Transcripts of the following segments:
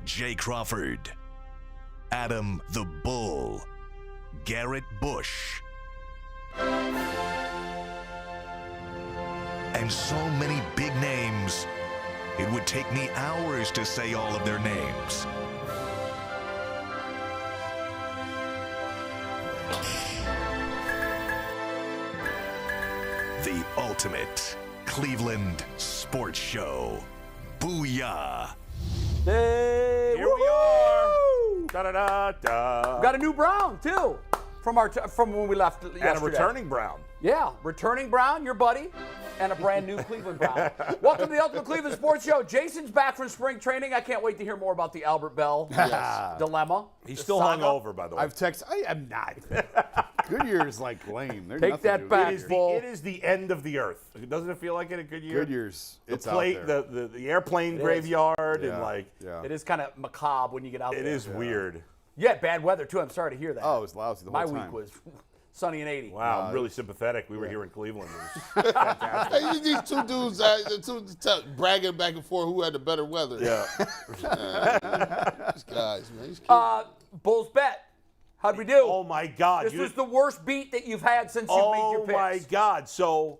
Jay Crawford, Adam the Bull, Garrett Bush, and so many big names, it would take me hours to say all of their names. The ultimate Cleveland sports show. Booyah! Hey, Here we are. Da-da-da-da. Got a new Brown too, from when we left yesterday. And a returning Brown. Yeah, returning Brown, your buddy, and a brand new Cleveland Brown. Welcome to the Ultimate Cleveland Sports Show. Jason's back from spring training. I can't wait to hear more about the Albert Bell dilemma. He's still hungover, by the way. I've texted. I am not. Goodyear's like lame. There's Take nothing that to do back, with Bull. It is the end of the earth. Doesn't it feel like it a good year? Goodyear's. It's plate, out there. the airplane graveyard, and like It is kind of macabre when you get out there. it is weird. Yeah, bad weather too. I'm sorry to hear that. Oh, it was lousy the whole My time. week was sunny and 80. Wow, I'm really sympathetic. We were here in Cleveland. It was fantastic. Hey, these two dudes, bragging back and forth who had the better weather. Yeah. These guys, man. These kids. Bulls bet. How'd we do? Oh my God. This was the worst beat that you've had since you made your Oh picks. my God. So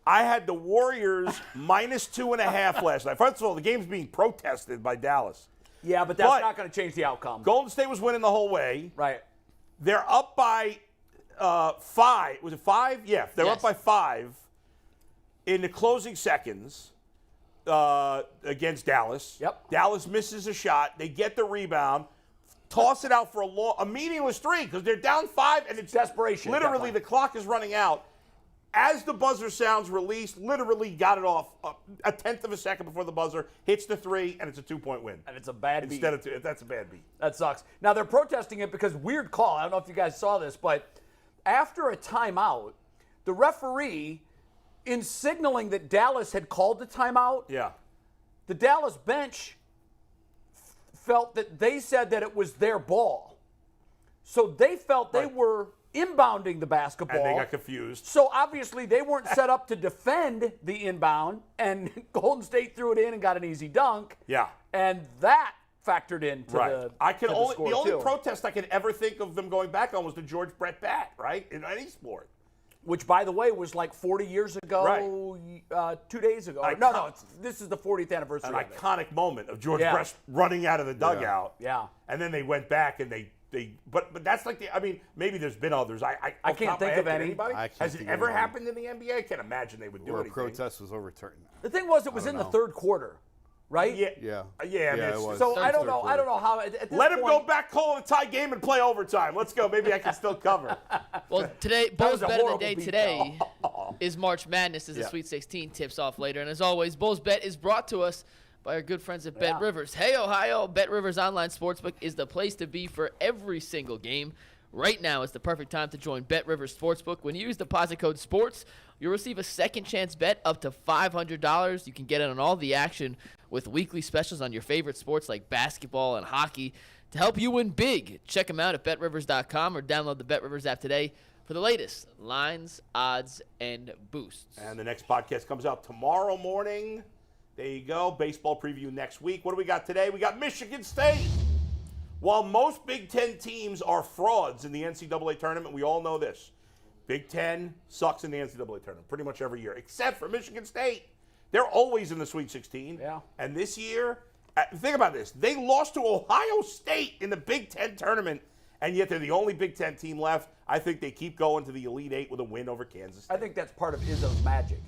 I had the Warriors -2.5 last night. First of all, the game's being protested by Dallas. Yeah, but that's not going to change the outcome. Golden State was winning the whole way. Right. They're up by 5. Was it 5? Yeah, they're up by 5 in the closing seconds against Dallas. Yep. Dallas misses a shot. They get the rebound, toss it out for a meaningless three because they're down 5 and it's Desperation, Literally, definitely. the clock is running out. As the buzzer sounds released, literally got it off a tenth of a second before the buzzer, hits the 3, and it's a 2-point win. And it's a bad beat. Instead of 2, that's a bad beat. That sucks. Now, they're protesting it because weird call. I don't know if you guys saw this, but after a timeout, the referee, in signaling that Dallas had called the timeout, Yeah. the Dallas bench felt that they said that it was their ball. So they felt they were inbounding the basketball. And they got confused. So obviously they weren't set up to defend the inbound, and Golden State threw it in and got an easy dunk. Yeah. And that factored into the score the only too. protest I could ever think of them going back on was the George Brett bat, right? In any sport. Which, by the way, was like 40 years ago, 2 days ago. This is the 40th anniversary An of it. iconic moment of George Yeah. Brett running out of the dugout. Yeah. And then they went back and but that's like maybe there's been others. I can't think of any. Anybody? I can't Has it think of ever any. happened in the NBA? I can't imagine they would do Where a anything. protest was overturned. The thing was, it was in the third quarter, right? Yeah. Yeah. Yeah, I mean, it was. So Third, I don't third know. quarter. I don't know how. At this let him point, go back, call it a tie game, and play overtime. Let's go. Maybe I can still cover. Well, today, was Bulls a Bet of the horrible day beat, today is March Madness as the Yeah. Sweet 16 tips off later. And as always, Bulls Bet is brought to us by our good friends at Bet Rivers. Hey, Ohio, Bet Rivers Online Sportsbook is the place to be for every single game. Right now is the perfect time to join Bet Rivers Sportsbook. When you use deposit code SPORTS, you'll receive a second chance bet up to $500. You can get in on all the action with weekly specials on your favorite sports like basketball and hockey to help you win big. Check them out at betrivers.com or download the Bet Rivers app today for the latest lines, odds, and boosts. And the next podcast comes out tomorrow morning. There you go. Baseball preview next week. What do we got today? We got Michigan State. While most Big Ten teams are frauds in the NCAA tournament, we all know this. Big Ten sucks in the NCAA tournament pretty much every year, except for Michigan State. They're always in the Sweet 16. Yeah. And this year, think about this. They lost to Ohio State in the Big Ten tournament, and yet they're the only Big Ten team left. I think they keep going to the Elite Eight with a win over Kansas State. I think that's part of Izzo's magic.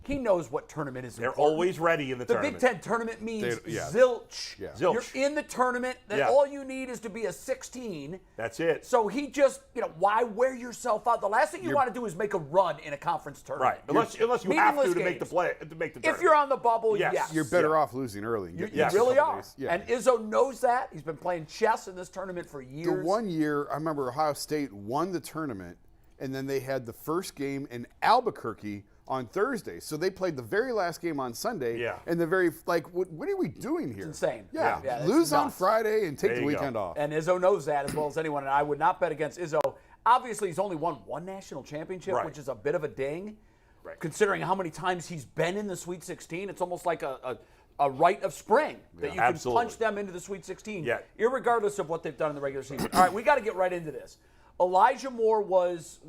He knows what tournament is They're important. always ready in the The tournament. Big Ten tournament means Yeah. zilch. Yeah. Zilch. You're in the tournament. That Yeah. all you need is to be a 16. That's it. So he just, why wear yourself out? The last thing you want to do is make a run in a conference tournament. Right. Unless you have Meaningless to make the games. play to make the tournament. If you're on the bubble, Yes. yes. You're better off losing early. You Yes. really are. Yeah. And Izzo knows that. He's been playing chess in this tournament for The years. one year, I remember Ohio State won the tournament, and then they had the first game in Albuquerque on Thursday. So they played the very last game on Sunday. Yeah. And what are we doing here? It's insane. Yeah. Yeah, that's Lose on nuts. Friday and take There the you weekend go. off. And Izzo knows that as well as anyone. And I would not bet against Izzo. Obviously, he's only won one national championship, Right. which is a bit of a ding. Right. Considering how many times he's been in the Sweet 16, it's almost like a a rite of spring that you can Absolutely. punch them into the Sweet 16, Yeah. irregardless of what they've done in the regular season. All right, we got to get right into this. Elijah Moore was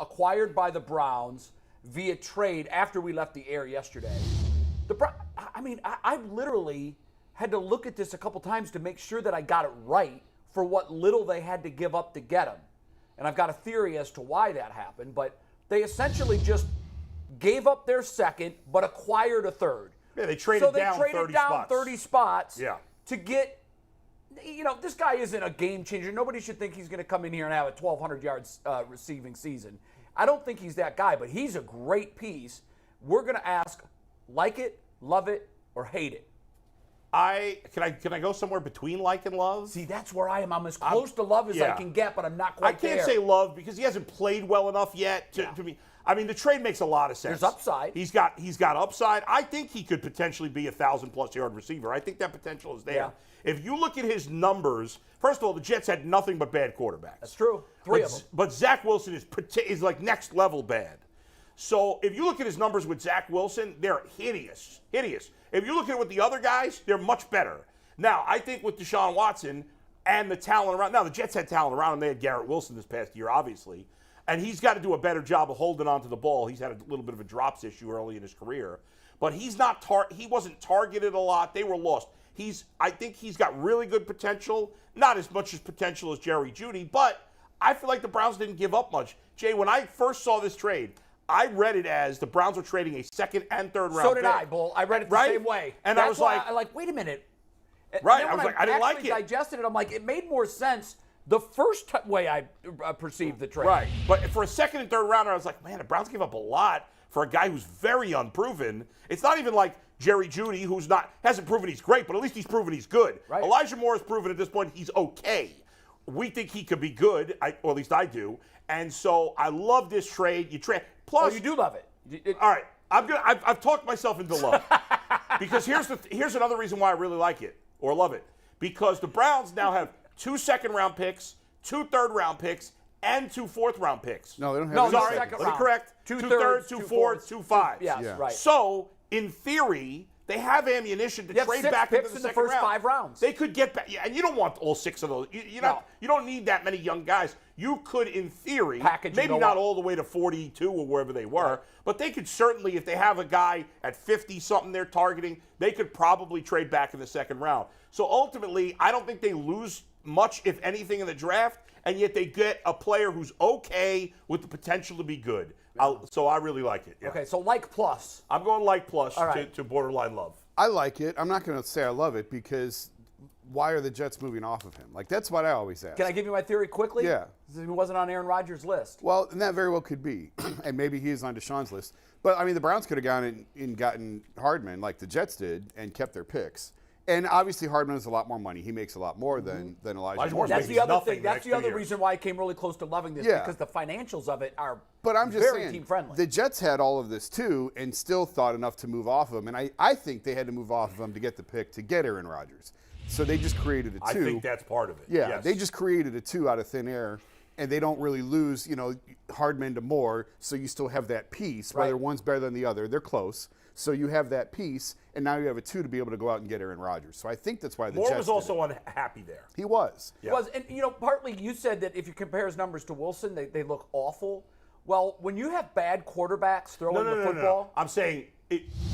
acquired by the Browns via trade after we left the air yesterday. I literally had to look at this a couple times to make sure that I got it right for what little they had to give up to get him. And I've got a theory as to why that happened, but they essentially just gave up their second but acquired a third. Yeah, they traded down 30 spots Yeah. to get, this guy isn't a game changer. Nobody should think he's going to come in here and have a 1,200 yards receiving season. I don't think he's that guy, but he's a great piece. We're going to ask, like it, love it, or hate it. Can I go somewhere between like and love? See, that's where I am. I'm as close to love as I can get, but I'm not quite there. I can't say love because he hasn't played well enough yet to me. I mean, the trade makes a lot of sense. There's upside. He's got upside. I think he could potentially be a 1,000+ yard receiver. I think that potential is there. Yeah. If you look at his numbers, first of all, the Jets had nothing but bad quarterbacks. That's true. Three of them. But Zach Wilson is like next level bad. So if you look at his numbers with Zach Wilson, they're hideous. Hideous. If you look at what the other guys, they're much better. Now, I think with Deshaun Watson and the talent around, now the Jets had talent around him. They had Garrett Wilson this past year, obviously. And he's got to do a better job of holding on to the ball. He's had a little bit of a drops issue early in his career. But he wasn't targeted a lot. They were lost. I think he's got really good potential. Not as much as potential as Jerry Jeudy, but I feel like the Browns didn't give up much. Jay, when I first saw this trade, I read it as the Browns were trading a second and third round So did pick. I, Bull. I read it the same way. And That's I was why like, wait a minute. Right, And then I was when like, I didn't like actually it. digested it, I'm like, it made more sense the first way I perceived the trade. Right. But for a second and third rounder, I was like, man, the Browns gave up a lot for a guy who's very unproven. It's not even like Jerry Jeudy, hasn't proven he's great, but at least he's proven he's good. Right. Elijah Moore has proven at this point he's okay. We think he could be good, or at least I do. And so I love this trade. Plus, you do love it. All right, I've talked myself into love because here's another reason why I really like it or love it, because the Browns now have 2 second-round picks, 2 third-round picks, and 2 fourth-round picks. No, they don't have No, any Sorry, seconds. let me correct. 2 2 thirds, thirds, 2 fourths, 2 fives. Yes, Yeah. right. So, in theory, they have ammunition to You have trade 6 back picks into the in the second first round. 5 rounds. They could get back, and you don't want all 6 of those. You don't need that many young guys. You could, in theory, Package and maybe go not up. all the way to 42 or wherever they were, but they could certainly, if they have a guy at 50-something they're targeting, they could probably trade back in the second round. So ultimately, I don't think they lose much, if anything, in the draft, and yet they get a player who's okay with the potential to be good. So I really like it. Yeah. Okay, so like plus. I'm going like plus All right. to borderline love. I like it. I'm not going to say I love it because why are the Jets moving off of him? Like, that's what I always ask. Can I give you my theory quickly? Yeah. He wasn't on Aaron Rodgers' list. Well, and that very well could be. And maybe he is on Deshaun's list. But, I mean, the Browns could have gone and gotten Hardman like the Jets did and kept their picks. And obviously Hardman has a lot more money. He makes a lot more than Elijah Elijah Moore. Moore's That's making the other nothing thing. the That's next the 2 other years. reason why I came really close to loving this, Yeah. because the financials of it are But I'm just very saying, team-friendly. the Jets had all of this too and still thought enough to move off of him. And I think they had to move off of him to get the pick to get Aaron Rodgers. So they just created a 2. I think that's part of it. Yeah, Yes. they just created a 2 out of thin air, and they don't really lose, Hardman to Moore, so you still have that piece. Whether Right. one's better than the other, they're close. So you have that piece, and now you have a 2 to be able to go out and get Aaron Rodgers. So I think that's why the Moore Jets was did also it. unhappy there. He was. Yeah. was, and partly you said that if you compare his numbers to Wilson, they look awful. Well, when you have bad quarterbacks throwing the football, I'm saying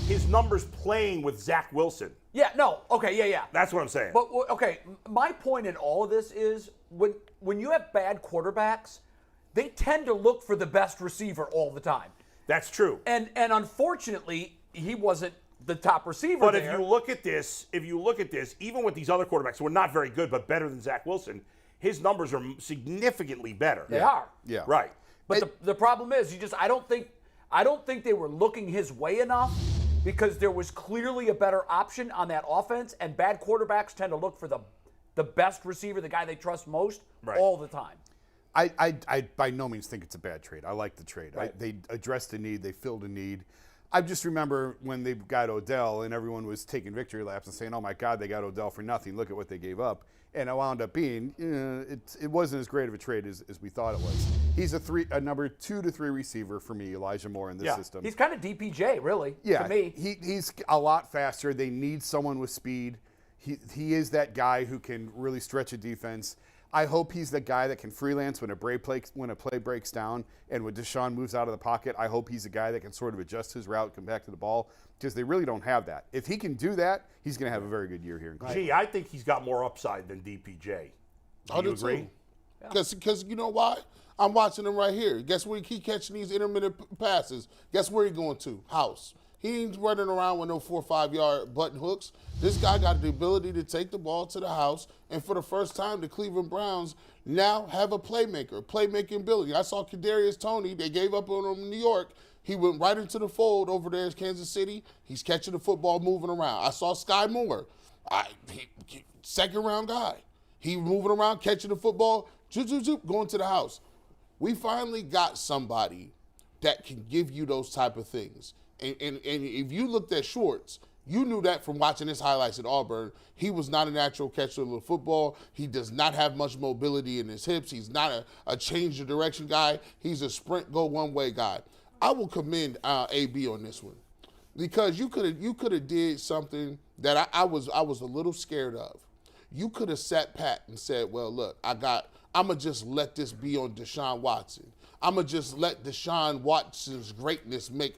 his numbers playing with Zach Wilson. yeah, no, okay, yeah. That's what I'm saying. But okay, my point in all of this is when you have bad quarterbacks, they tend to look for the best receiver all the time. That's true. And unfortunately, he wasn't the top receiver But there. if you look at this, even with these other quarterbacks who are not very good but better than Zach Wilson, his numbers are significantly better. They are. Yeah. Right. But the problem is, I don't think they were looking his way enough, because there was clearly a better option on that offense, and bad quarterbacks tend to look for the best receiver, the guy they trust most, Right. all the time. I by no means think it's a bad trade. I like the trade. Right. They addressed a need. They filled a need. I just remember when they got Odell and everyone was taking victory laps and saying, oh, my God, they got Odell for nothing. Look at what they gave up. And it wound up being, it wasn't as great of a trade as we thought it was. He's a number 2 to 3 receiver for me, Elijah Moore, in this system. He's kind of DPJ, really, to me. He's a lot faster. They need someone with speed. He is that guy who can really stretch a defense. I hope he's the guy that can freelance when a play breaks down and when Deshaun moves out of the pocket. I hope he's a guy that can sort of adjust his route, come back to the ball, because they really don't have that. If he can do that, he's going to have a very good year here in Cleveland. Gee, I think he's got more upside than DPJ. I do agree? Because you know why? I'm watching him right here. Guess where he keep catching these intermittent passes? Guess where he going to? House. He ain't running around with no 4 or 5 yard button hooks. This guy got the ability to take the ball to the house, and for the first time, the Cleveland Browns now have a playmaking ability. I saw Kadarius Toney. They gave up on him in New York. He went right into the fold over there in Kansas City. He's catching the football, moving around. I saw Sky Moore, second-round guy. He moving around, catching the football, going to the house. We finally got somebody that can give you those type of things. And if you looked at Schwartz, you knew that from watching his highlights at Auburn. He was not a natural catcher of the football. He does not have much mobility in his hips. He's not a change of direction guy. He's a sprint, go one-way guy. I will commend AB on this one because you could have did something that I was a little scared of. You could have sat pat and said, well, look, I'm going to just let this be on Deshaun Watson. I'm going to just let Deshaun Watson's greatness make,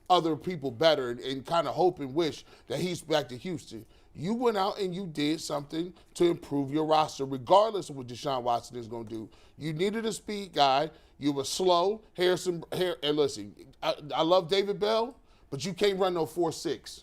other people better and kind of hope and wish that he's back to Houston. You went out and you did something to improve your roster, regardless of what Deshaun Watson is going to do. You needed a speed guy. You were slow. And listen, I love David Bell, but you can't run no 4.6.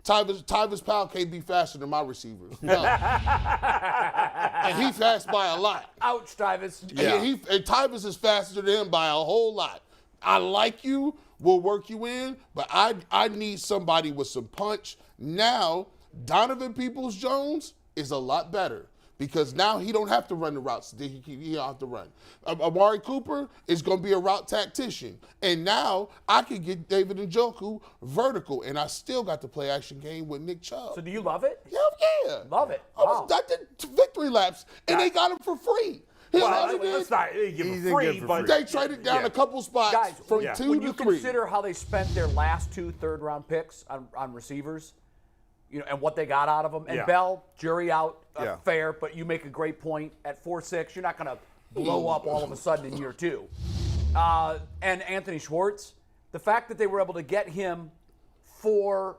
Tyvis Powell can't be faster than my receivers. No. And he fast by a lot. Ouch, Tyvis. Yeah. And Tyvis is faster than him by a whole lot. I like you. We'll work you in, but I need somebody with some punch. Now, Donovan Peoples-Jones is a lot better because now he don't have to run the routes that he don't have to run. Amari Cooper is going to be a route tactician. And now I can get David Njoku vertical, and I still got the play-action game with Nick Chubb. So do you love it? Hell yeah. Love it. I did victory laps, and they got him for free. Well, let's not give him free, but they traded down a couple spots from 2 to 3. When you consider how they spent their last 2 third-round picks on receivers, and what they got out of them, and Bell, jury out, fair, but you make a great point. At 4.6, you're not going to blow up all of a sudden in year 2. And Anthony Schwartz, the fact that they were able to get him for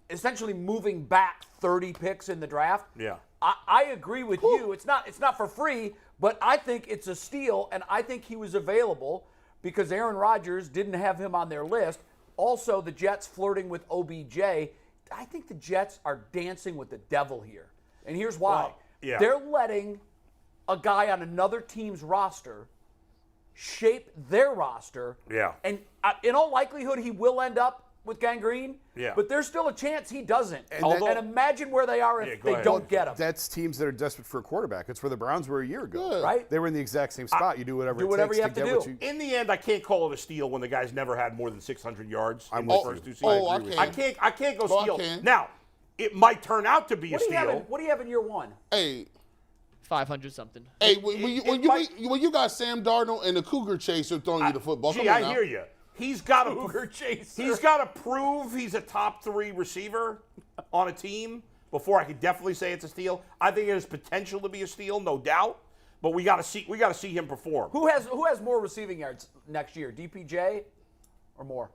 essentially moving back 30 picks in the draft. Yeah. I agree with you. It's not for free, but I think it's a steal, and I think he was available because Aaron Rodgers didn't have him on their list. Also, the Jets flirting with OBJ. I think the Jets are dancing with the devil here. And here's why. They're letting a guy on another team's roster shape their roster. Yeah. And in all likelihood, he will end up with gangrene. Yeah. But there's still a chance he doesn't. And imagine where they are if they don't get him. That's teams that are desperate for a quarterback. It's where the Browns were a year ago. Yeah. Right? They were in the exact same spot. You do whatever it takes you have to get do. what you... In the end, I can't call it a steal when the guy's never had more than 600 yards in the with first you. 2 seasons. I can't go steal. Now, it might turn out to be a steal. What do you have in year 1? Hey, 500 something. Hey, when you got Sam Darnold and the Cougar Chaser throwing you the football, Gee, I hear you. He's got to prove he's a top 3 receiver on a team before I could definitely say it's a steal. I think it has potential to be a steal, no doubt. But we got to see him perform. Who has more receiving yards next year, DPJ or Moore?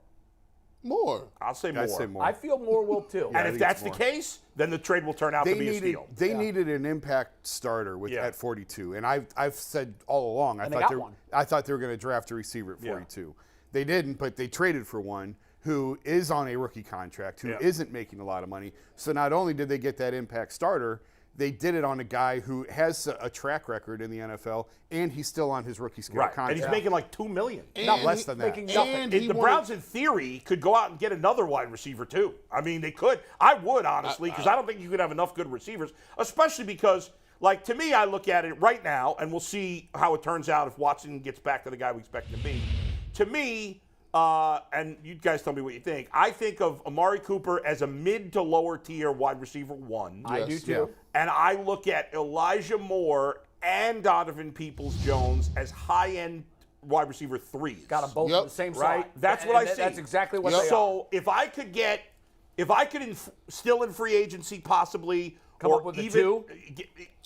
More. I'll say more. I feel Moore will too. And if that's the case, then the trade will turn out to be a steal. They needed an impact starter at 42, and I've said all along I thought they were going to draft a receiver at 42. Yeah. They didn't, but they traded for one who is on a rookie contract, who isn't making a lot of money. So not only did they get that impact starter, they did it on a guy who has a track record in the NFL, and he's still on his rookie scale contract. And he's making like $2 million. Not less than that. Making nothing. The Browns, in theory, could go out and get another wide receiver, too. I mean, they could. I would, honestly, because I don't think you could have enough good receivers, especially because, like, to me, I look at it right now, and we'll see how it turns out if Watson gets back to the guy we expect him to be. To me, and you guys tell me what you think. I think of Amari Cooper as a mid to lower tier wide receiver 1. I do too. Yeah. And I look at Elijah Moore and Donovan Peoples-Jones as high-end wide receiver 3s. Got them both Yep. on the same Right? side. That's what I see. That's exactly what Yep. they are. So if I could still in free agency possibly, Come or up with a even 2?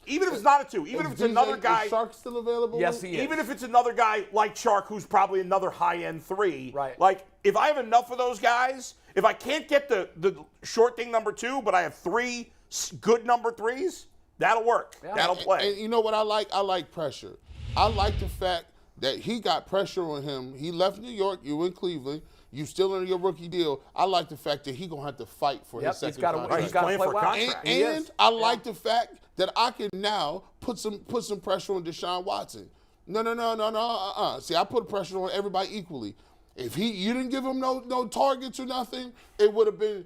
even if it's not a 2, even if it's another guy, Is Shark still available? Yes, he is. even if it's another guy like Shark, who's probably another high-end 3, Right. Like if I have enough of those guys, if I can't get the short thing number 2, but I have 3 good number 3s, that'll work. Yeah. That'll play. And you know what I like? I like pressure. I like the fact that he got pressure on him. He left New York. You in Cleveland. You still under your rookie deal. I like the fact that he's going to have to fight for Yep, his second he's gotta- contract. He's gotta playing play for a well. contract. He And is. I like the fact that I can now put some pressure on Deshaun Watson. No. See, I put pressure on everybody equally. If you didn't give him no targets or nothing, it would have been,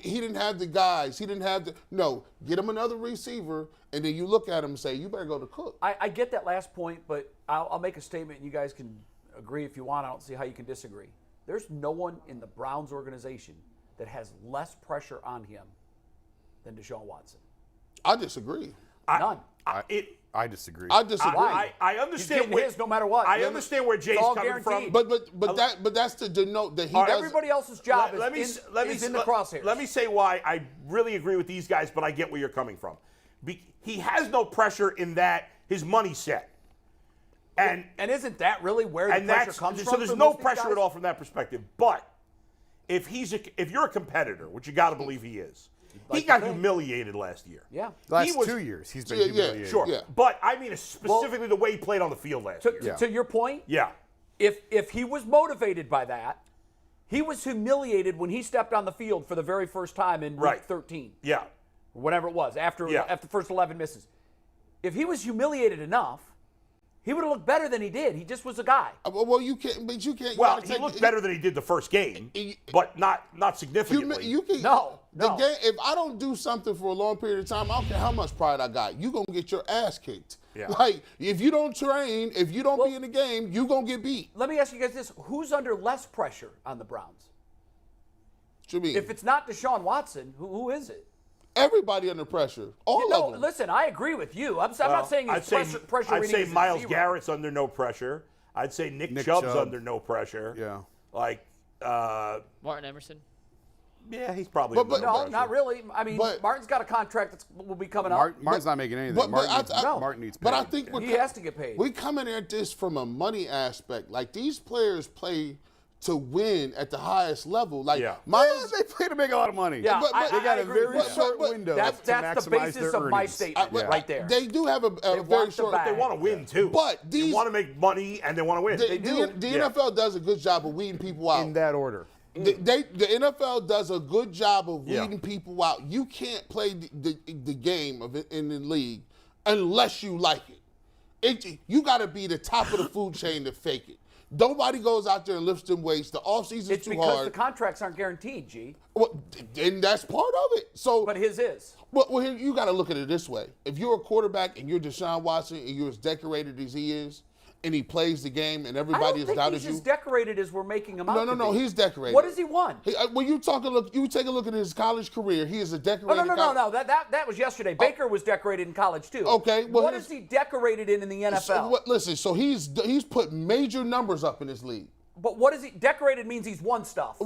he didn't have the guys. He didn't have no, get him another receiver, and then you look at him and say, you better go to Cook. I get that last point, but I'll make a statement, and you guys can agree if you want. I don't see how you can disagree. There's no one in the Browns organization that has less pressure on him than Deshaun Watson. I disagree. None. I disagree. I disagree. Why? I He's understand getting his no matter what. I understand where Jay's all coming from. guaranteed. But that's to denote that he does. Everybody else's job Let me is in the crosshairs. Let me say why I really agree with these guys, but I get where you're coming from. He has no pressure in that his money's set. And isn't that really where the and pressure that's comes from? so there's for no most of these pressure guys? at all from that perspective. But if you're a competitor, which you got to believe he is, he got humiliated last year. Yeah. Last he was- 2 years, he's been Yeah, humiliated. Sure. Yeah. But I mean specifically the way he played on the field last year. To your point, Yeah. if he was motivated by that, he was humiliated when he stepped on the field for the very first time in Right. week 13, Yeah. or whatever it was, after the first 11 misses. If he was humiliated enough, he would have looked better than he did. He just was a guy. Well, you can't. But you can't. Well, he looked better than he did the first game, but not significantly. You can. No. The game. If I don't do something for a long period of time, I don't care how much pride I got. You gonna get your ass kicked. Yeah. Like if you don't train, if you don't be in the game, you gonna get beat. Let me ask you guys this: who's under less pressure on the Browns? What you mean? If it's not Deshaun Watson, who is it? Everybody under pressure. All of them. Listen, I agree with you. I'm not saying it's pressure. I'd reading say is Myles 0. Garrett's under no pressure. I'd say Nick Chubb's Chubb. under no pressure. Yeah. Like, Martin Emerson. yeah, he's probably But- under but- no No, pressure. not really. I mean, But- Martin's got a contract that will be coming up. Martin's not making anything. But Martin, Martin needs But I paid. think He has to get paid. We coming at this from a money aspect. Like these players play to win at the highest level. Like Yeah. Myles, They play to make a lot of money. Yeah, but- I they got a agree with very you. short But- window That's to the maximize basis their of my earnings. statement right there. They do have a want very the short. bag. They want to win too. But they these- want to make money and they want to win. The NFL does a good job of weeding people out. In that order. The NFL does a good job of Yeah. weeding people out. You can't play the game of it in the league unless you like it. You got to be the top of the food chain to fake it. Nobody goes out there and lifts them weights. The offseason's It's too because hard. the contracts aren't guaranteed, G. Well, and that's part of it. So, But his is. well, here, you got to look at it this way. If you're a quarterback and you're Deshaun Watson and you're as decorated as he is, and he plays the game and I everybody don't is think doubted he's you. as decorated as we're making him out. No, to be. he's decorated. What has he won? When you take a look at his college career, he is a Oh, decorated. no. That was yesterday. Baker was decorated in college too. Okay, well, what here's- is he decorated in the NFL? Listen, so he's put major numbers up in this league. But what is he? Decorated means he's won stuff.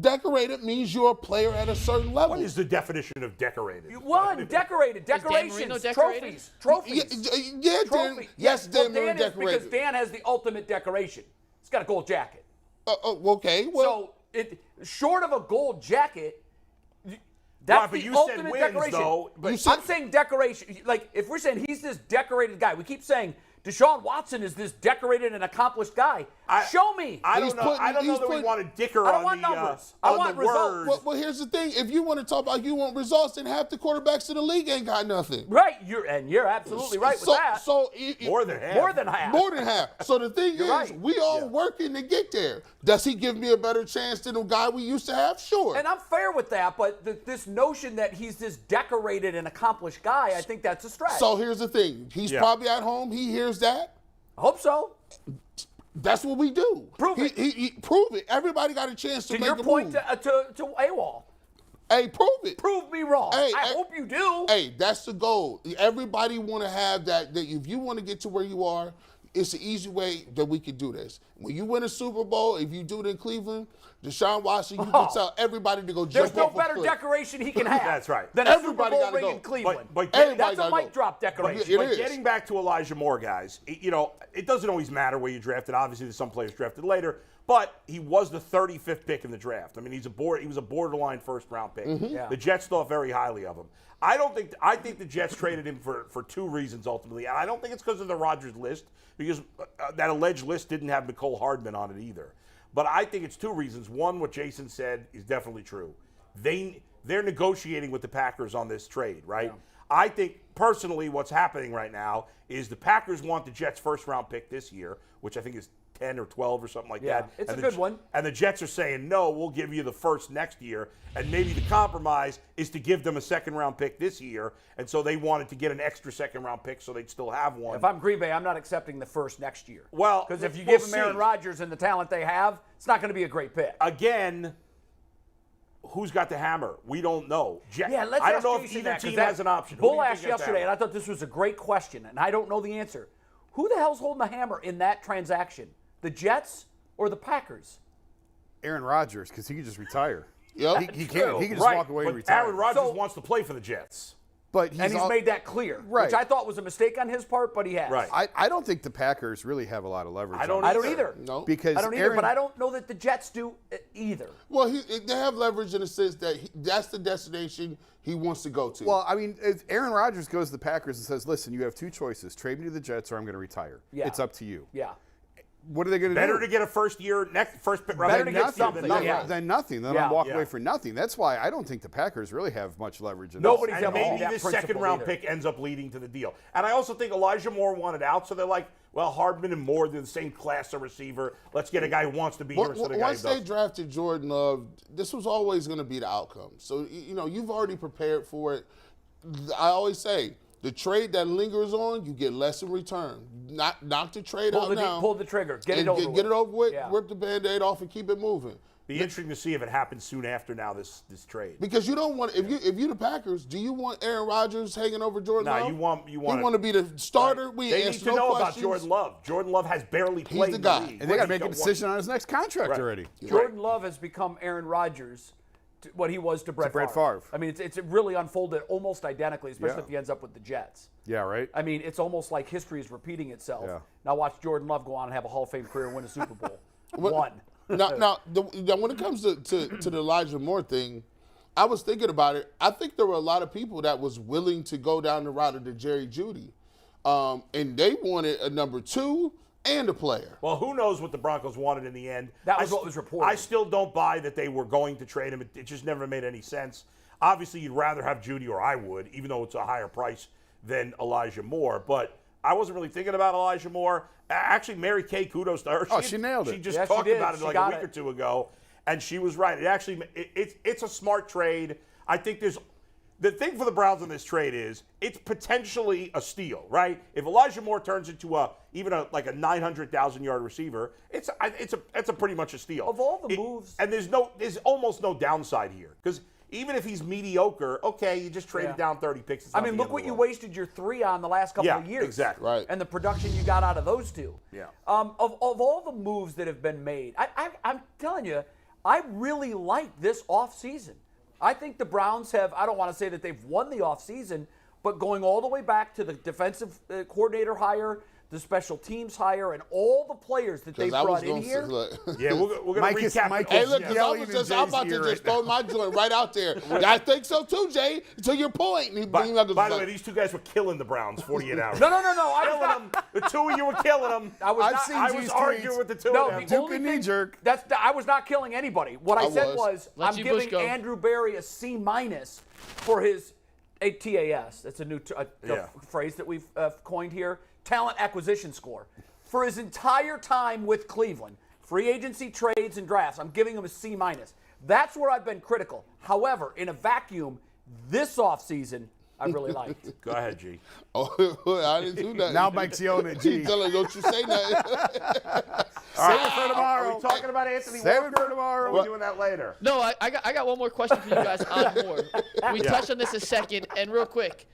Decorated means you're a player at a certain level. What is the definition of decorated? You won, decorated, Dan Marino decorations, decorated? trophies. Yeah, Dan. Trophy. Yes, Dan Dan Marino is because decorated. Dan has the ultimate decoration. He's got a gold jacket. Okay, well, So, short of a gold jacket, Right, that's but the you said ultimate wins, decoration. though, but- I'm saying decoration. Like, if we're saying he's this decorated guy, we keep saying Deshaun Watson is this decorated and accomplished guy. Show me. I He's don't know. putting- I don't know he's that we putting- want to dicker I don't on want the numbers. I on want the results. words. well, here's the thing. If you want to talk about you want results, then half the quarterbacks in the league ain't got nothing. Right, you're absolutely right with that. So More than half. More than half. More than half. So the thing is, right. we all working to get there. Does he give me a better chance than the guy we used to have? Sure. And I'm fair with that, but this notion that he's this decorated and accomplished guy, I think that's a stretch. So here's the thing. He's Yeah. probably at home. He hears that. I hope so. That's what we do. Prove it. He prove it. Everybody got a chance to To make your a point move. to AWOL. Hey, prove it. Prove me wrong. Hey, I hope you do. Hey, that's the goal. Everybody want to have that if you want to get to where you are, it's an easy way that we can do this. When you win a Super Bowl, if you do it in Cleveland, Deshaun Watson, you can tell everybody to go jump There's no off a better cliff. decoration he can have. That's right. Than a Everybody Super Bowl gotta ring go. in Cleveland. But Everybody That's a gotta mic go. drop But, decoration. It but is. getting back to Elijah Moore, guys, it doesn't always matter where you drafted. Obviously, there's some players drafted later, but he was the 35th pick in the draft. I mean, he was a borderline first-round pick. Yeah. The Jets thought very highly of him. I think the Jets traded him for two reasons ultimately, and I don't think it's because of the Rodgers list, because that alleged list didn't have Nicole Hardman on it either. But I think it's two reasons. One, what Jason said is definitely true. They're negotiating with the Packers on this trade, right? Yeah. I think personally what's happening right now is the Packers want the Jets' first-round pick this year, which I think is 10 or 12 or something like that. It's a good one. And the Jets are saying, no, we'll give you the first next year. And maybe the compromise is to give them a second-round pick this year. And so they wanted to get an extra second-round pick so they'd still have one. If I'm Green Bay, I'm not accepting the first next year. Well, because if you we'll give them Aaron see. Rodgers and the talent they have, it's not going to be a great pick. Again, who's got the hammer? We don't know. Yeah, let's I don't ask know Jason if either that, 'cause team has an option. Who do Bull you think asked gets the yesterday, and hammer? I thought this was a great question, and I don't know the answer. Who the hell's holding the hammer in that transaction? The Jets or the Packers? Aaron Rodgers, because he can just retire. Yep. He can. He can just Right, walk away but and retire. Aaron Rodgers So- wants to play for the Jets. But And he's made that clear, Right. which I thought was a mistake on his part, but he has. Right. I don't think the Packers really have a lot of leverage. I don't I don't either. No. Because I don't either, Aaron, but I don't know that the Jets do either. Well, they have leverage in the sense that that's the destination he wants to go to. Well, I mean, if Aaron Rodgers goes to the Packers and says, "Listen, you have two choices: trade me to the Jets, or I'm going to retire. Yeah. It's up to you." Yeah. What are they going to do? Better to get a first pick Better to get something. than nothing. Yeah. Then nothing. Then Yeah. I'll walk Yeah. away for nothing. That's why I don't think the Packers really have much leverage in Nobody's this. And ever maybe that this principle second-round either. pick ends up leading to the deal. And I also think Elijah Moore wanted out, so they're like, well, Hardman and Moore, they're the same class of receiver. Let's get a guy who wants to be here instead of a guy who Once they doesn't. drafted Jordan Love, this was always going to be the outcome. So, you've already prepared for it. I always say, the trade that lingers on, you get less in return. Knock the trade out now. Pull the trigger. Get and it over with. Get it over with, Yeah. rip the Band-Aid off, and keep it moving. Be interesting to see if it happens soon after now this trade. Because you don't want, if you're the Packers, do you want Aaron Rodgers hanging over Jordan No, Love? you want He want to be the starter. We They need answer to no know questions. about Jordan Love. Jordan Love has barely played the in guy. the league. And they got to He's make a got decision on his next contract Right. already. Jordan Love has become Aaron Rodgers, what he was to Brett Favre. I mean, it's really unfolded almost identically, especially Yeah. if he ends up with the Jets. Yeah, right. I mean, it's almost like history is repeating itself. Yeah. Now watch Jordan Love go on and have a Hall of Fame career and win a Super Bowl. What- One. Now, when it comes to the Elijah Moore thing, I was thinking about it. I think there were a lot of people that was willing to go down the route of the Jerry Jeudy, and they wanted a number 2 and a player. Well, who knows what the Broncos wanted in the end. That was what was reported. I still don't buy that they were going to trade him. It just never made any sense. Obviously, you'd rather have Judy, or I would, even though it's a higher price than Elijah Moore. But I wasn't really thinking about Elijah Moore. Actually, Mary Kay, kudos to her. She nailed it. She just Yeah, she talked did. about it She like got a week it. or two ago, and she was right. It's a smart trade. I think the thing for the Browns in this trade is it's potentially a steal, right? If Elijah Moore turns into even a 900,000-yard receiver, it's a pretty much a steal. Of all the moves- and there's almost no downside here, because even if he's mediocre, okay, you just traded down 30 picks. It's I not mean, the look end of what the you world. wasted your 3 on the last couple of years. Exactly. Right. And the production you got out of those two. Yeah. Of all the moves that have been made, I'm telling you, I really like this offseason. I think the Browns have, I don't want to say that they've won the offseason, but going all the way back to the defensive coordinator hire, the special teams hire, and all the players that they brought in here. Yeah, we're going to Mike recap. is Hey, look, Yeah. 'cause Yelling I'm in Jay's about to ear just right throw my joint right out there. I think so too, Jay. To your point. And he By, bring up by the way, these two guys were killing the Browns 48 hours. No. I was Killing not. them. The two of you were killing them. I was I've not. seen I G's was tweets. arguing with the two No, of them. the Duke only and thing- knee-jerk. I was not killing anybody. What I said was, Let I'm you giving Bush go. Andrew Berry a C- for his TAS. That's a new phrase that we've coined here. Talent acquisition score. For his entire time with Cleveland, free agency, trades, and drafts, I'm giving him a C-. That's where I've been critical. However, in a vacuum, this offseason, I really liked. Go ahead, G. Oh, I didn't do that. Now Mike's yelling at G. Tell her, don't you say nothing. Save it for tomorrow. Are we talking about Anthony Save it Walker? for tomorrow. We're doing that later. No, I got one more question for you guys on Moore. We touched on this a second, and real quick,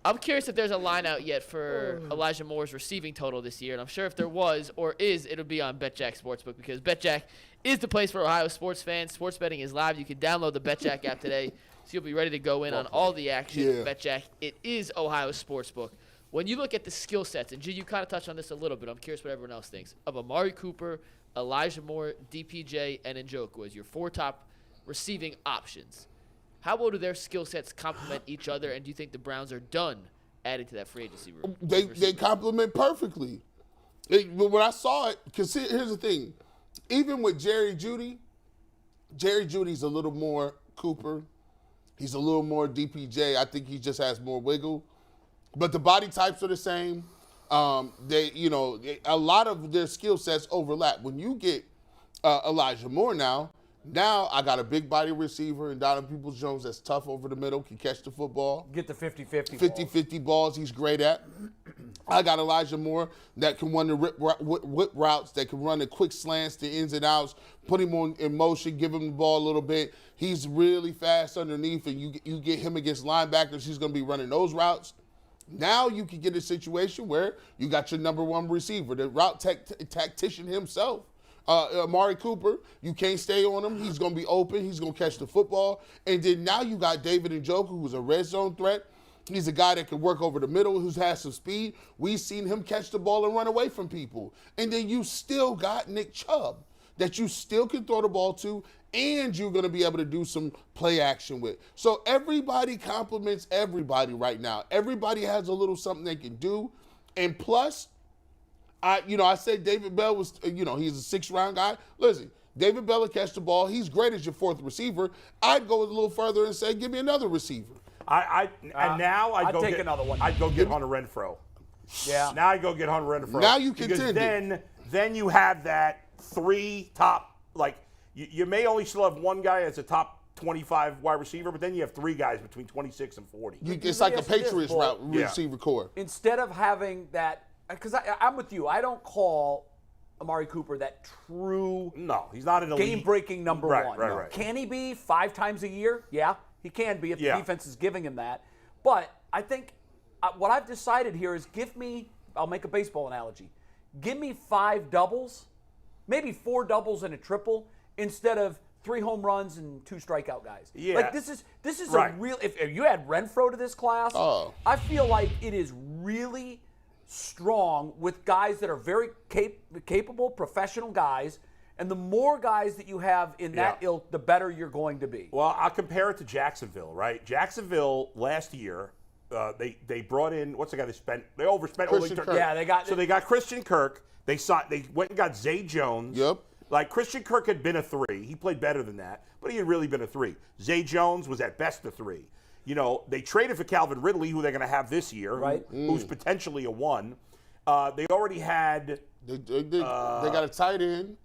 I'm curious if there's a line out yet for Elijah Moore's receiving total this year, and I'm sure if there was or is, it'll be on BetJack Sportsbook because BetJack is the place for Ohio sports fans. Sports betting is live. You can download the BetJack app today, so you'll be ready to go in on all the action. Yeah. BetJack, it is Ohio sportsbook. When you look at the skill sets, and G, you kind of touched on this a little bit. I'm curious what everyone else thinks of Amari Cooper, Elijah Moore, DPJ, and Njoku as your 4 top receiving options. How well do their skill sets complement each other, and do you think the Browns are done adding to that free agency room? They complement perfectly. But when I saw it, because here's the thing. Even with Jerry Jeudy's a little more Cooper. He's a little more DPJ. I think he just has more wiggle. But the body types are the same. A lot of their skill sets overlap. When you get Elijah Moore now I got a big body receiver in Donovan Peoples-Jones that's tough over the middle, can catch the football. Get the 50-50 50-50 balls he's great at. I got Elijah Moore that can run the whip routes, that can run the quick slants, the ins and outs, put him in motion, give him the ball a little bit. He's really fast underneath, and you get him against linebackers, he's going to be running those routes. Now you can get a situation where you got your number 1 receiver, the route tactician himself. Amari Cooper, you can't stay on him. He's going to be open. He's going to catch the football. And then now you got David Njoku, who's a red zone threat. He's a guy that can work over the middle, who has some speed. We've seen him catch the ball and run away from people. And then you still got Nick Chubb that you still can throw the ball to, and you're going to be able to do some play action with. So everybody complements everybody right now. Everybody has a little something they can do. And plus, I said David Bell was, he's a 6th round guy. Listen, David Bell will catch the ball. He's great as your 4th receiver. I'd go a little further and say, give me another receiver. I'd take another one. I'd go get Hunter Renfrow. Yeah. Now I'd go get Hunter Renfrow. Now you because contend. then you have that 3 top, like you may only still have 1 guy as a top 25 wide receiver, but then you have 3 guys between 26 and 40. It's like a Patriots route receiver core. Instead of having that, because I'm with you, I don't call Amari Cooper that true No, he's not an elite. game-breaking number 1. Right. Can he be 5 times a year? Yeah, he can be if the Yeah. defense is giving him that. But I think what I've decided here is I'll make a baseball analogy. Give me 5 doubles, maybe 4 doubles and a triple, instead of 3 home runs and 2 strikeout guys. Yeah. Like this is Right. a real. If you add Renfrow to this class, I feel like it is really strong with guys that are very capable, professional guys. And the more guys that you have in that ilk, the better you're going to be. Well, I'll compare it to Jacksonville, right? Jacksonville last year, they brought in, what's the guy they overspent? Christian Kirk. Yeah, they got Christian Kirk. They went and got Zay Jones. Yep. Like Christian Kirk had been a 3. He played better than that, but he had really been a 3. Zay Jones was at best a 3. They traded for Calvin Ridley, who they're going to have this year, right? Who's potentially a 1. They already had. They got a tight end.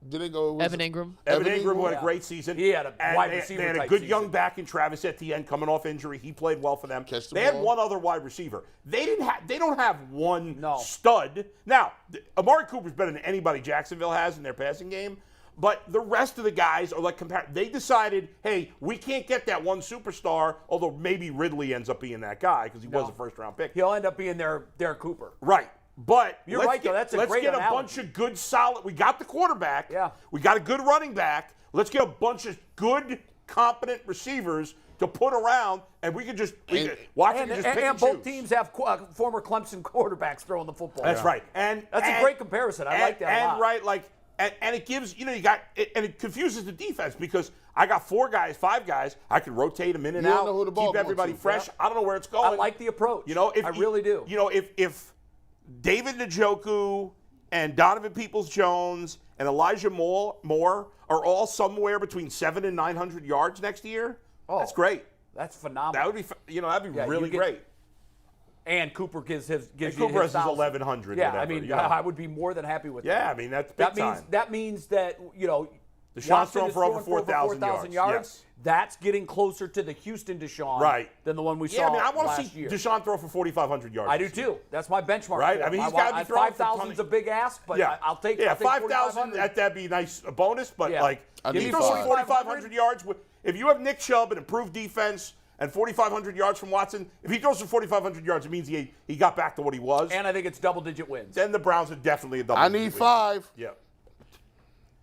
Did they go? Evan Ingram. Evan Ingram had a great season. He had a wide receiver They had a type good season. young back in Travis Etienne coming off injury. He played well for them. Catch the They had ball. 1 other wide receiver. They don't have 1 No. stud. Now, Amari Cooper's better than anybody Jacksonville has in their passing game. But the rest of the guys are like they decided, hey, we can't get that 1 superstar, although maybe Ridley ends up being that guy because he was a 1st-round pick. He'll end up being their Cooper. Right. But You're let's right, get, though. That's a let's great get a analogy. bunch of good, solid. We got the quarterback. Yeah. We got a good running back. Let's get a bunch of good, competent receivers to put around, and we can just watch it and just pick and both choose. teams have former Clemson quarterbacks throwing the football. That's right. And that's a great comparison. I like that a lot. And right, like, and it gives and it confuses the defense because I got 4 guys, 5 guys. I can rotate them in and You don't out, know who the ball keep everybody goes to. fresh. Yeah. I don't know where it's going. I like the approach. I really do. If David Njoku and Donovan Peoples-Jones and Elijah Moore are all somewhere between 700 and 900 yards next year, that's great. That's phenomenal. That would be, that'd be really great. And Cooper gives And you Cooper his has his 1,000. 1100. Yeah, whatever, I mean, I would be more than happy with that. Yeah, I mean that's big time. That means that Deshaun's Watson throwing is for over 4,000 yards. Yes. That's getting closer to the Houston Deshaun Right. than the one we Yeah, saw I want to last see year. Deshaun throw for 4,500 yards. I do this year. too. That's my benchmark. Right? for I mean, him. he's got to be throwing for 5,000 is a big ask, but I'll take. Yeah, I'll take 5,000. 4,500. That'd be a nice bonus, but Yeah. like, I if he need throws for 5. 4,500 yards, if you have Nick Chubb and improved defense and 4,500 yards from Watson, if he throws for 4,500 yards, it means he got back to what he was. And I think it's double-digit wins. Then the Browns are definitely a double. I need 5. Yeah.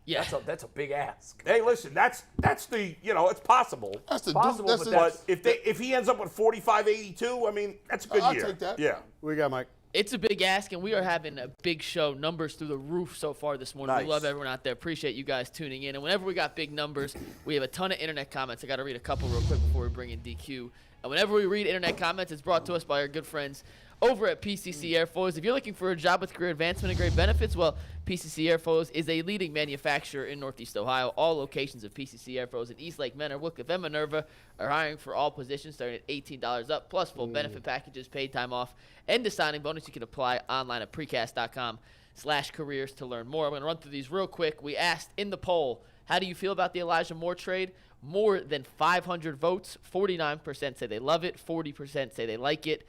Yeah. That's a big ask. Hey, listen, that's the it's possible. That's the Possible, that's but the, But if he ends up with 45-82, I mean, that's a good I'll year. take that. Yeah. We got Mike. It's a big ask, and we are having a big show. Numbers through the roof so far this morning. Nice. We love everyone out there. Appreciate you guys tuning in. And whenever we got big numbers, we have a ton of internet comments. I got to read a couple real quick before we bring in DQ. And whenever we read internet comments, it's brought to us by our good friends over at PCC Airfoils. If you're looking for a job with career advancement and great benefits, well, PCC Airfoils is a leading manufacturer in Northeast Ohio. All locations of PCC Airfoils in Eastlake, Menor, Wickliffe, and Minerva are hiring for all positions starting at $18 up, plus full benefit packages, paid time off, and the signing bonus. You can apply online at precast.com/careers to learn more. I'm going to run through these real quick. We asked in the poll, how do you feel about the Elijah Moore trade? More than 500 votes. 49% say they love it, 40% say they like it,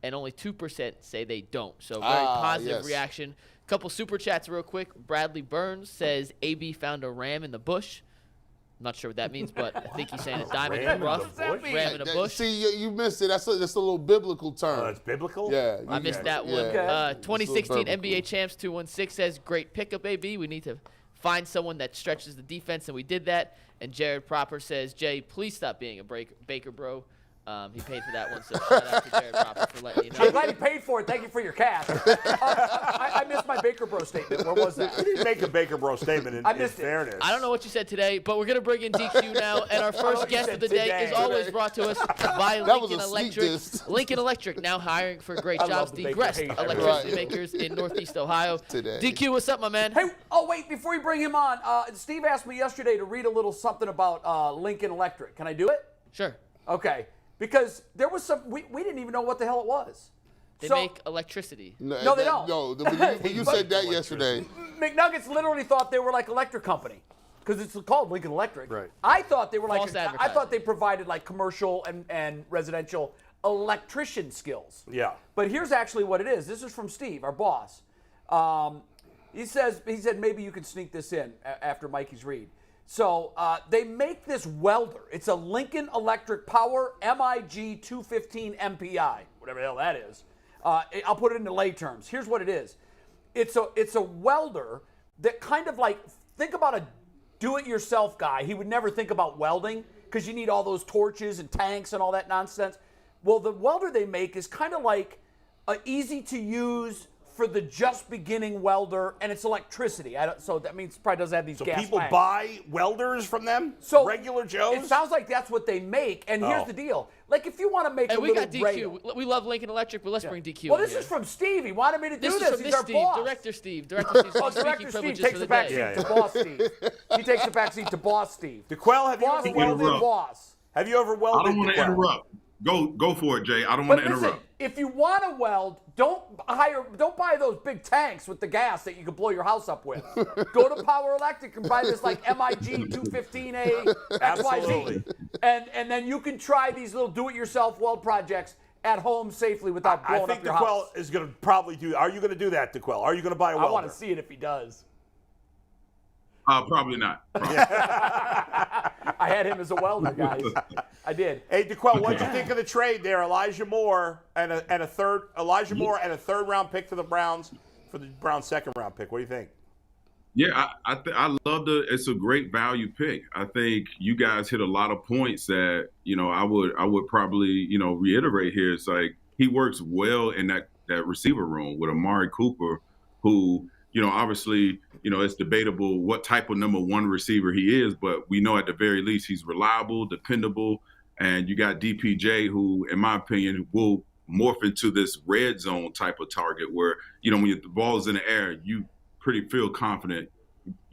and only 2% say they don't. So very positive reaction. Couple super chats real quick. Bradley Burns says AB found a ram in the bush. I'm not sure what that means, but I think he's saying a diamond in the rough. Ram in a bush. See, you missed it. That's a little biblical term. That's biblical? Yeah. I missed that one. Yeah. 2016 biblical. NBA champs 216 says great pickup, AB. We need to find someone that stretches the defense, and we did that. And Jared Proper says, Jay, please stop being a Baker bro. He paid for that one, so shout out to Jared Proper for letting you know. I'm glad he paid for it. Thank you for your cash. I missed my Baker Bro statement. Where was that? You didn't make a Baker Bro statement in fairness. I don't know what you said today, but we're going to bring in DQ now. And our first guest of the day is always brought to us by Lincoln Electric. Lincoln Electric now hiring for great jobs. The best electricity makers in Northeast Ohio. Today. DQ, what's up, my man? Hey, wait, before you bring him on, Steve asked me yesterday to read a little something about Lincoln Electric. Can I do it? Sure. Okay. Because there was we didn't even know what the hell it was. They make electricity. No, they don't. No, when you said that yesterday. McNuggets literally thought they were like electric company because it's called Lincoln Electric. Right. I thought they were like False I advertising. thought they provided like commercial and residential electrician skills. Yeah. But here's actually what it is. This is from Steve, our boss. He said maybe you can sneak this in after Mikey's read. So they make this welder. It's a Lincoln Electric Power MIG 215 MPI, whatever the hell that is. I'll put it into lay terms. Here's what it is. It's a welder that kind of like, think about a do-it-yourself guy. He would never think about welding because you need all those torches and tanks and all that nonsense. Well, the welder they make is kind of like easy to use for the just beginning welder, and it's electricity. So that means it probably doesn't have these So gas people lines. buy welders from them? So regular Joes? It sounds like that's what they make. And here's the deal: like if you want to make And a we little got DQ. radar- We love Lincoln Electric, but let's bring DQ. Well, in this here. is from Steve. He wanted me to do This this. is from He's this our Steve, boss. Director Steve. Director Steve's Oh, on speaking Director Steve privileges takes for the the back day. seat to boss Steve. He takes the back seat to boss Steve. DeQuell, have you Boss ever welded welded? boss. Have you ever welded? I don't want to DeQuell? interrupt. Go for it, Jay. I don't But want to listen, interrupt. if you want to weld, don't buy those big tanks with the gas that you can blow your house up with. Go to Power Electric and buy this like MIG 215A Absolutely. XYZ. And then you can try these little do-it-yourself weld projects at home safely without I blowing think up your DeQuell house. is going to probably do. Are you going to do that, DeQuell? Are you going to buy a welder? I want to see it if he does. Probably not. Probably. I had him as a welder, guys. I did. Hey, DeQuell, what'd you think of the trade there? Elijah Moore and a third round pick to the Browns for the Browns' second round pick. What do you think? Yeah, I love it's a great value pick. I think you guys hit a lot of points that, I would probably, reiterate here. It's like he works well in that receiver room with Amari Cooper, who, obviously, it's debatable what type of number one receiver he is, but we know at the very least he's reliable, dependable, and you got DPJ, who, in my opinion, will morph into this red zone type of target where, when the ball is in the air, you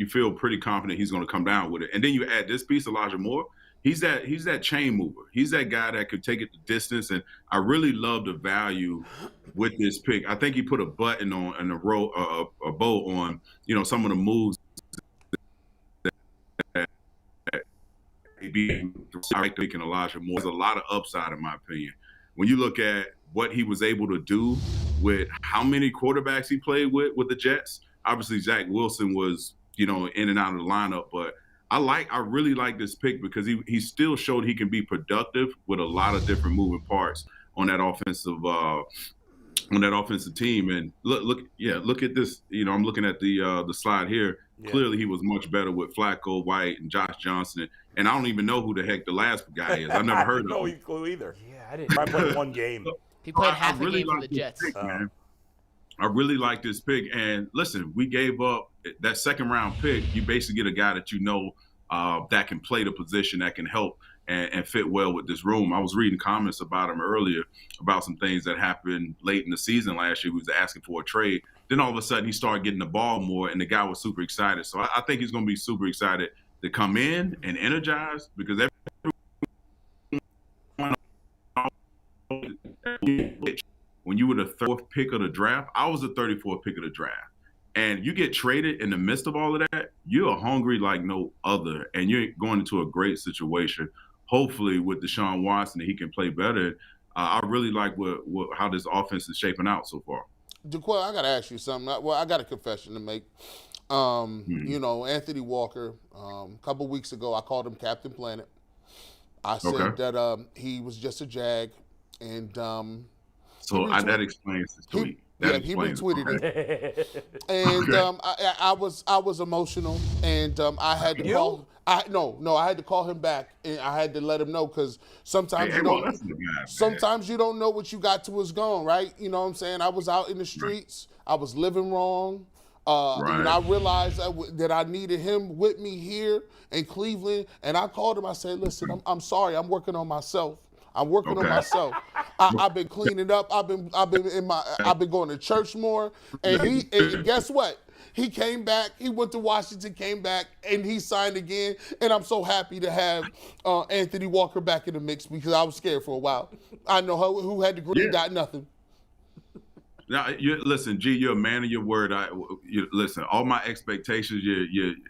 feel pretty confident he's going to come down with it. And then you add this piece, Elijah Moore. He's that chain mover. He's that guy that could take it the distance. And I really love the value with this pick. I think he put a button on and a bow on, some of the moves that I think Elijah Moore. There's a lot of upside, in my opinion. When you look at what he was able to do with how many quarterbacks he played with the Jets, obviously Zach Wilson was, in and out of the lineup, but I really like this pick because he still showed he can be productive with a lot of different moving parts on that offensive team. And look at this. I'm looking at the slide here. Yeah. Clearly, he was much better with Flacco, White, and Josh Johnson. And I don't even know who the heck the last guy is. I've never heard of him. No clue either. Yeah, I didn't. I played one game. He played half a game for the Jets. Pick, man. I really like this pick. And listen, we gave up that second-round pick. You basically get a guy that that can play the position, that can help and fit well with this room. I was reading comments about him earlier about some things that happened late in the season last year. He was asking for a trade. Then all of a sudden he started getting the ball more, and the guy was super excited. So I think he's going to be super excited to come in and energize because when you were the 4th pick of the draft, I was the 34th pick of the draft. And you get traded in the midst of all of that, you're hungry like no other, and you're going into a great situation. Hopefully with Deshaun Watson, he can play better. I really like how this offense is shaping out so far. DeQuell, I got to ask you something. Well, I got a confession to make. Anthony Walker, a couple weeks ago, I called him Captain Planet. I said that he was just a Jag. And that explains his tweet. He retweeted it. And I was emotional, and I had to call. I had to call him back, and I had to let him know because sometimes you don't know what you got till it's gone, right? You know what I'm saying? I was out in the streets. I was living wrong. And I realized that I needed him with me here in Cleveland, and I called him. I said, "Listen, I'm sorry. I'm working on myself. I'm working on myself. I've been cleaning up. I've been going to church more." And guess what? He came back. He went to Washington, came back, and he signed again. And I'm so happy to have Anthony Walker back in the mix because I was scared for a while. I know who had the green dot, nothing. Now, listen, G, you're a man of your word. Listen, all my expectations,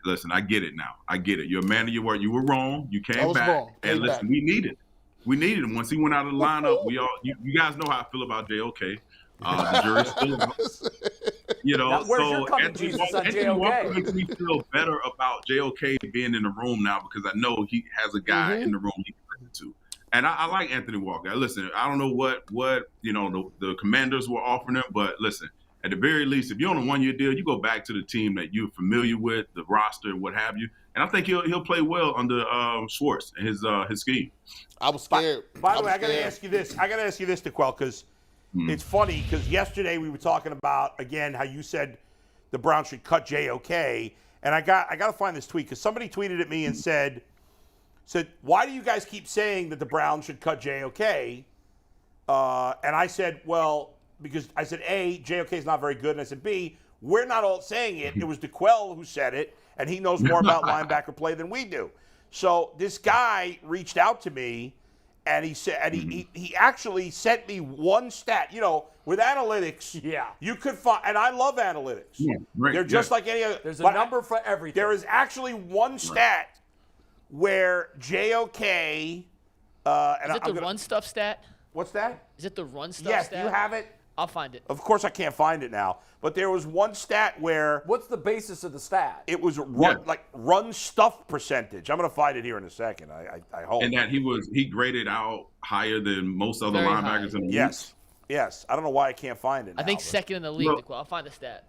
listen, I get it now. I get it. You're a man of your word. You were wrong. You came back. And listen, we needed it. We needed him. Once he went out of the lineup, you guys know how I feel about JOK. The jury's still out. Now, where's your coming Jesus on JOK? Walker makes me feel better about JOK being in the room now because I know he has a guy in the room he can listen to. And I like Anthony Walker. Listen, I don't know what the Commanders were offering him, but listen, at the very least, if you're on a one-year deal, you go back to the team that you're familiar with, the roster, what have you. And I think he'll play well under Schwartz and his scheme. I was scared. By the way, I got to ask you this. DeQuell, because it's funny because yesterday we were talking about, again, how you said the Browns should cut JOK. And I got to find this tweet because somebody tweeted at me and said, why do you guys keep saying that the Browns should cut JOK? And I said, well, because I said, A, JOK is not very good. And I said, B, we're not all saying it. It was DeQuell who said it, and he knows more about linebacker play than we do. So this guy reached out to me, and he said, and he actually sent me one stat. With analytics, you could find, and I love analytics. Yeah, right, they're just like any other. There's a number for everything. There is actually one stat where JOK. Is it the run stuff stat? What's that? Is it the run stuff yes, stat? Yes, you have it. I'll find it. Of course, I can't find it now. But there was one stat where. What's the basis of the stat? It was run stuff percentage. I'm going to find it here in a second. I hope. And that he graded out higher than most other linebackers in the league. Yes. I don't know why I can't find it. I think second in the league. I'll find the stat.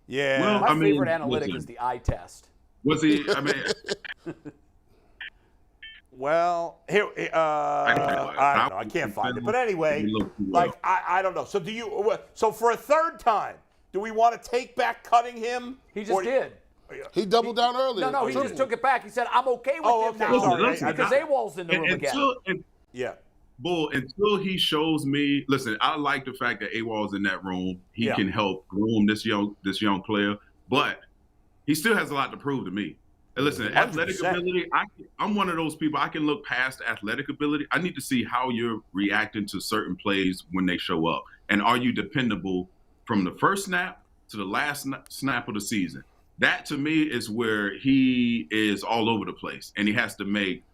Yeah. Well, my favorite analytic is the eye test. Was he? I mean. Well, here I don't know. I can't find it. But anyway, I don't know. So So for a third time, do we want to take back cutting him? He just did. He doubled down earlier. No, he just took it back. He said, "I'm okay with him now." Because AWOL's in the room again. Bull, until he shows me. Listen, I like the fact that AWOL's in that room. He can help groom this young player, but he still has a lot to prove to me. And listen, 100%. Athletic ability, I'm one of those people, I can look past athletic ability. I need to see how you're reacting to certain plays when they show up. And are you dependable from the first snap to the last snap of the season? That, to me, is where he is all over the place. And he has to make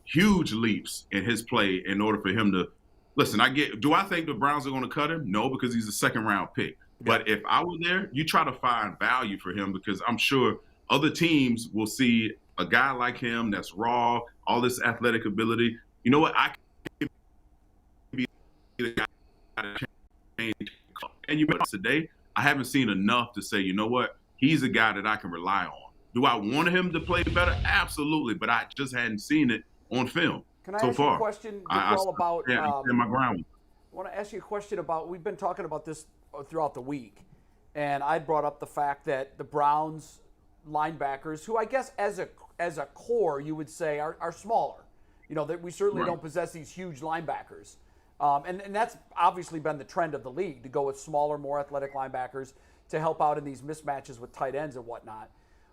huge leaps in his play in order for him to listen. Do I think the Browns are going to cut him? No, because he's a second-round pick. But if I were there, you try to find value for him because I'm sure other teams will see a guy like him that's raw, all this athletic ability. You know what? I can be the guy to change. And you know, today, I haven't seen enough to say, you know what? He's a guy that I can rely on. Do I want him to play better? Absolutely, but I just hadn't seen it on film Can I so ask far. you a question, about? I stand my ground. I want to ask you a question about. We've been talking about this throughout the week, and I brought up the fact that the Browns linebackers, who I guess as a core you would say are smaller, you know, that we certainly don't possess these huge linebackers, and that's obviously been the trend of the league to go with smaller, more athletic linebackers to help out in these mismatches with tight ends and whatnot.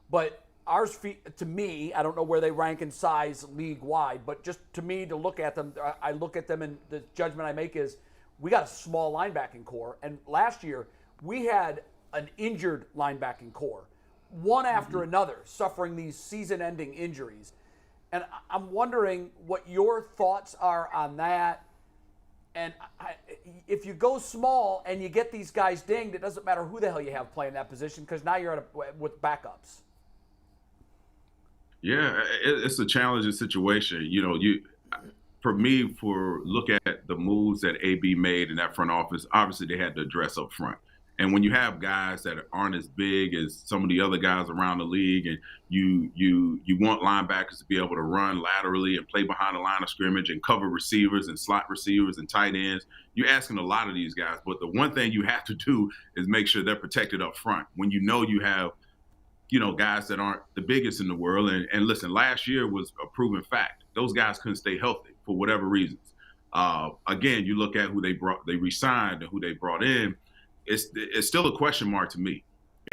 But ours, to me, I don't know where they rank in size league-wide, but just to me, to look at them, I look at them and the judgment I make is we got a small linebacking core. And last year, we had an injured linebacking core, one after another, suffering these season-ending injuries. And I'm wondering what your thoughts are on that. And if you go small and you get these guys dinged, it doesn't matter who the hell you have playing that position because now you're with backups. Yeah, it's a challenging situation. You know, for me, look at the moves that AB made in that front office, obviously they had to address up front. And when you have guys that aren't as big as some of the other guys around the league, and you want linebackers to be able to run laterally and play behind the line of scrimmage and cover receivers and slot receivers and tight ends, you're asking a lot of these guys. But the one thing you have to do is make sure they're protected up front. When you know you have, you know, guys that aren't the biggest in the world. And listen, last year was a proven fact. Those guys couldn't stay healthy for whatever reasons. Again, you look at who they re-signed and who they brought in. It's still a question mark to me.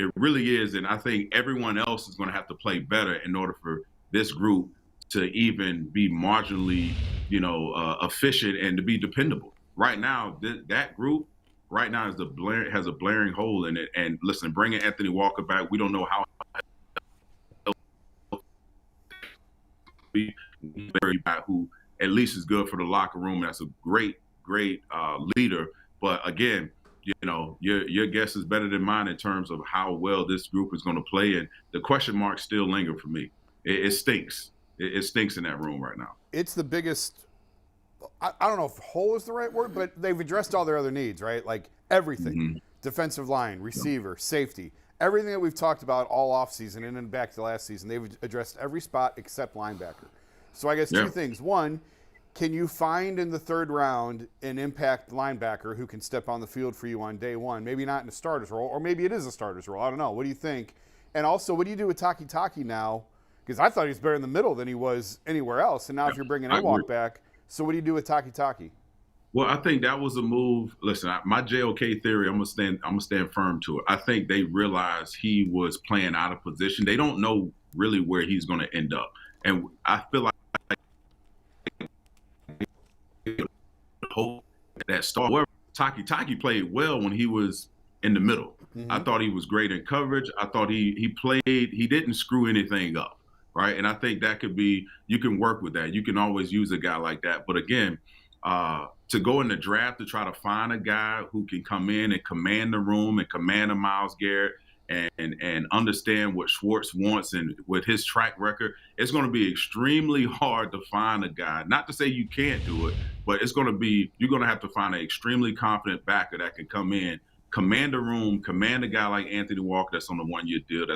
It really is. And I think everyone else is going to have to play better in order for this group to even be marginally, you know, efficient and to be dependable. Right now, that group right now has a blaring hole in it. And listen, bringing Anthony Walker back, we don't know how who at least is good for the locker room. That's a great leader. But again, you know, your guess is better than mine in terms of how well this group is going to play. And the question marks still linger for me. It stinks. It stinks in that room right now. It's the biggest, I don't know if hole is the right word, but they've addressed all their other needs, right? Like everything. Mm-hmm. Defensive line, receiver, safety. Everything that we've talked about all offseason and then back to last season, they've addressed every spot except linebacker. So I guess two things. One, can you find in the third round an impact linebacker who can step on the field for you on day one? Maybe not in a starter's role, or maybe it is a starter's role. I don't know. What do you think? And also, what do you do with Taki now? Because I thought he was better in the middle than he was anywhere else. And now if you're bringing Ewok back, so what do you do with Taki? Well, I think that was a move. Listen, my JOK theory, I'm gonna stand firm to it. I think they realized he was playing out of position. They don't know really where he's going to end up, and I feel like hope that star. However, Taki played well when he was in the middle. Mm-hmm. I thought he was great in coverage. I thought he played. He didn't screw anything up, right? And I think that could be. You can work with that. You can always use a guy like that. But again, to go in the draft to try to find a guy who can come in and command the room and command a Myles Garrett and understand what Schwartz wants and with his track record, it's going to be extremely hard to find a guy. Not to say you can't do it, but you're going to have to find an extremely confident backer that can come in, command the room, command a guy like Anthony Walker that's on a one-year deal,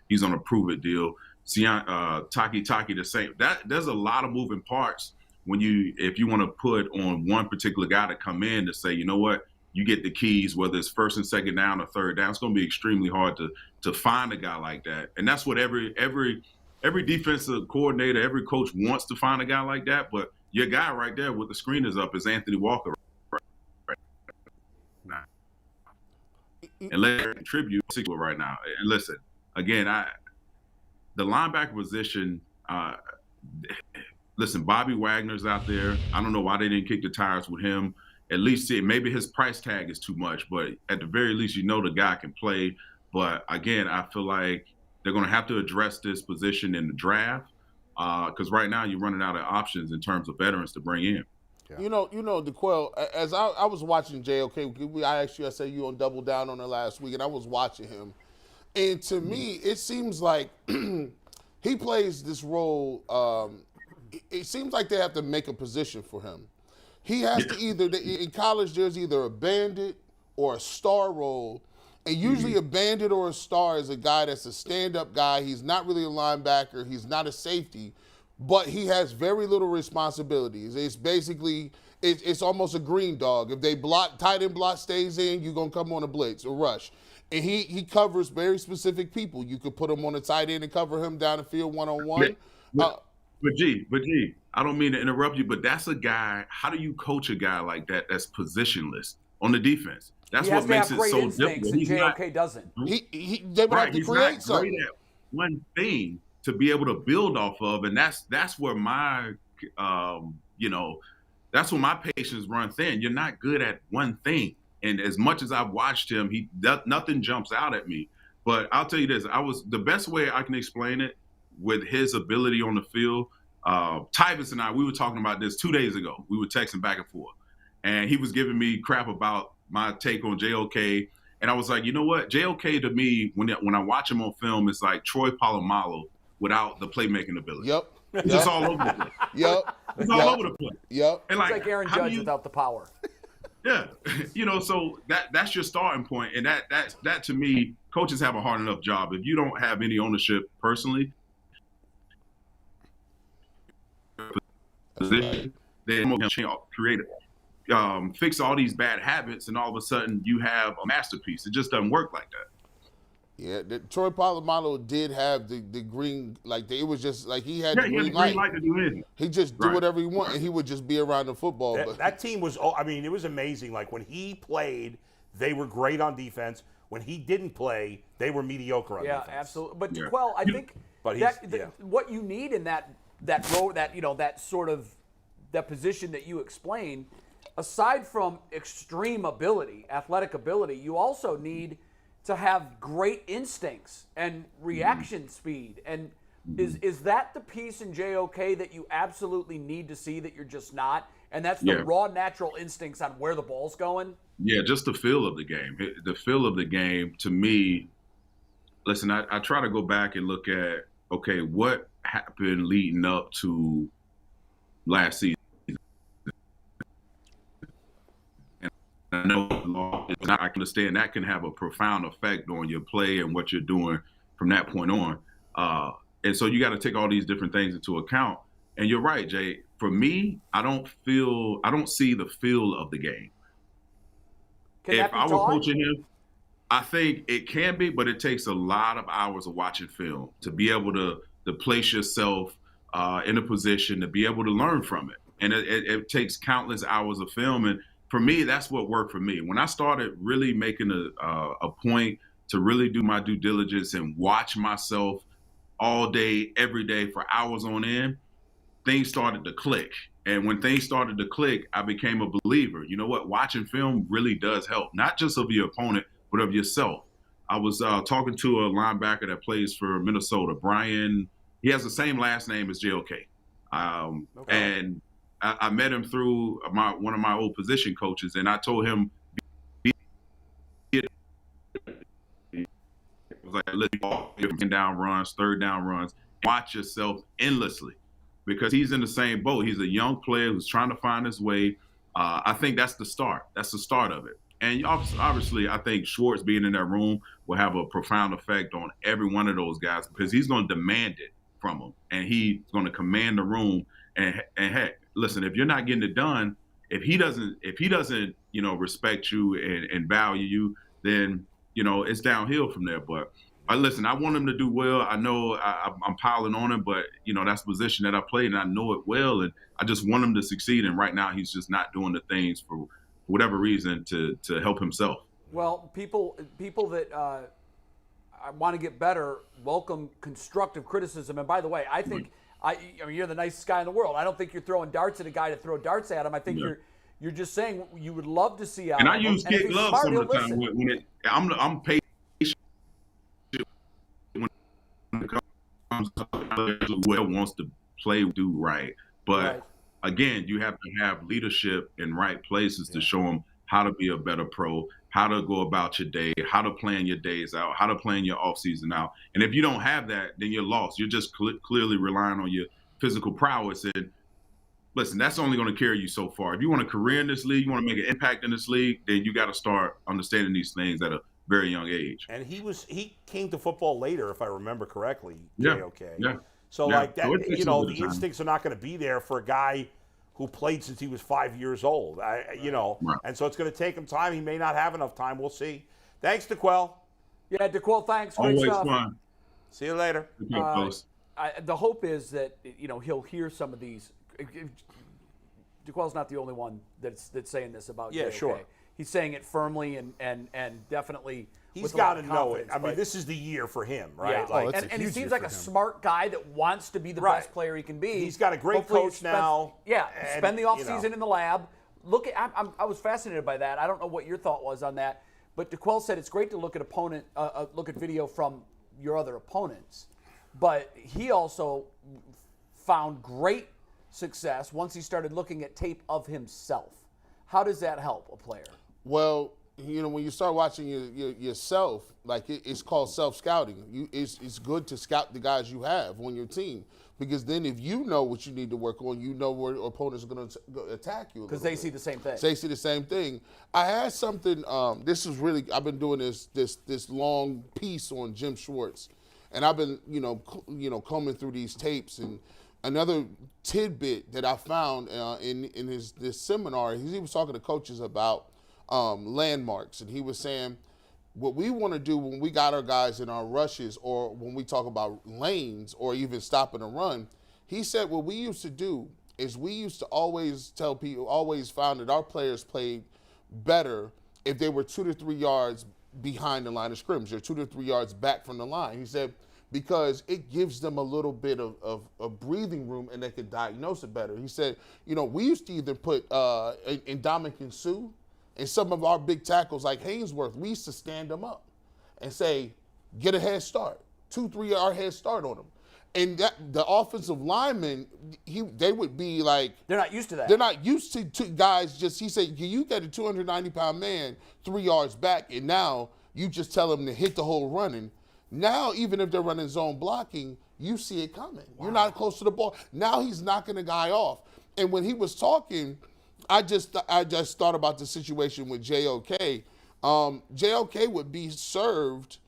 he's on a prove-it deal. Taki the same. There's a lot of moving parts if you want to put on one particular guy to come in to say, you know what, you get the keys, whether it's first and second down or third down. It's going to be extremely hard to find a guy like that. And that's what every defensive coordinator, every coach wants to find a guy like that. But your guy right there with the screeners up is Anthony Walker right now. And let him contribute right now. And listen, again, the linebacker position, listen, Bobby Wagner's out there. I don't know why they didn't kick the tires with him. At least maybe his price tag is too much, but at the very least, the guy can play. But again, I feel like they're going to have to address this position in the draft. because right now you're running out of options in terms of veterans to bring in. Yeah. You know, DeQuell, as I was watching JOK, I asked you, I said you on Double Down on it last week, and I was watching him. And to me, it seems like he plays this role. It seems like they have to make a position for him. He has to either, in college, there's either a bandit or a star role. And usually a bandit or a star is a guy that's a stand-up guy. He's not really a linebacker. He's not a safety. But he has very little responsibilities. It's basically, it's almost a green dog. If they block, tight end block stays in, you're going to come on a blitz, a rush. And he covers very specific people. You could put him on a tight end and cover him down the field one-on-one. But G, I don't mean to interrupt you, but that's a guy, how do you coach a guy like that that's positionless on the defense? That's what makes it so difficult. And JOK doesn't. They would have to create something. Great at one thing to be able to build off of, and that's where my that's where my patience run thin. You're not good at one thing, and as much as I've watched him, nothing jumps out at me. But I'll tell you this: the best way I can explain it with his ability on the field. Tyvus and I, we were talking about this 2 days ago. We were texting back and forth, and he was giving me crap about my take on JOK. And I was like, you know what? JOK to me, when I watch him on film, it's like Troy Polamalu without the playmaking ability. Yep. It's just all over the place. Yep. It's all over the place. Yep. And It's like Aaron Judge without the power. Yeah. So that's your starting point. And that to me, coaches have a hard enough job. If you don't have any ownership personally, then create fix all these bad habits, and all of a sudden you have a masterpiece. It just doesn't work like that. Yeah, Troy Polamalu did have the green, like it was just like he had the green light to do anything. He just do whatever he wanted, and he would just be around the football. That team was, it was amazing. Like when he played, they were great on defense. When he didn't play, they were mediocre on defense. Yeah, absolutely. But DeQuell, I think what you need in that role, that sort of that position that you explained, aside from extreme ability, athletic ability, you also need to have great instincts and reaction speed. And is that the piece in JOK that you absolutely need to see that you're just not? And that's the raw natural instincts on where the ball's going? Yeah, just the feel of the game. The feel of the game, to me, listen, I try to go back and look at, okay, what happened leading up to last season? I know I can understand that can have a profound effect on your play and what you're doing from that point on. And so you got to take all these different things into account. And you're right, Jay. For me, I don't see the feel of the game. If I were coaching him, I think it can be, but it takes a lot of hours of watching film to be able to place yourself in a position to be able to learn from it. And it takes countless hours of film. And for me, that's what worked for me. When I started really making a point to really do my due diligence and watch myself all day, every day for hours on end, things started to click. And when things started to click, I became a believer. You know what? Watching film really does help, not just of your opponent, but of yourself. I was talking to a linebacker that plays for Minnesota, Brian. He has the same last name as JOK. And I met him through one of my old position coaches, and I told him, it was like, second down runs, third down runs, watch yourself endlessly, because he's in the same boat. He's a young player who's trying to find his way. I think that's the start. That's the start of it. And obviously, I think Schwartz being in that room will have a profound effect on every one of those guys, because he's going to demand it from them, and he's going to command the room. And heck, listen, if you're not getting it done, if he doesn't, respect you and value you, then, it's downhill from there. But listen, I want him to do well. I know I'm piling on him, but, that's the position that I played, and I know it well. And I just want him to succeed. And right now he's just not doing the things for whatever reason to help himself. Well, people that want to get better welcome constructive criticism. And by the way, I think you're the nicest guy in the world. I don't think you're throwing darts at a guy to throw darts at him. I think you're just saying you would love to see out. And I use kid gloves some of the time when I'm patient when it comes to whoever wants to play do right. But Right. again, you have to have leadership in right places to show them how to be a better pro, how to go about your day, how to plan your days out, how to plan your off season out. And if you don't have that, then you're lost. You're just clearly relying on your physical prowess. And listen, that's only going to carry you so far. If you want a career in this league, you want to make an impact in this league, then you got to start understanding these things at a very young age. And he came to football later, if I remember correctly. Yeah. JOK. Yeah. So Yeah. like that, So it takes a the little time. instincts are not going to be there for a guy who played since he was 5 years old. Right. And so it's going to take him time. He may not have enough time. We'll see. Thanks, DeQuell. Yeah, DeQuell, thanks. Great Always stuff. fun. See you later. Good talk, fellas. The hope is that he'll hear some of these. DeQuell's not the only one that's saying this about Yeah, JOK. sure. He's saying it firmly and definitely. He's with a got lot to of know it. confidence, I mean, but- this is the year for him, right? Yeah, Oh, it's a and he huge seems year like for a him. smart guy that wants to be the Right. best player he can be. He's got a great Hopefully he coach now, Yeah, and, spend the you offseason know. in the lab. Look at. I was fascinated by that. I don't know what your thought was on that, but DeQuell said it's great to look at look at video from your other opponents, but he also found great success once he started looking at tape of himself. How does that help a player? Well, when you start watching yourself, like it's called self-scouting. It's good to scout the guys you have on your team, because then if you know what you need to work on, you know where opponents are going to attack you. Because they see the same thing. They see the same thing. I had something. This is really. I've been doing this long piece on Jim Schwartz, and I've been combing through these tapes. And another tidbit that I found in this seminar, he was talking to coaches about landmarks, and he was saying what we want to do when we got our guys in our rushes, or when we talk about lanes, or even stopping a run. He said what we used to do is we used to always tell people, always found that our players played better if they were 2 to 3 yards behind the line of scrimmage, or 2 to 3 yards back from the line. He said because it gives them a little bit of breathing room, and they could diagnose it better. He said, we used to either put in Dominican Sue, and some of our big tackles like Haynesworth, we used to stand them up and say, get a head start, 2-3 yard head start on them. And the offensive linemen, they would be like, They're not used to that. they're not used to guys just, he said, you got a 290-pound man 3 yards back, and now you just tell him to hit the hole running. Now, even if they're running zone blocking, you see it coming. Wow. You're not close to the ball. Now he's knocking the guy off. And when he was talking, I just thought about the situation with JOK. JOK would be served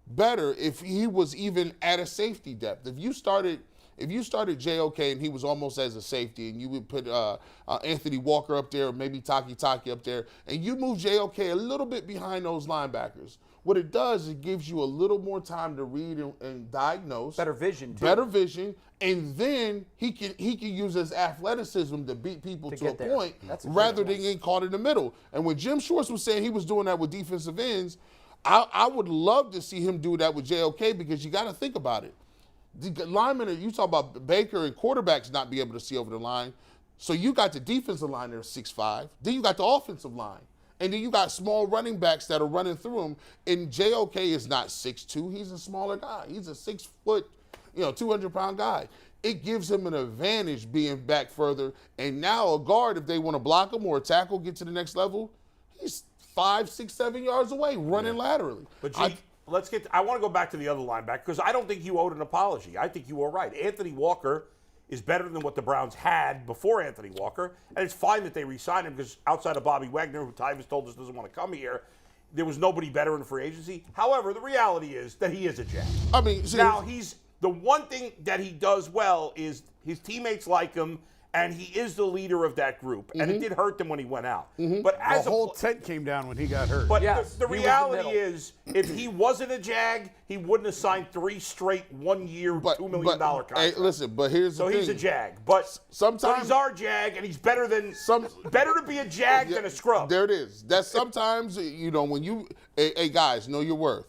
better if he was even at a safety depth. If you started JOK and he was almost as a safety, and you would put Anthony Walker up there, or maybe Taki up there, and you move JOK a little bit behind those linebackers, what it does, it gives you a little more time to read and diagnose. Better vision, too. Better vision, and then he can use his athleticism to beat people to a get there. point, That's a great rather than advice. getting caught in the middle. And when Jim Schwartz was saying he was doing that with defensive ends, I would love to see him do that with JOK, because you got to think about it. The linemen, you talk about Baker and quarterbacks not be able to see over the line. So you got the defensive line there 6'5". Then you got the offensive line. And then you got small running backs that are running through them. And JOK is not 6'2". He's a smaller guy. He's a 6 foot, 200-pound guy. It gives him an advantage being back further. And now a guard, if they want to block him or a tackle, get to the next level, he's 5, 6, 7 yards away running laterally. But I want to go back to the other linebacker, because I don't think you owed an apology. I think you were right. Anthony Walker is better than what the Browns had before Anthony Walker, and it's fine that they re-signed him, because outside of Bobby Wagner, who Tyvus told us doesn't want to come here, there was nobody better in free agency. However, the reality is that he is a Jag. I mean, Now, the one thing that he does well is his teammates like him, and he is the leader of that group. And it did hurt them when he went out. But as The whole tent came down when he got hurt. But Yes, the he was the reality middle. is, if he wasn't a Jag, he wouldn't have signed 3 straight 1 year, $2 million contracts. Hey, listen, but here's the So thing. he's a Jag. But Sometimes- he's our Jag, and he's better to be a Jag than a scrub. There it is. That's sometimes, when you, hey guys, know your worth.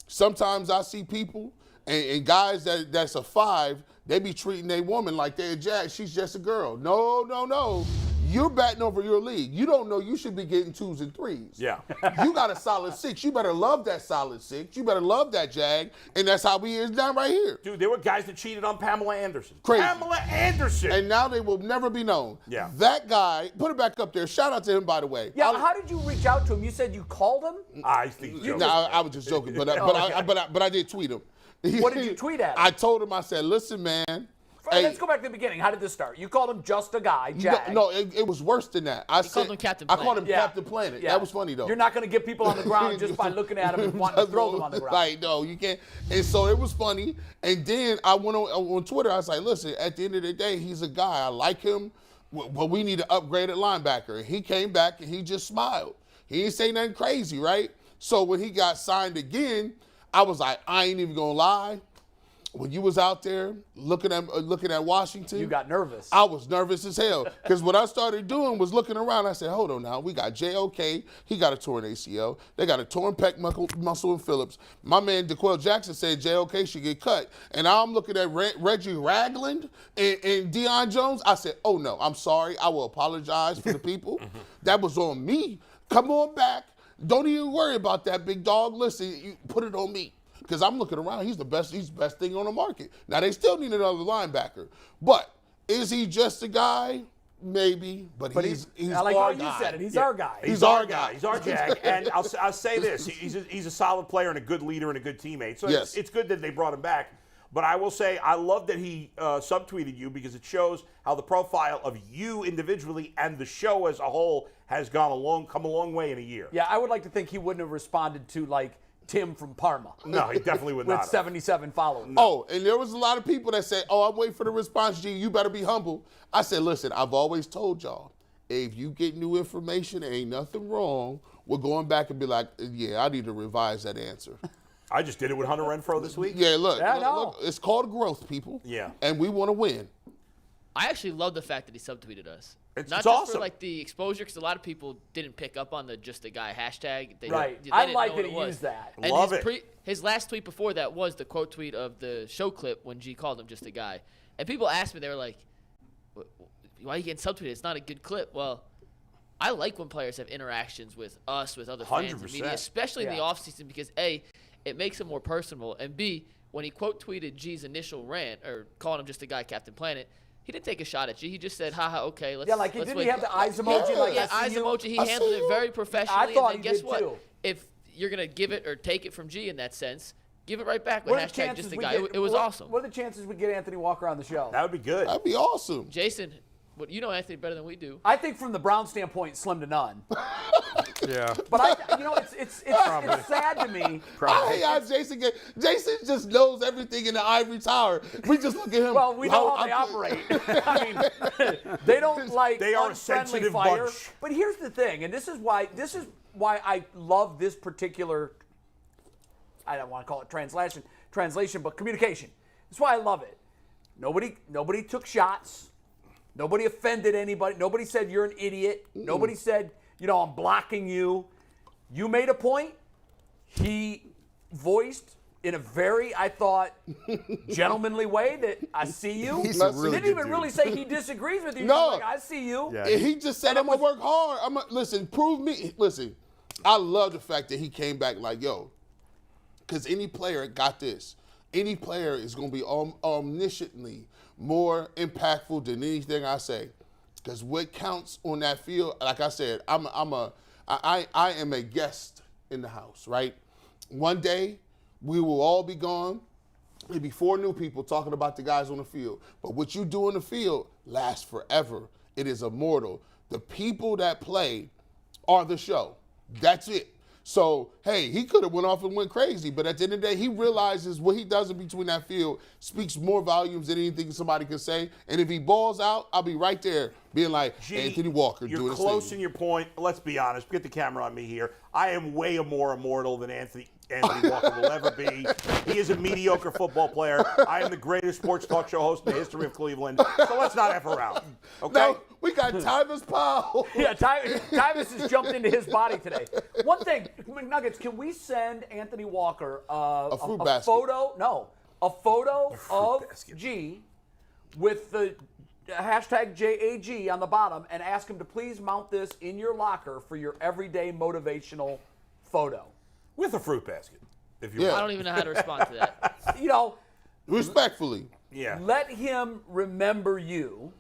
Sometimes I see people, and guys that's a 5, they be treating a woman like they're a Jag. She's just a girl. No. You're batting over your league. You don't know you should be getting 2s and 3s. Yeah. You got a solid 6. You better love that solid 6. You better love that Jag. And that's how we is down right here. Dude, there were guys that cheated on Pamela Anderson. Crazy. Pamela Anderson. And now they will never be known. Yeah. That guy, put it back up there. Shout out to him, by the way. Yeah, how did you reach out to him? You said you called him? I think No, I was just joking, but I did tweet him. What did you tweet at him? I told him, I said, listen, man. Hey, let's go back to the beginning. How did this start? You called him just a guy, Jag. No, it was worse than that. I called him Captain I called him Planet. Captain Planet. Yeah. That was funny, though. You're not going to get people on the ground just by looking at them and wanting to throw them on the ground. Like, no, you can't. And so it was funny. And then I went on Twitter. I was like, listen, at the end of the day, he's a guy. I like him, but we need an upgraded linebacker. And he came back and he just smiled. He didn't say nothing crazy, right? So when he got signed again, I was like, I ain't even going to lie. When you was out there looking at Washington, You got nervous. I was nervous as hell because what I started doing was looking around. I said, hold on now. We got JOK. He got a torn ACL. They got a torn pec muscle in Phillips. My man, DeQuell Jackson, said JOK should get cut. And now I'm looking at Reggie Ragland and Deion Jones. I said, oh, no, I'm sorry. I will apologize for the people. That was on me. Come on back. Don't even worry about that, big dog. Listen, you put it on me. Because I'm looking around, he's the best thing on the market. Now, they still need another linebacker. But is he just a guy? Maybe. But he's I like our how guy. you said it. He's our guy. He's our guy. He's our Jag. And I'll say this. He's a solid player and a good leader and a good teammate. So Yes. it's good that they brought him back. But I will say I love that he subtweeted you because it shows how the profile of you individually and the show as a whole has come a long way in a year. Yeah, I would like to think he wouldn't have responded to, like, Tim from Parma. No, he definitely would not With have. 77 followers. Oh, and there was a lot of people that said, oh, I'm waiting for the response, G. You better be humble. I said, listen, I've always told y'all, if you get new information, there ain't nothing wrong. We're going back and be like, yeah, I need to revise that answer. I just did it with Hunter Renfrow this week. Yeah, look, Yeah, I know. look, it's called growth, people. Yeah. And we want to win. I actually love the fact that he subtweeted us. It's Not just awesome. for like the exposure, because a lot of people didn't pick up on the just a guy hashtag. Right. They I didn't like know that what he it was. used that. And Love his it. His last tweet before that was the quote tweet of the show clip when G called him just a guy. And people asked me, they were like, why are you getting subtweeted? It's not a good clip. Well, I like when players have interactions with us, with other fans and 100%. media, especially in the offseason, because A, it makes it more personal, and B, when he quote tweeted G's initial rant, or calling him just a guy, Captain Planet, he didn't take a shot at G. He just said, haha, okay, let's Yeah, like, let's didn't wait. he have the eyes emoji? Like, Yeah, I eyes see you? emoji. He I handled see it you. very professionally. I thought and he then guess did what? too. If you're going to give it or take it from G in that sense, give it right back with What are the hashtag chances just a we guy. get- It was what- awesome. What are the chances we get Anthony Walker on the show? That would be good. That'd be awesome. Jason, you know Anthony better than we do. I think from the Brown standpoint, slim to none. Yeah. But it's sad to me. I hate how Jason Jason just knows everything in the ivory tower. We just look at him. Well, we know how they operate. I mean, they don't like They are a unfriendly sensitive fire. bunch. But here's the thing, and this is why I love this particular. I don't want to call it translation, but communication. That's why I love it. Nobody took shots. Nobody offended anybody. Nobody said you're an idiot. Nobody said, I'm blocking you. You made a point. He voiced in a very, I thought, gentlemanly way that I see you. He's a really He didn't good even dude. really say he disagrees with you. No. He's like, I see you. Yeah. And he just said, I'm going to work hard. Listen, prove me. Listen, I love the fact that he came back like, yo, because any player got this. Any player is going to be omnisciently more impactful than anything I say. Because what counts on that field, like I said, I am a guest in the house, right? One day, we will all be gone. There'll be 4 new people talking about the guys on the field. But what you do in the field lasts forever. It is immortal. The people that play are the show. That's it. So, hey, he could have went off and went crazy, but at the end of the day, he realizes what he does in between that field speaks more volumes than anything somebody can say. And if he balls out, I'll be right there being like, Gee, Anthony Walker you're doing his close thing. in your point. Let's be honest. Get the camera on me here. I am way more immortal than Anthony Walker will ever be. He is a mediocre football player. I am the greatest sports talk show host in the history of Cleveland. So let's not F around. Okay? No, we got Tyvus Powell. Yeah, Tyvus has jumped into his body today. One thing, McNuggets, can we send Anthony Walker a fruit basket. photo? No, a photo of G with the hashtag JAG on the bottom and ask him to please mount this in your locker for your everyday motivational photo. With a fruit basket, if you Yeah. want. I don't even know how to respond to that. You know, Respectfully. Yeah. let him remember you.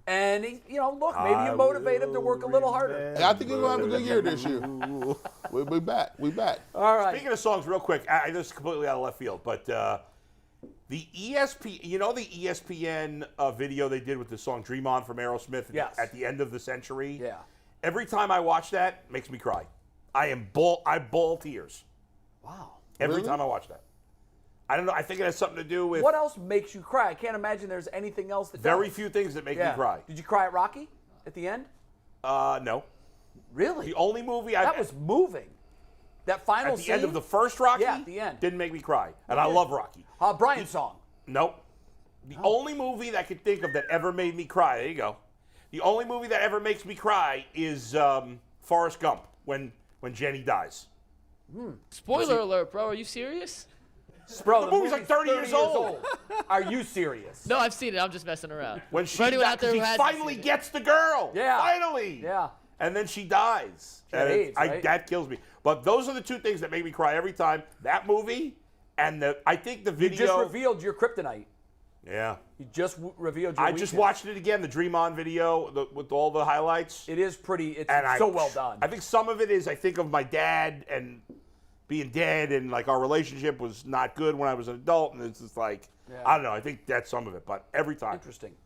And, look, maybe you motivate him to work a little harder. I think we're going to have a good year this year. We'll be back. We back. All right. Speaking of songs, real quick, this is completely out of left field, but the ESPN video they did with the song "Dream On" from Aerosmith Yes. at the end of the century. Yeah. Every time I watch that, it makes me cry. I bawl tears Wow. every Really? time I watch that. I don't know. I think it has something to do with What else makes you cry? I can't imagine there's anything else that very does. few things that make Yeah. me cry. Did you cry at Rocky at the end? No. Really? The only movie That was moving. That final at the scene. end of the first Rocky. Yeah, at the end. Didn't make me cry, and I love Rocky. Brian's song. Nope. The only movie that I could think of that ever made me cry. There you go. The only movie that ever makes me cry is Forrest Gump when Jenny dies. Spoiler alert, bro. Are you serious? Bro, The movie's like 30 years old. Are you serious? No, I've seen it. I'm just messing around. When she For anyone dies, out there 'cause who he hasn't finally seen it. gets the girl. Yeah. Finally. Yeah. And then she dies. had And AIDS, right? that kills me. But those are the two things that make me cry every time. That movie and I think the You video. just revealed your kryptonite. Yeah. You just revealed your I just weakness. watched it again, the Dream On video with all the highlights. It is pretty. It's And so well done. I think some of it is I think of my dad and being dead, and like our relationship was not good when I was an adult, and it's just like I don't know. I think that's some of it, but every time,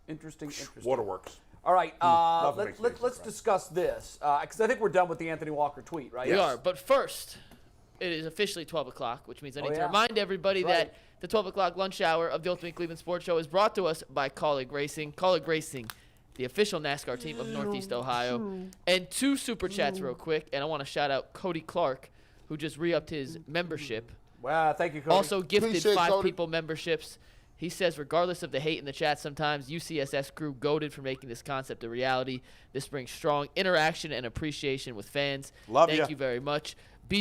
Interesting. waterworks. All right, Nothing makes me let's cry. discuss this because I think we're done with the Anthony Walker tweet, right? We are. But first, it is officially 12 o'clock, which means I need to yeah. remind everybody That's that right. the 12 o'clock lunch hour of the Ultimate Cleveland Sports Show is brought to us by Colleague Racing. Colleague Racing, the official NASCAR team of Northeast Ohio. And 2 super chats real quick, and I want to shout out Cody Clark, who just re-upped his membership. Well, thank you, Cody. Also gifted Appreciate 5 Cody. people memberships. He says, regardless of the hate in the chat sometimes, UCSS grew goated for making this concept a reality. This brings strong interaction and appreciation with fans. Love Thank ya. you very much.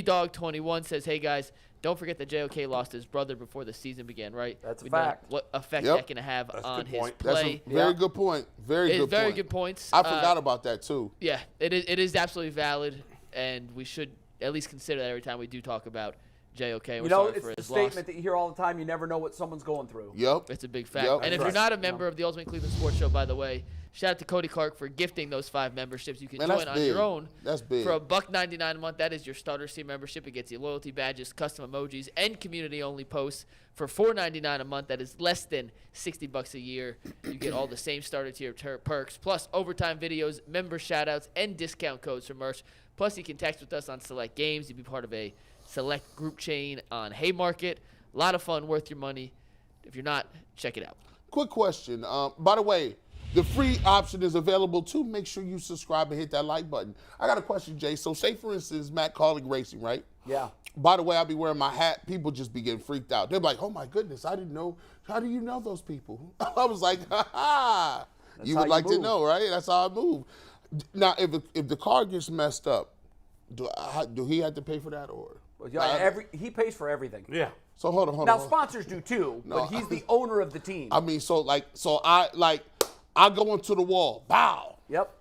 B-Dog21 says, hey, guys, don't forget that JOK lost his brother before the season began, right? That's a We know fact. what effect Yep. that can have That's a on good his point. That's play. a very good point. Very It's good very point. good points. I forgot about that, too. Yeah, it is absolutely valid, and we should at least consider that every time we do talk about JOK. We're You know, sorry it's for the his loss. statement that you hear all the time. You never know what someone's going through. Yep. It's a big fact. Yep. And if That's you're right. not a member of the Ultimate Cleveland Sports Show, by the way, shout out to Cody Clark for gifting those 5 memberships. You can Man, join that's on big. your own. That's big. For $1.99 a month, that is your starter C membership. It gets you loyalty badges, custom emojis, and community-only posts. For $4.99 a month, that is less than $60 a year. You get all the same starter tier perks, plus overtime videos, member shout-outs, and discount codes for merch. Plus, you can text with us on select games. You'll be part of a select group chain on Haymarket. A lot of fun, worth your money. If you're not, check it out. Quick question. By the way, the free option is available too. Make sure you subscribe and hit that like button. I got a question, Jay. So say, for instance, Matt Colleague Racing, right? Yeah. By the way, I'll be wearing my hat. People just be getting freaked out. They're like, oh, my goodness, I didn't know. How do you know those people? I was like, ha-ha. You how would you like to move. know, right? That's how I move. Now, if the car gets messed up, do he have to pay for that? Or Well, yeah, he pays for everything. Yeah. So hold on. Now, sponsors do too, but he's the owner of the team. I mean, I go into the wall. Bow. Yep.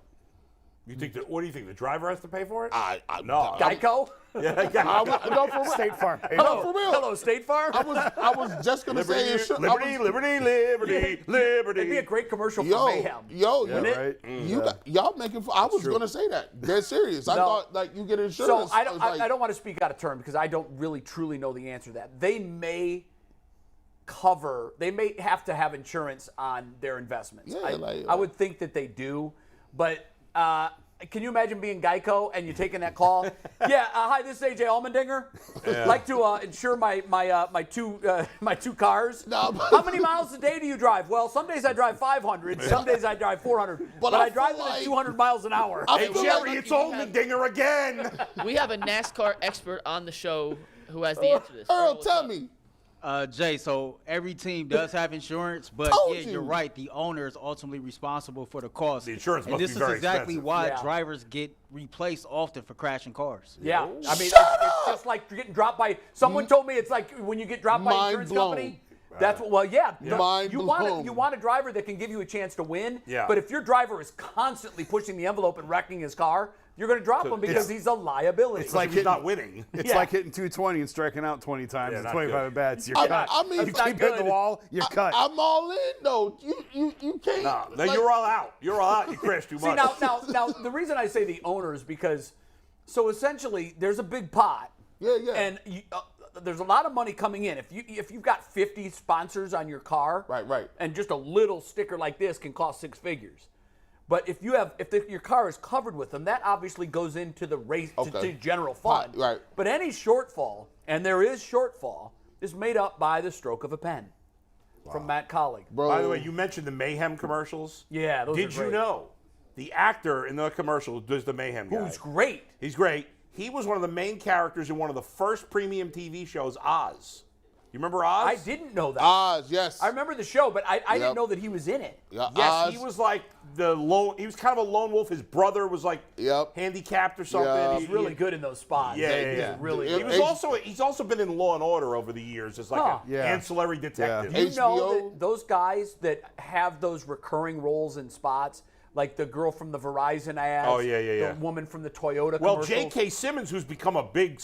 What do you think? The driver has to pay for it? No. Geico? No, for real. State Farm. No, for real. Hello, State Farm? I was just gonna say insurance. Liberty. It'd be a great commercial for Yo, Mayhem. wouldn't it? right? Y'all making. I was gonna say that. Dead serious. I No. thought like you get So insurance. I don't, was like, I don't want to speak out of turn because I don't really truly know the answer to that. They may have to have insurance on their investments. Yeah, I would think that they do, but can you imagine being Geico and you taking that call? Yeah, hi, this is AJ Allmendinger. Like to insure my two cars. No, but- How many miles a day do you drive? Well, some days I drive 500, some days I drive 400, but I I drive feel them like- at 200 miles an hour. I Hey, feel Jerry, like it's Olmendinger again. We have a NASCAR expert on the show who has the answer to this. Earl, what's tell up? me. Jay, so every team does have insurance, but Told yeah, you. you're right. The owner is ultimately responsible for the cost. The insurance and must this be is very exactly expensive. why Yeah. drivers get replaced often for crashing cars. Yeah, I mean, it's just like getting dropped by. Someone told me it's like when you get dropped by an Mind insurance blown. company. That's what. Well, yeah. Mind You blown. want a driver that can give you a chance to win. Yeah. But if your driver is constantly pushing the envelope and wrecking his car, you're going to drop him because he's a liability. It's like He's not winning. It's like hitting 220 and striking out 20 times and not 25 good. at bats. You're I- cut. I mean, you That's keep not hitting the good. wall, you're cut. I'm all in though. You can't. No, you're all out. You're all out. You crash too much. See, now, the reason I say the owners because, so essentially, there's a big pot. Yeah. And there's a lot of money coming in. If you've got 50 sponsors on your car, Right. and just a little sticker like this can cost 6 figures. But if your car is covered with them, that obviously goes into the race to general fund. Right. But any shortfall, and there is shortfall, is made up by the stroke of a pen. From Matt Collig. Bro. By the way, you mentioned the Mayhem commercials. Yeah, those are Did you great. know the actor in the commercial does the Mayhem guy? Who's great. He's great. He was one of the main characters in one of the first premium TV shows, Oz. You remember Oz? I didn't know that. Oz, yes. I remember the show, but I didn't Yep. know that he was in it. Yeah, Yes, Oz. he was like he was kind of a lone wolf. His brother was like Yep. handicapped or something. Yeah. He's really good in those spots. Yeah. Really Yeah. good. He's also been in Law and Order over the years as like Huh. an Yeah. ancillary detective. You know HBO? that those guys that have those recurring roles in spots, like the girl from the Verizon ads, Oh, yeah. the woman from the Toyota Well, commercials. J.K. Simmons, who's become a big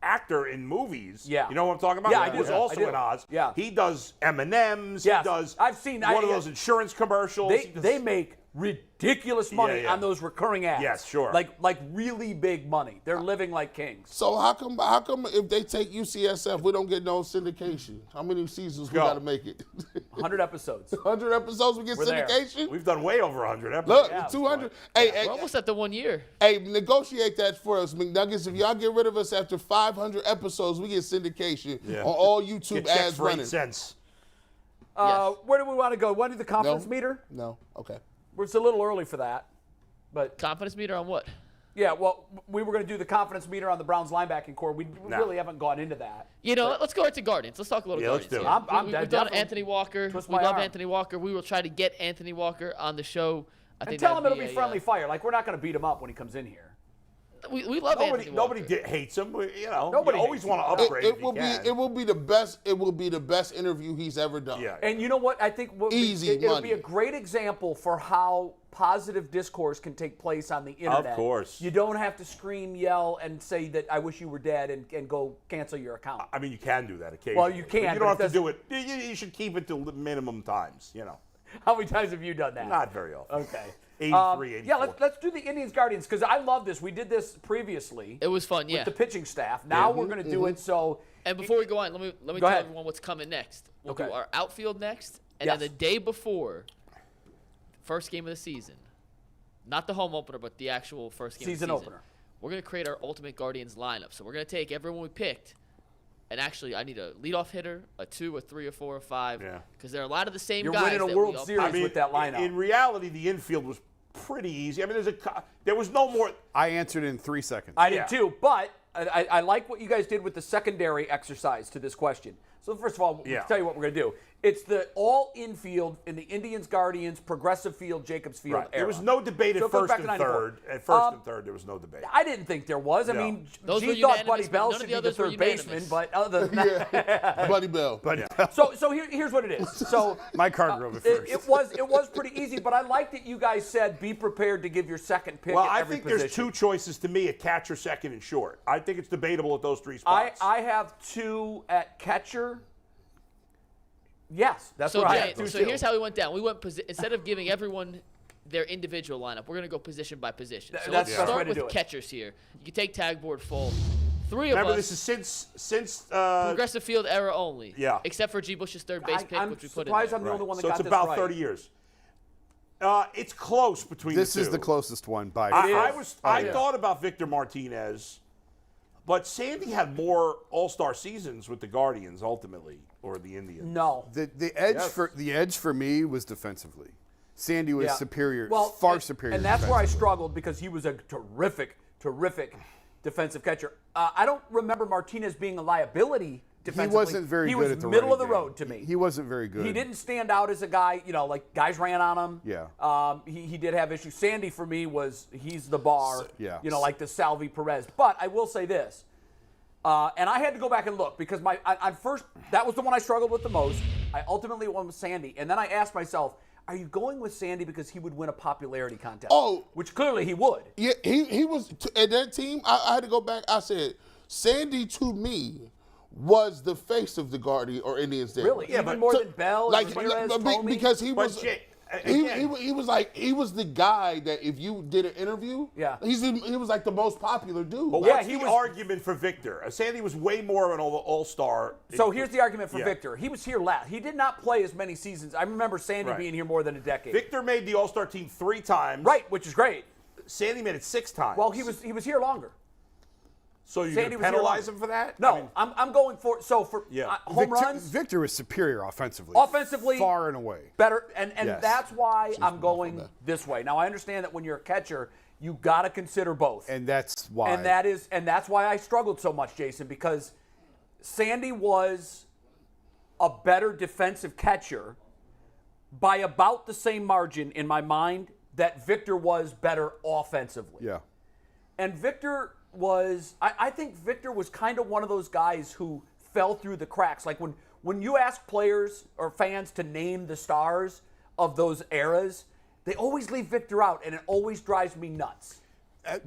actor in movies. Yeah. You know what I'm talking about? Yeah, I He do. was I also do. in Oz. Yeah. He does M&Ms. Yes. He does I've seen- one of those insurance commercials. He does- They make ridiculous money Yeah. on those recurring ads. Yes, sure. Like really big money. They're living like kings. So how come if they take UCSF, we don't get no syndication? How many seasons we Go. got to make it? 100 episodes. 100 episodes we get We're there. syndication? We've done way over 100 episodes. Look, Yeah, 200. Hey, We're almost at the 1 year. hey, negotiate that for us, McNuggets. If y'all get rid of us after 500 episodes, we get syndication Yeah. on all YouTube Get checks ads for 8 running. cents. Where do we want to go? Want to do the conference No. meter? No, okay. It's a little early for that. But Confidence meter on what? yeah, well, we were going to do the confidence meter on the Browns linebacking core. We No. really haven't gone into that. You know, let's go right to Guardians. Let's talk a little Yeah, let's Guardians. do it. here. I'm We've done definitely- Anthony Walker. Twist We my love arm. Anthony Walker. We will try to get Anthony Walker on the show. I think And tell him that'd it'll be a, friendly fire. Like, we're not going to beat him up when he comes in here. We love Anthony Nobody Walker. hates him. You know, Nobody you always hates want to him. upgrade. It if will you be can. it will be the best. It will be the best interview he's ever done. Yeah. And you know what? I think Easy it'll money. be a great example for how positive discourse can take place on the internet. course. You don't have to scream, yell, and say that I wish you were dead and go cancel your account. I mean, you can do that occasionally. Well, you but can, You but don't it have to do it. You should keep it to minimum times. You know, How many times have you done that? not very often. Okay. 83, 84. Yeah, let's do the Indians Guardians because I love this. We did this previously It was fun, yeah. with the pitching staff. Now we're going to do it so. And before we go on, let me Go tell ahead. everyone what's coming next. We'll Okay. do our outfield next, and Yes. then the day before, first game of the season, not the home opener, but the actual first game Season of the season. opener. We're gonna create our Ultimate Guardians lineup. So we're gonna take everyone we picked, and actually, I need a leadoff hitter, a 2, a 3, a 4, a 5, Yeah. because there are a lot of the same You're guys. winning a that World we all Series picked. with that lineup. In reality, the infield was pretty easy. I mean, there was no more. I answered in 3 seconds. I did Yeah. too, but I like what you guys did with the secondary exercise to this question. So first of all, Yeah. I'll tell you what we're going to do. It's the all infield in the Indians, Guardians, Progressive Field, Jacobs Field Right. era. There was no debate So at it goes first back and to 94. third. At first and third, there was no debate. I didn't think there was. I No. mean, Those were G thought unanimous, Buddy but Bell none of should the be the others were third baseman, unanimous. but other than that, Buddy Bell. But so here's what it is. So my card drove it it first. it was pretty easy, but I like that you guys said be prepared to give your second pick Well, at I every think position. there's two choices to me: a catcher, second, and short. I think it's debatable at those three spots. I have 2 at catcher. Yes, that's So, what I Jay, have 2 so too. here's how we went down. We went instead of giving everyone their individual lineup, we're gonna go position by position. So That's let's the best way start to with do it. catchers here. You can take tag board full. 3 of Remember, us. this is since Progressive field era only. Yeah. Except for G. Bush's third base pick, I'm which we put in surprised there. I'm the only one that so got it's this about right. 30 years. It's close between This the two. is the closest one by I far. I thought about Victor Martinez, but Sandy had more All-Star seasons with the Guardians ultimately, or the Indians. No. The edge Yes. for me was defensively. Sandy was Yeah. superior, Well, far superior. And that's where I defensively. struggled because he was a terrific defensive catcher. I don't remember Martinez being a liability He defensively. wasn't very He good was at the middle of running the game. road to me. He wasn't very good. He didn't stand out as a guy, like guys ran on him. Yeah. He did have issues. Sandy for me he's the bar. Yeah. Like the Salvi Perez. But I will say this, and I had to go back and look because on first that was the one I struggled with the most. I ultimately went with Sandy. And then I asked myself, are you going with Sandy because he would win a popularity contest? Oh. Which clearly he would. Yeah, he was at that team. I had to go back. I said, Sandy to me was the face of the Guardian or Indians. Day. Really? Yeah, Even but more So, than Bell, like, Ramirez, but Comey? because he But was. Jay, He again, was the guy that if you did an interview, he was like the most popular dude. But Yeah, what's he the was- argument for Victor? Sandy was way more of an all-star. So here's the argument for Yeah. Victor. He was here last. He did not play as many seasons. I remember Sandy Right. being here more than a decade. Victor made the All-Star team 3 times. Right, which is great. Sandy made it 6 times. Well, he was here longer. So you're Sandy going was to here penalize longer. home for that? No, I mean, I'm going for Yeah. home runs. Victor was superior offensively. Offensively, far and away. better, and Yes. that's why I'm going this way. Now I understand that when you're a catcher, you got to consider both, And that's why. and that's why I struggled so much, Jason, because Sandy was a better defensive catcher by about the same margin in my mind that Victor was better offensively. Yeah. And Victor was, I think Victor was kind of one of those guys who fell through the cracks. Like when you ask players or fans to name the stars of those eras, they always leave Victor out, and it always drives me nuts.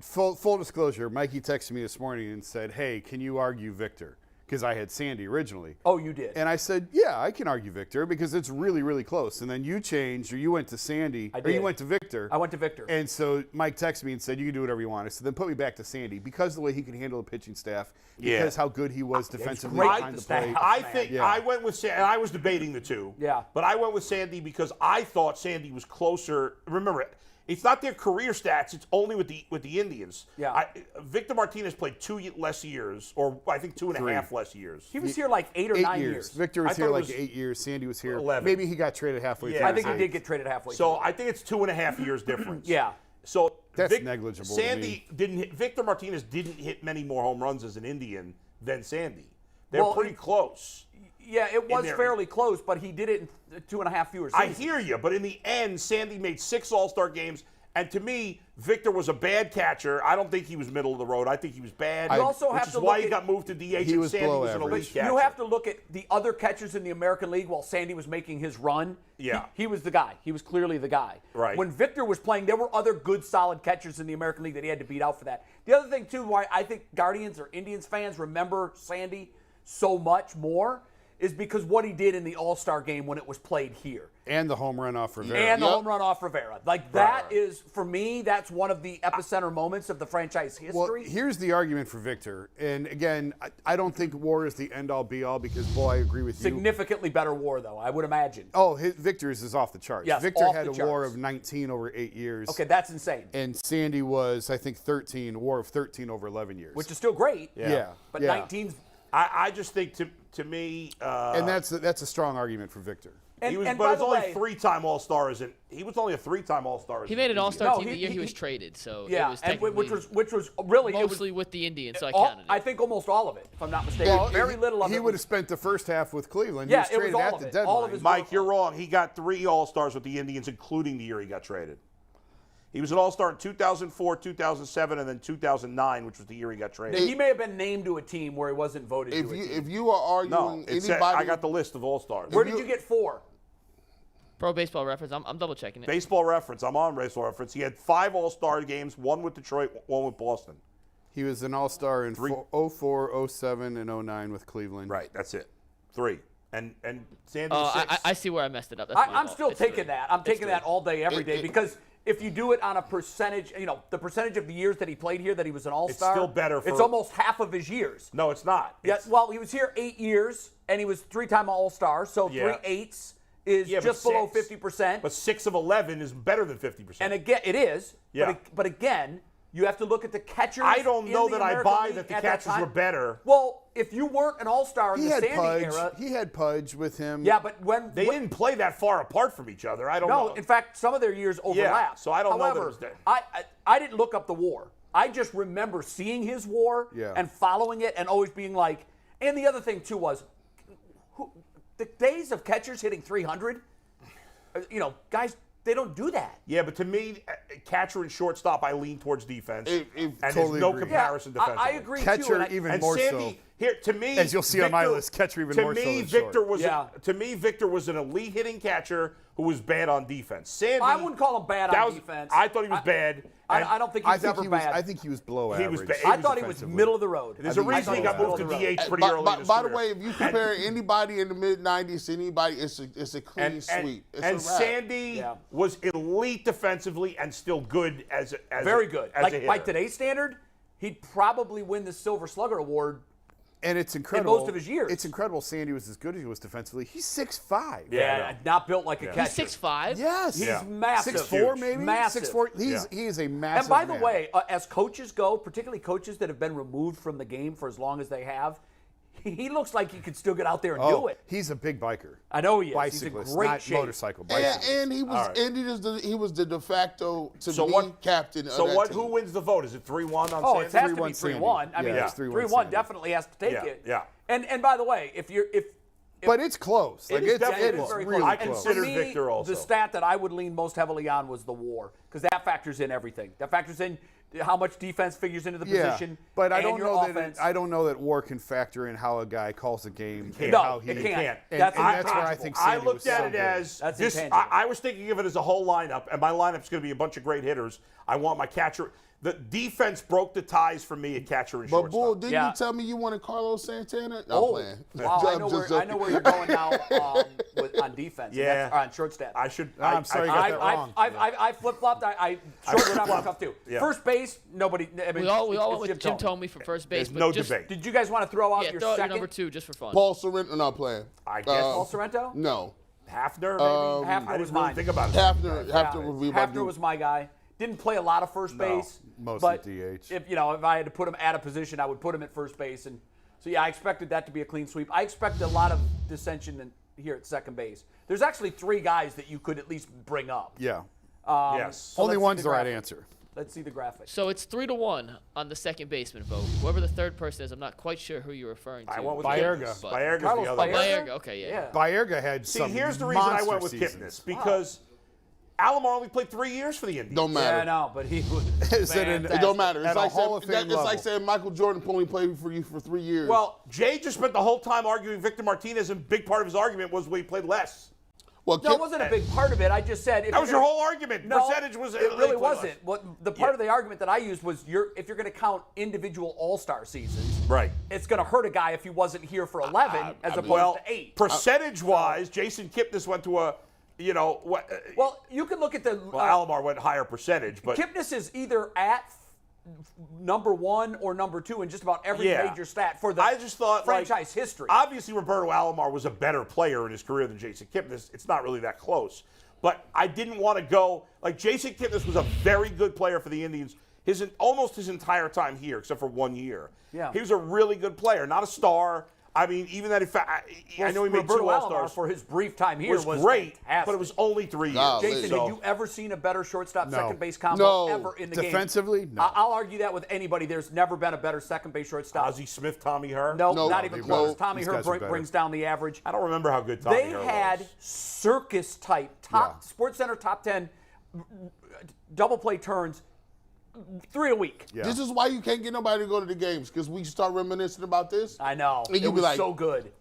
Full disclosure, Mikey texted me this morning and said, hey, can you argue Victor? Because I had Sandy originally. Oh, you did? And I said, yeah, I can argue Victor because it's really, really close. And then you changed, or you went to Sandy, or you did. went to Victor. I went to Victor. And so Mike texted me and said, you can do whatever you want. I said, then put me back to Sandy because of the way he can handle the pitching staff, because how good he was defensively great behind with the the plate. staff. I Man. think Yeah. I went with Sandy, and I was debating the two. Yeah. But I went with Sandy because I thought Sandy was closer. Remember, it's not their career stats; it's only with the Indians. Yeah. Victor Martinez played 2 less years, or I think 2.5 less years. He was here like 8 or 8 9 years. years. Victor I was thought here it like was 8 years. Sandy was here 11. Maybe he got traded halfway Yeah. through. I think he Right. did get traded halfway So through. I think it's 2.5 years difference. Yeah. So That's negligible to Sandy me. didn't hit. Victor Martinez didn't hit many more home runs as an Indian than Sandy. They're Well, pretty close. Yeah, it was there. fairly close, but he did it in 2.5 fewer I seasons. hear you, but in the end, Sandy made 6 All-Star games, and to me, Victor was a bad catcher. I don't think he was middle of the road. I think he was bad. You also which have is to why look he at- got moved to DH. He and was Sandy below was an elite average. catcher. You have to look at the other catchers in the American League while Sandy was making his run. Yeah. He was the guy. He was clearly the guy. Right. When Victor was playing, there were other good, solid catchers in the American League that he had to beat out for that. The other thing, too, why I think Guardians or Indians fans remember Sandy so much more is because what he did in the All-Star game when it was played here. And the home run off Rivera. And the Yep. home run off Rivera. Like, that is, for me, that's one of the epicenter moments of the franchise Well, history. here's the argument for Victor. And again, I don't think WAR is the end-all, be-all because, boy, I agree with you. Significantly better WAR, though, I would imagine. Oh, Victor's is off the charts. Yes, Victor off had the a WAR charts. of 19 over 8 years. Okay, that's insane. And Sandy was, I think, 13, WAR of 13 over 11 years. Which is still great. yeah. But yeah. 19's. I just think to me, And that's a strong argument for Victor. And, he was, and but by it's the only way, 3-time All-Stars, and he was only a 3-time All-Star. He made an All-Star No, team the he- year he he- was traded, so yeah, it was and technically which was really it was mostly with the Indians, so I all- counted it. I think almost all of it, if I'm not mistaken. Very little of it. He would have was- spent the first half with Cleveland. Yeah, he it was was traded all at of the it. deadline. All of his- Mike, you're wrong. He got 3 All-Stars with the Indians, including the year he got traded. He was an All-Star in 2004, 2007, and then 2009, which was the year he got traded. He may have been named to a team where he wasn't voted to a team. If you are arguing No, anybody, I got the list of All-Stars. Where did you get 4? Pro Baseball Reference. I'm double checking it. Baseball Reference. I'm on Baseball Reference. He had 5 All-Star games, 1 with Detroit, 1 with Boston. He was an all-star in 04, 07, and 09 with Cleveland. Right, that's it. 3. And Sandy Oh, 6. I see where I messed it up. That's my I'm fault. still It's taking 3. that. I'm taking It's that 3. all day, every day, because if you do it on a percentage, the percentage of the years that he played here that he was an All-Star, still better it's for- almost half of his years. No, it's not. Yes, well, he was here 8 years, and he was 3-time All-Star, so Yeah. 3/8 is Yeah, but just below 6. 50%. But 6 of 11 is better than 50%. And again, it is. Yeah. But again, you have to look at the catchers. I don't in know the that I American buy League that the at catchers time. were better. Well, if you weren't an All-Star in He the had Sandy Pudge. era, He had Pudge with him. yeah, but when They didn't play that far apart from each other. I don't know. no, in fact, some of their years overlap. so I don't know that it However, was there. I didn't look up the WAR. I just remember seeing his WAR Yeah. and following it, and always being like. And the other thing too was, the days of catchers hitting 300. Guys, they don't do that. Yeah, but to me, catcher and shortstop, I lean towards defense. If- and totally there's no agree. comparison Yeah, defensively. I agree too. Catcher and I- even And more Sandy, so. Here, to me, As you'll see on my list, catcher even more so than short. To me, Victor was an elite hitting catcher who was bad on defense. Sandy, I wouldn't call him bad on defense. I thought he was bad. I don't think he's ever bad. I think he was below average. He was bad. I thought he was middle of the road. There's a reason he got moved to DH pretty early in his By the career. way, if you compare anybody in the mid-'90s to anybody, it's a clean sweep. It's and a wrap. Sandy was elite defensively and still good as very good. As a hitter. By today's standard, he'd probably win the Silver Slugger Award. And it's incredible. In most of his years. It's incredible Sandy was as good as he was defensively. He's 6'5". Yeah, not built like a catcher. He's 6'5"? Yes. He's massive. 6'4", maybe? Massive. 6'4". He is a massive And by the man. way, as coaches go, particularly coaches that have been removed from the game for as long as they have, he looks like he could still get out there and do it. He's a big biker. I know he is. Bicyclist, He's in great not shape. motorcycle. Bicyclist. And he was he was the de facto captain of So that what? team. Who wins the vote? Is it 3-1 on Sandy? Oh, it has to be 3-1 Sandy. 3-1. I mean, Yeah, it's 3-1 3-1 Sandy. definitely has to take it. Yeah. And by the way, if But it's close. Like is it definitely is close. really I close. consider for me, Victor also. the stat that I would lean most heavily on was the WAR, because that factors in everything. That factors in how much defense figures into the position. But I and don't your know offense. that I don't know that WAR can factor in how a guy calls a game and No, how he it can't. And That's that's where I intangible. think I Sandy looked was at so it good. as That's this. intangible. I was thinking of it as a whole lineup, and my lineup's going to be a bunch of great hitters. I want my catcher. The defense broke the ties for me at catcher and But shortstop. Bull, didn't you tell me you wanted Carlos Santana? No, Oh, playing. wow! I know where you're going now on defense. Yeah. Or on shortstop. I should. I'm sorry you got that wrong. I flip-flopped. Shortstop was tough too. Yeah. First base, nobody. I mean, We all it's went with Jim Thome for first base. There's but no just, debate. Did you guys want to throw out Yeah, your throw out your second? number 2 just for fun. Paul Sorrento not playing. I guess Paul Sorrento? No. Hafner, maybe. Hafner I was didn't really mine. think about it. Hafner would be my Hafner dude. was my guy. Didn't play a lot of first base. mostly but DH. If I had to put him at a position, I would put him at first base. And so yeah, I expected that to be a clean sweep. I expected a lot of dissension here at second base. There's actually 3 guys that you could at least bring up. Yeah. Yes. So Only let's see one's the right graphic. answer. Let's see the graphic. So it's 3-1 on the second baseman vote. Whoever the third person is, I'm not quite sure who you're referring to. I went with Baerga. Kipnis. But- Baerga's Carlos the other Baerga? guy. Baerga, okay, yeah. Baerga had See, some here's the reason I went with monster Kipnis, seasons. because Alomar only played 3 years for the Indians. Don't matter. Yeah, no, but he was. Is it an- It don't matter. It's At a like, Hall of Fame it's like level. saying Michael Jordan only played for you for 3 years. Well, Jay just spent the whole time arguing Victor Martinez, and a big part of his argument was when he played less. well, No, it wasn't a big part of it. I just said That was your whole argument. No, Percentage was it really played less. wasn't. What the part of the argument that I used was if you're going to count individual All-Star seasons, Right. it's going to hurt a guy if he wasn't here for 11 as opposed Well, to 8. percentage-wise, Jason Kipnis went to a, Well, you can look at the Alomar went higher percentage, but Kipnis is either at number 1 or number 2 in just about every major stat for the I just thought franchise history. Obviously, Roberto Alomar was a better player in his career than Jason Kipnis. It's not really that close. But I didn't want to go Jason Kipnis was a very good player for the Indians almost his entire time here, except for 1 year. Yeah. He was a really good player, not a star. I mean, even that, I know he made Roberto 2 All-Stars. Alomar for his brief time here was great, fantastic. but it was only 3 years. Golly. Jason, So- have you ever seen a better shortstop No. second base combo No. ever in the game? Defensively, no. I'll argue that with anybody. There's never been a better second base shortstop. Ozzie Smith, Tommy Herr? No, No, not even no. close. Tommy These Herr guys are better. brings down the average. I don't remember how good Tommy They Herr had was. circus type Sports Center top 10 double play turns 3 a week. Yeah. This is why you can't get nobody to go to the games, because we start reminiscing about this. I know. And It you be was like, so good.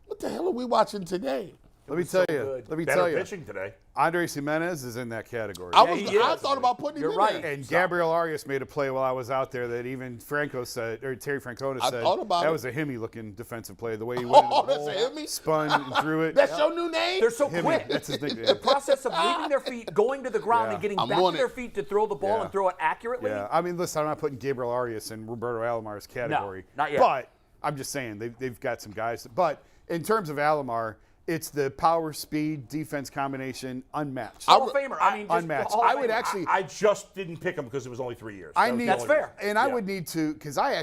What the hell are we watching today? Let me tell you. good. Let me Better tell you. pitching today. Andres Jimenez is in that category. I thought about putting him You're in right. there. And Gabriel Arias made a play while I was out there that even Terry Francona I said thought about that it. was a himmy-looking defensive play. The way he went into the that's hole, a himmy? spun and threw it. That's your new name? They're so Himmy. quick. That's his nickname. The process of leaving their feet, going to the ground, Yeah. and getting I'm back to on their it. feet to throw the ball Yeah. and throw it accurately. Yeah, I mean, listen, I'm not putting Gabriel Arias in Roberto Alomar's category. not yet. But I'm just saying they've got some guys. But in terms of Alomar, it's the power speed defense combination unmatched. Hall of Famer. I mean, just unmatched. Hall of I would Famer. actually. I just didn't pick him because it was only 3 years. I That was need. the That's only fair. reason. And I Yeah. would need to, because I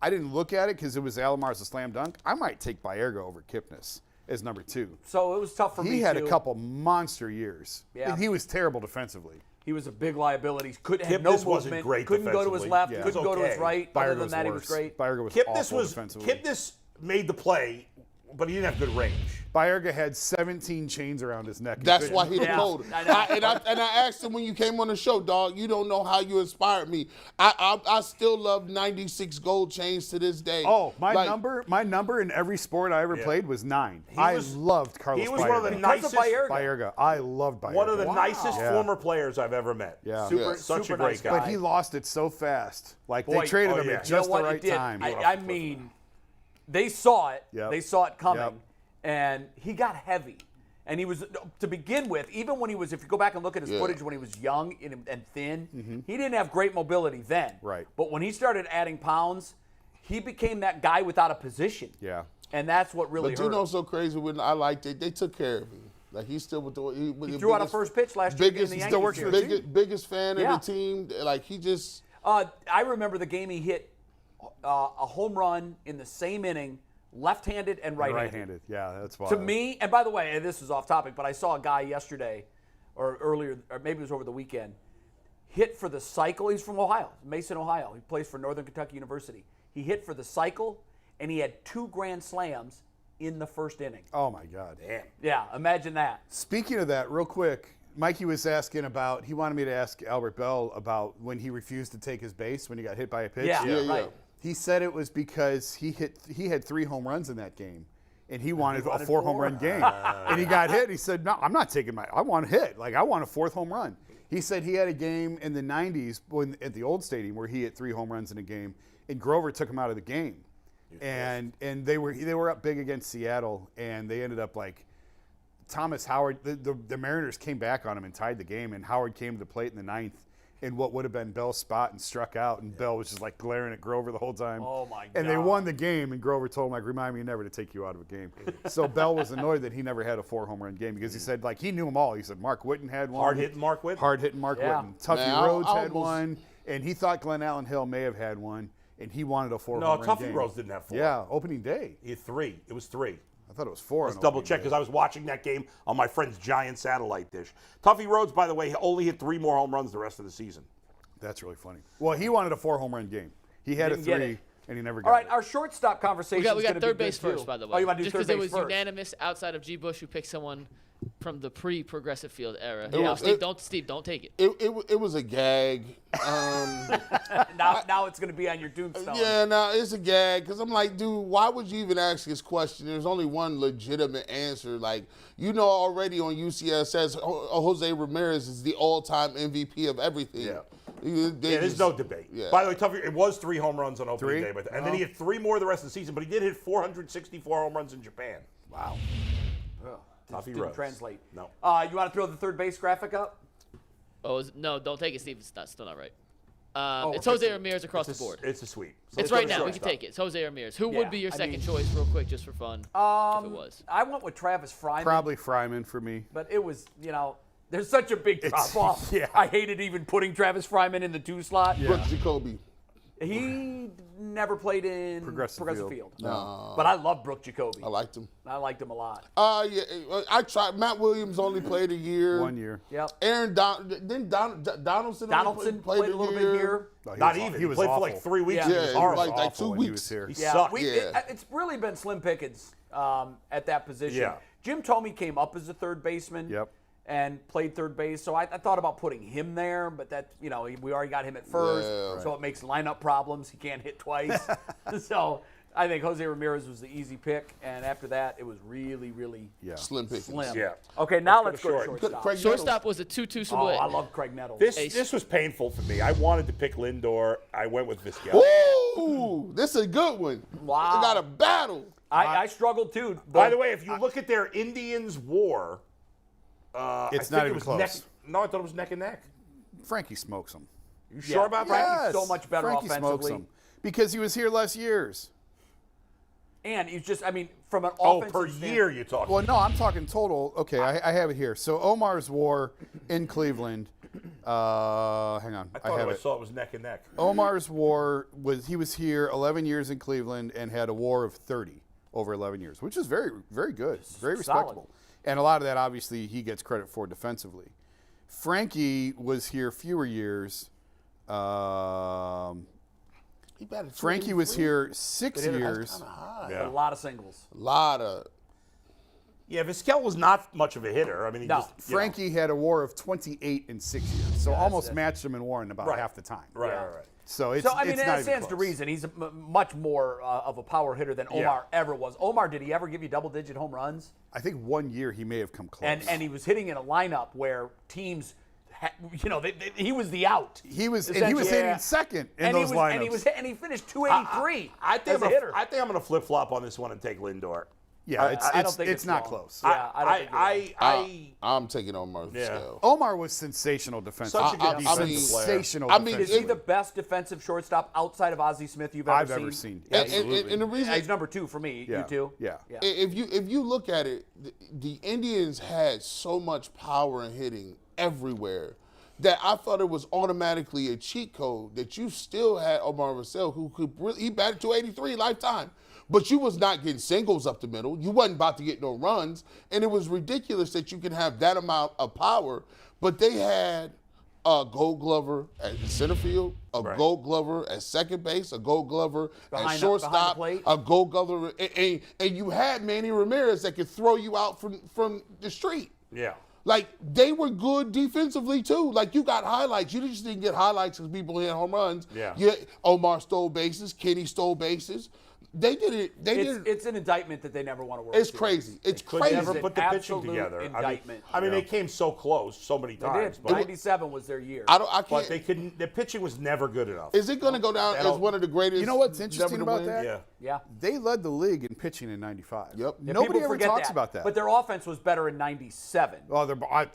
didn't look at it because it was Alomar's a slam dunk. I might take Baerga over Kipnis as number 2. So it was tough for me, He had too. a couple monster years. Yeah. And he was terrible defensively. He was a big liability. Had no Kipnis wasn't movement. great Couldn't go to his defensively. left. Yeah. Couldn't He go was to his okay. right. Baerga Other than was that, he worse. was great. Baerga was awful defensively. Kipnis made the play, but he didn't have good range. Baerga had 17 chains around his neck. That's why he the Yeah. cold. I know. And I asked him when you came on the show, dog, you don't know how you inspired me. I still love 96 gold chains to this day. Oh, my Like, number in every sport I ever played was 9. I loved Carlos He was Baerga. one of the Because of nicest. Baerga. Baerga. I loved Baerga. One of the nicest Yeah. former players I've ever met. Yeah. Such super a great nice guy. But he lost it so fast. Like, Boy, they traded oh, him yeah. at You know just the what? It right did. time. I mean, they saw it. Yep. They saw it coming. Yep. And he got heavy. And he was, to begin with, even when he was, if you go back and look at his footage when he was young and thin, he didn't have great mobility then. Right. But when he started adding pounds, he became that guy without a position. Yeah. And that's what really but hurt you know, him. so crazy when I liked it, they took care of him. Like he's still with the He threw out a first pitch last year in the Yankees still works for the series. biggest fan Yeah. of the team. Like he just I remember the game he hit a home run in the same inning, left-handed and right-handed. Right-handed. Yeah, that's why. To me, and by the way, and this is off topic, but I saw a guy yesterday or earlier, or maybe it was over the weekend, hit for the cycle. He's from Ohio, Mason, Ohio. He plays for Northern Kentucky University. He hit for the cycle, and he had 2 grand slams in the first inning. Oh, my God. Damn. Yeah, imagine that. Speaking of that, real quick, Mikey was asking about, he wanted me to ask Albert Bell about when he refused to take his base when he got hit by a pitch. Yeah, Yeah, right. yeah. He said it was because he had 3 home runs in that game, and he wanted a wanted 4 home 4. run game. And he got hit. He said, "No, I'm not taking I want a hit. Like I want a 4th home run." He said he had a game in the '90s at the old stadium where he hit 3 home runs in a game, and Grover took him out of the game, and they were up big against Seattle, and they ended up like Thomas Howard. The Mariners came back on him and tied the game, and Howard came to the plate in the 9th. In what would have been Bell's spot and struck out, and Bell was just like glaring at Grover the whole time. Oh, my And they God. won the game, and Grover told him, like, remind me never to take you out of a game. So Bell was annoyed that he never had a 4 home run game because he said, like, he knew them all. He said Mark Whitten had one. Hard-hitting Mark Whitten? Hard-hitting Mark Yeah. Whitten. Tuffy Man, I Rhodes had almost- one, and he thought Glenn Allen Hill may have had one, and he wanted a 4 No, home run Tuffy game. Rhodes didn't have 4. Yeah, opening day. He had 3. It was 3. I thought it was 4. Let's on double opening check day. because I was watching that game on my friend's giant satellite dish. Tuffy Rhodes, by the way, only hit 3 more home runs the rest of the season. That's really funny. Well, he wanted a 4 home run game. He had a Didn't get 3, it. and he never got All right, it. our shortstop conversation We got is third base first, by the way. Oh, you want to do Just third because base it was first? unanimous outside of G. Bush who picked someone from the pre-progressive field era. It Now, was- Steve, don't take it. it was a gag. Now it's going to be on your tombstone. Yeah, no, it's a gag because I'm like, dude, why would you even ask this question? There's only one legitimate answer. Like, you know, already on UCSS, Jose Ramirez is the all-time MVP of everything. Yeah. They There's just- no debate. Yeah. By the way, Tuffy, it was 3 home runs on opening 3? day, and then he hit 3 more the rest of the season. But he did hit 464 home runs in Japan. Wow. Tuffy Didn't Rhodes. translate. No. You want to throw the third base graphic up? Oh, no, don't take it, Steve. It's still not right. It's okay. Jose Ramirez across the board. It's a sweep. So It's let's go right to now. We can shortstop. take it. It's Jose Ramirez. Who Yeah, would be your I second mean- choice, real quick, just for fun? If it was. I went with Travis Fryman. Probably Fryman for me. But it was, there's such a big drop off. yeah. I hated even putting Travis Fryman in the 2 slot. Brooks Jacoby. He never played in Progressive field. No. But I love Brooke Jacoby. I liked him. I liked him a lot. Yeah, I tried. Matt Williams only played a year. 1 year. Yep. Aaron Donaldson Donaldson only played a little bit here. No, he Not was even. He He was played awful. for like 3 weeks. Yeah. He Yeah, was he was horrible. like 2 Awful when he weeks. was here. He Yeah, sucked. it's really been slim pickings at that position. Yeah. Jim Thome came up as a third baseman. Yep. And played third base, so I thought about putting him there, but that we already got him at first, Yeah. so it makes lineup problems. He can't hit twice, so I think Jose Ramirez was the easy pick, and after that, it was really, really Slim pickings. slim. Yeah. Okay, now Let's let's go go to to short. shortstop. Craig Shortstop was a 2-2 Oh, split. I love Craig Nettles. This was painful for me. I wanted to pick Lindor. I went with Vizquel. Ooh, this is a good one. Wow. They got a battle. I struggled too. By the way, if you look at their Indians war, It's I not think even it was close. No, I thought it was neck and neck. Frankie smokes him. You sure about that? Frankie's so much better Frankie smokes offensively. him because he was here less years. And he's just, from an Oh, offensive per stand- year you're talking. Well, no, I'm talking total. Okay, I have it here. So Omar's war in Cleveland. Hang on, I thought have I it. saw it was neck and neck. Omar's war he was here 11 years in Cleveland and had a WAR of 30 over 11 years, which is very, very good, very respectable. And a lot of that, obviously, he gets credit for defensively. Frankie was here fewer years. He batted Frankie was 283. here 6 years. Kinda high. Yeah. A lot of singles. A lot of. Yeah, Vizquel was not much of a hitter. I mean, he No. just Frankie had a WAR of 28 in 6 years, so almost matched him in WAR in about half the time. Right. So it's So, I mean, it's not that even stands to close. reason. He's much more of a power hitter than Omar ever was. Omar, did he ever give you double-digit home runs? I think 1 year he may have come close. And he was hitting in a lineup where teams, he was the out. he was essentially. hitting second in those lineups. And he finished 283 I think as a hitter. I think I'm going to flip-flop on this one and take Lindor. Yeah, I don't think it's not wrong. close. Yeah, I don't think you're wrong. I'm taking Omar Vizquel. Omar was sensational defensively. Such a good defensive player. Sensational. I mean, Is he the best defensive shortstop outside of Ozzie Smith you've ever I've seen? ever seen. And, Absolutely. and the reason He's number 2 for me. Yeah. You too? Yeah. if you look at it, the Indians had so much power and hitting everywhere that I thought it was automatically a cheat code that you still had Omar Vizquel, who could he batted 283 lifetime. But you was not getting singles up the middle. You wasn't about to get no runs. And it was ridiculous that you can have that amount of power. But they had a Gold Glover at center field, a Gold Glover at second base, a Gold Glover at shortstop, a Gold Glover. And you had Manny Ramirez that could throw you out from the street. Yeah. Like, they were good defensively, too. Like, you got highlights. You just didn't get highlights because people hit home runs. Yeah. Omar stole bases. Kenny stole bases. They did it. It's an indictment that they never won a World It's Series. crazy. It's Could crazy. never It's put the an pitching absolute together. indictment. I mean, they came so close so many They times. did. But 97 was their year. I but can't. they couldn't. The pitching was never good enough. Is it going to go down as one of the greatest? You know what's interesting never to about win? that? Yeah. They led the league in pitching in '95. Yep. Yeah, Nobody people ever forget talks about that. But their offense was better in 97. Oh,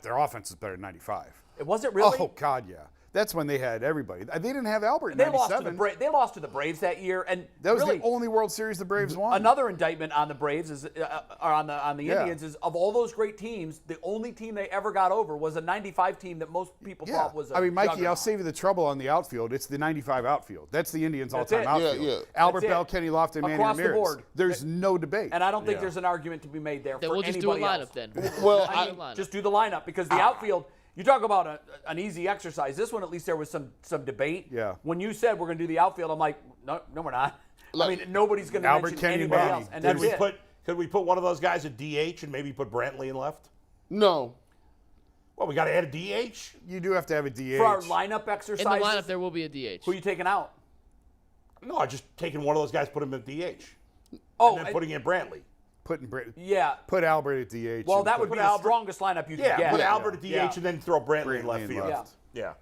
their offense is better than '95. Was it really? Oh God, yeah. That's when they had everybody. They didn't have Albert in They lost to '97. the They lost to the Braves that year, and That was really, the only World Series the Braves won. Another indictment on the Braves is, or on the Yeah. Indians is, of all those great teams, the only team they ever got over was a '95 team that most people Yeah. thought was a I mean, Mikey, I'll juggernaut. save you the trouble on the outfield. It's the '95 outfield. That's the Indians' That's all-time it. outfield. Yeah. Albert That's it. Bell, Kenny Lofton, Manny Across the Ramirez. board. There's no debate. And I don't think Yeah. there's an argument to be made there Then for we'll just do a anybody lineup else. then. Well, I mean, just do the lineup because the outfield. You talk about an easy exercise. This one, at least, there was some debate. Yeah. When you said we're going to do the outfield, I'm like, no, we're not. I mean, nobody's going to Albert, mention Kenny, anybody Manny. else, and Could that's we it. could we put one of those guys at DH and maybe put Brantley in left? No. Well, we got to add a DH. You do have to have a DH. For our lineup exercises, In the lineup, there will be a DH. who are you taking out? No, I just taking one of those guys, put him at DH, Oh, and then putting in Brantley. yeah. Put Albert at DH. Well, and that put- would be the strongest lineup you could get. Put Albert at DH Yeah. and then throw Brantley in Brantley left in field. left. Yeah.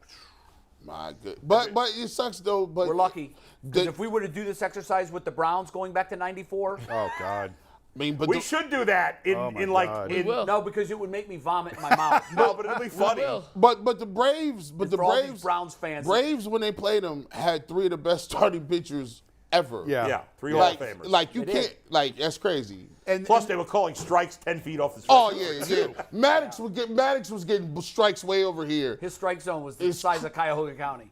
My good. But it sucks though. But We're lucky. Because The- if we were to do this exercise with the Browns going back to '94, Oh God. I mean, but We should do that in, Oh, my in like God. in, will. no, because it would make me vomit in my mouth. no, but it'll be funny. will. but the Braves, but the For all these Braves, Browns fans, Braves when they played them had 3 of the best starting pitchers ever. Yeah. Yeah, 3 Hall of Like, Famers. like you They can't, did. like that's crazy. And Plus, they were calling strikes 10 feet off the Oh strike. yeah. Maddox was getting strikes way over here. his strike zone was the size of Cuyahoga County.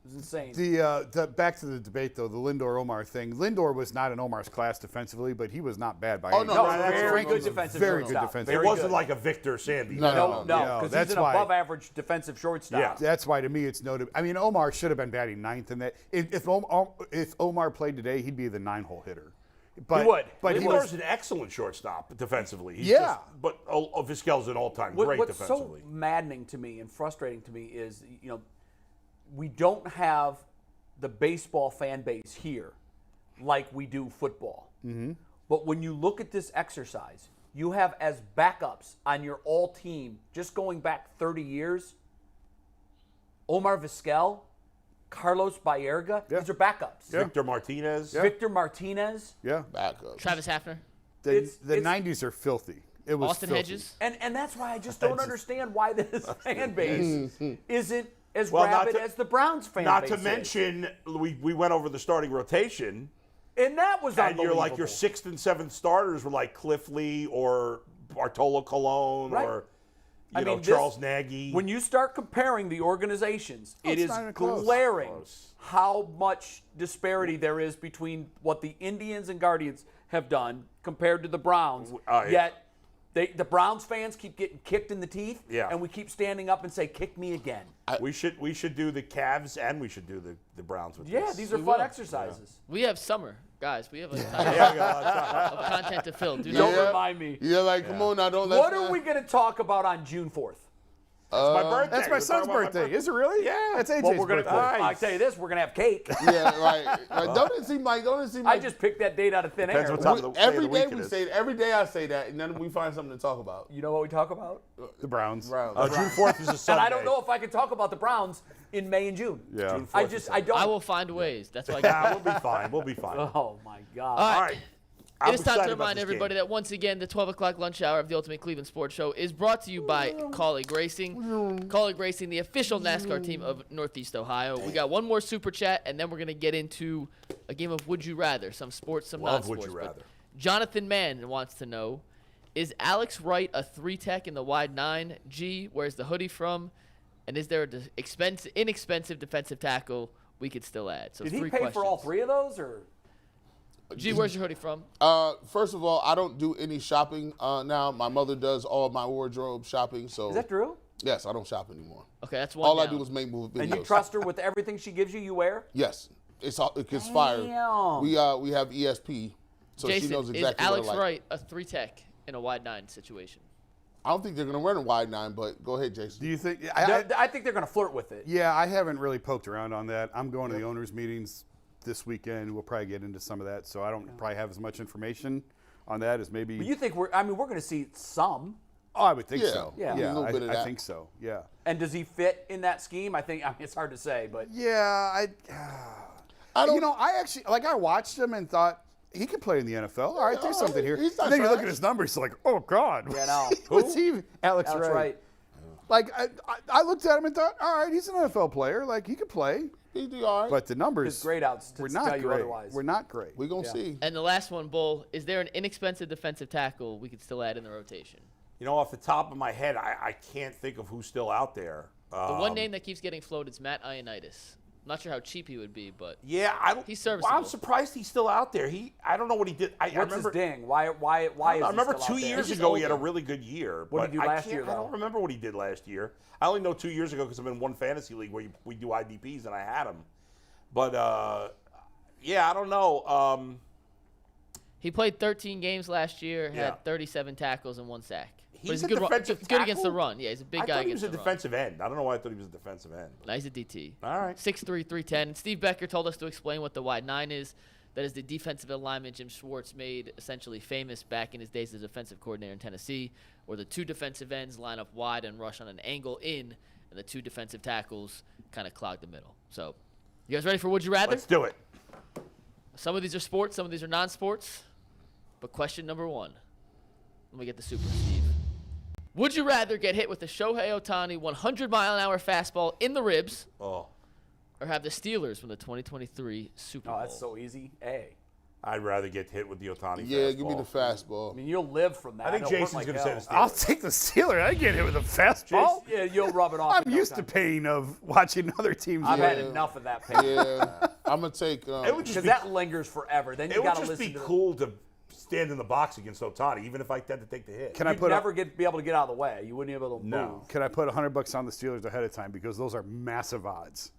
It was insane. the back to the debate though, the Lindor Omar thing. Lindor was not in Omar's class defensively, but he was not bad by any no, No, right, that's very right. good defensive Very good shortstop. defensive. It Very wasn't good. like a Victor Sandy. No. No, No, because that's he's an why- above-average defensive shortstop. Yeah. That's why to me it's no. I mean, Omar should have been batting ninth in that. If Omar played today, he'd be the 9-hole hitter. But, He would. But he Lindor's was. an excellent shortstop defensively. He's Yeah. but Vizquel's an all-time great What's defensively. so maddening to me and frustrating to me is, we don't have the baseball fan base here like we do football. Mm-hmm. But when you look at this exercise, you have as backups on your all-team, just going back 30 years, Omar Vizquel, Carlos Baerga. Yeah. These are backups. Victor Martinez. Victor Martinez. Yeah. Backup. Travis Hafner. The It's- 90s are filthy. It was Austin filthy. Hedges. And that's why I just don't understand why this fan base isn't as Well, not rabid to- as the Browns fan Not base to is. mention, we went over the starting rotation, And that was and your unbelievable. 6th and 7th starters were like Cliff Lee or Bartolo Colon Right. or I mean, this- Charles Nagy. When you start comparing the organizations, it it's is not even close. glaring Close. how much disparity there is between what the Indians and Guardians have done compared to the Browns. Oh, yeah. Yet The Browns fans keep getting kicked in the teeth, Yeah. and we keep standing up and say, "Kick me again." We should do the Cavs and we should do the Browns with Yeah, this. these are fun exercises. We have summer, guys. We have like time Yeah, we got a lot of time. of content to fill. Do Don't not remind me. Yeah, like, come on now, don't let What are we going to talk about on June 4th? That's my birthday. That's my We're son's talking about my birthday. Is it really? Yeah. That's AJ's Well, we're going to. birthday. I tell you this, we're going to have cake. Yeah, like don't it seem like I just picked that date out of thin Depends air. what time of the day of every the day week it we is. say every day I say that, and then we find something to talk about. You know what we talk about? The Browns. June 4th is a And Sunday. I don't know if I can talk about the Browns in May and June. Yeah. June 4th I is just, Sunday. I don't. I will find ways. That's why I Yeah, we'll be fine. We'll be fine. Oh my God. All All right. right. It I'm is time excited to about remind this everybody game. that once again, the 12 o'clock lunch hour of the Ultimate Cleveland Sports Show is brought to you by Colleague Racing. Colleague Racing, the official NASCAR team of Northeast Ohio. We got one more super chat, and then we're going to get into a game of Would You Rather, some sports, some Love non-sports. Would You But Rather. Jonathan Mann wants to know, is Alex Wright a 3-tech in the wide 9? G, where's the hoodie from? And is there an inexpensive defensive tackle we could still add? So Did he 3 pay questions. for all 3 of those, or? G, where's your hoodie from? First of all, I don't do any shopping now. My mother does all my wardrobe shopping, so Is that true? yes, I don't shop anymore. Okay, that's one All I down. do is make videos. And you trust her with everything she gives you? You wear? Yes, it's fire. Damn. We have ESP, so Jason, she knows is exactly Alex what I like. Wright a 3-tech in a wide 9 situation? I don't think they're going to run a wide 9, but go ahead, Jason. Do you think? I think they're going to flirt with it. Yeah, I haven't really poked around on that. I'm going to the owners' meetings this weekend. We'll probably get into some of that, so I don't probably have as much information on that as maybe. But you think we're going to see some. Oh, I would think Yeah, so. yeah, a little bit of I that. think so. Yeah. And does he fit in that scheme? I mean, it's hard to say, but Yeah, I don't. you know, I actually I watched him and thought he could play in the NFL. All right, there's something here. he's not And then you look trash. at his numbers, it's like, oh God. Yeah, no. What's he? Alex that's Wright. right. Like I looked at him and thought, all right, he's an NFL player. Like he could play. He'd be all right. But the numbers, His grade outs to we're tell not you great. otherwise. We're not great. we're going to see. And the last one, Bull, is there an inexpensive defensive tackle we could still add in the rotation? You know, off the top of my head, I can't think of who's still out there. The one name that keeps getting floated is Matt Ioannidis. I'm not sure how cheap he would be, but Yeah, I don't. He's Well, I'm serviceable. surprised he's still out there. I don't know what he did. I What's remember. his ding? Why is I he remember still 2 out there? years He's ago he had a older. really good year. What did he but do last year, I though? don't remember what he did last year. I only know 2 years ago because I'm in one fantasy league where we do IDPs and I had him. But yeah, I don't know. he played 13 games last year, Yeah. had 37 tackles and 1 sack. But He's he's a good, defensive good against the tackle? run. Yeah, he's a big I guy thought he was against a the run. defensive end. I don't know why I thought he was a defensive end. No, he's a DT. All right. 6'3", 310. And Steve Becker told us to explain what the wide 9 is. That is the defensive alignment Jim Schwartz made essentially famous back in his days as defensive coordinator in Tennessee, where the 2 defensive ends line up wide and rush on an angle in, and the 2 defensive tackles kind of clog the middle. So, you guys ready for Would You Rather? Let's do it. Some of these are sports, some of these are non-sports. But question number 1. Let me get the super, Steve. Would you rather get hit with a Shohei Ohtani 100-mile-an-hour fastball in the ribs Oh, or have the Steelers win the 2023 Super Bowl? Oh, that's so easy. A. I'd rather get hit with the Ohtani Yeah, fastball. give me the fastball. I mean, you'll live from that. I think know it hurt Jason's like going to hell. say the I'll Steelers. take the Steelers. I get hit with a fastball. Yeah, you'll rub it off. I'm in no used to time. pain of watching other teams. I've win. had enough of that pain. Yeah, I'm going to take. It would just Because be, that lingers forever. Then you it would got to just listen be to cool to stand in the box against Ohtani, even if I tend to take the hit. Can I You'd put never be able to get out of the way. You wouldn't be able to No. move. Can I put $100 on the Steelers ahead of time because those are massive odds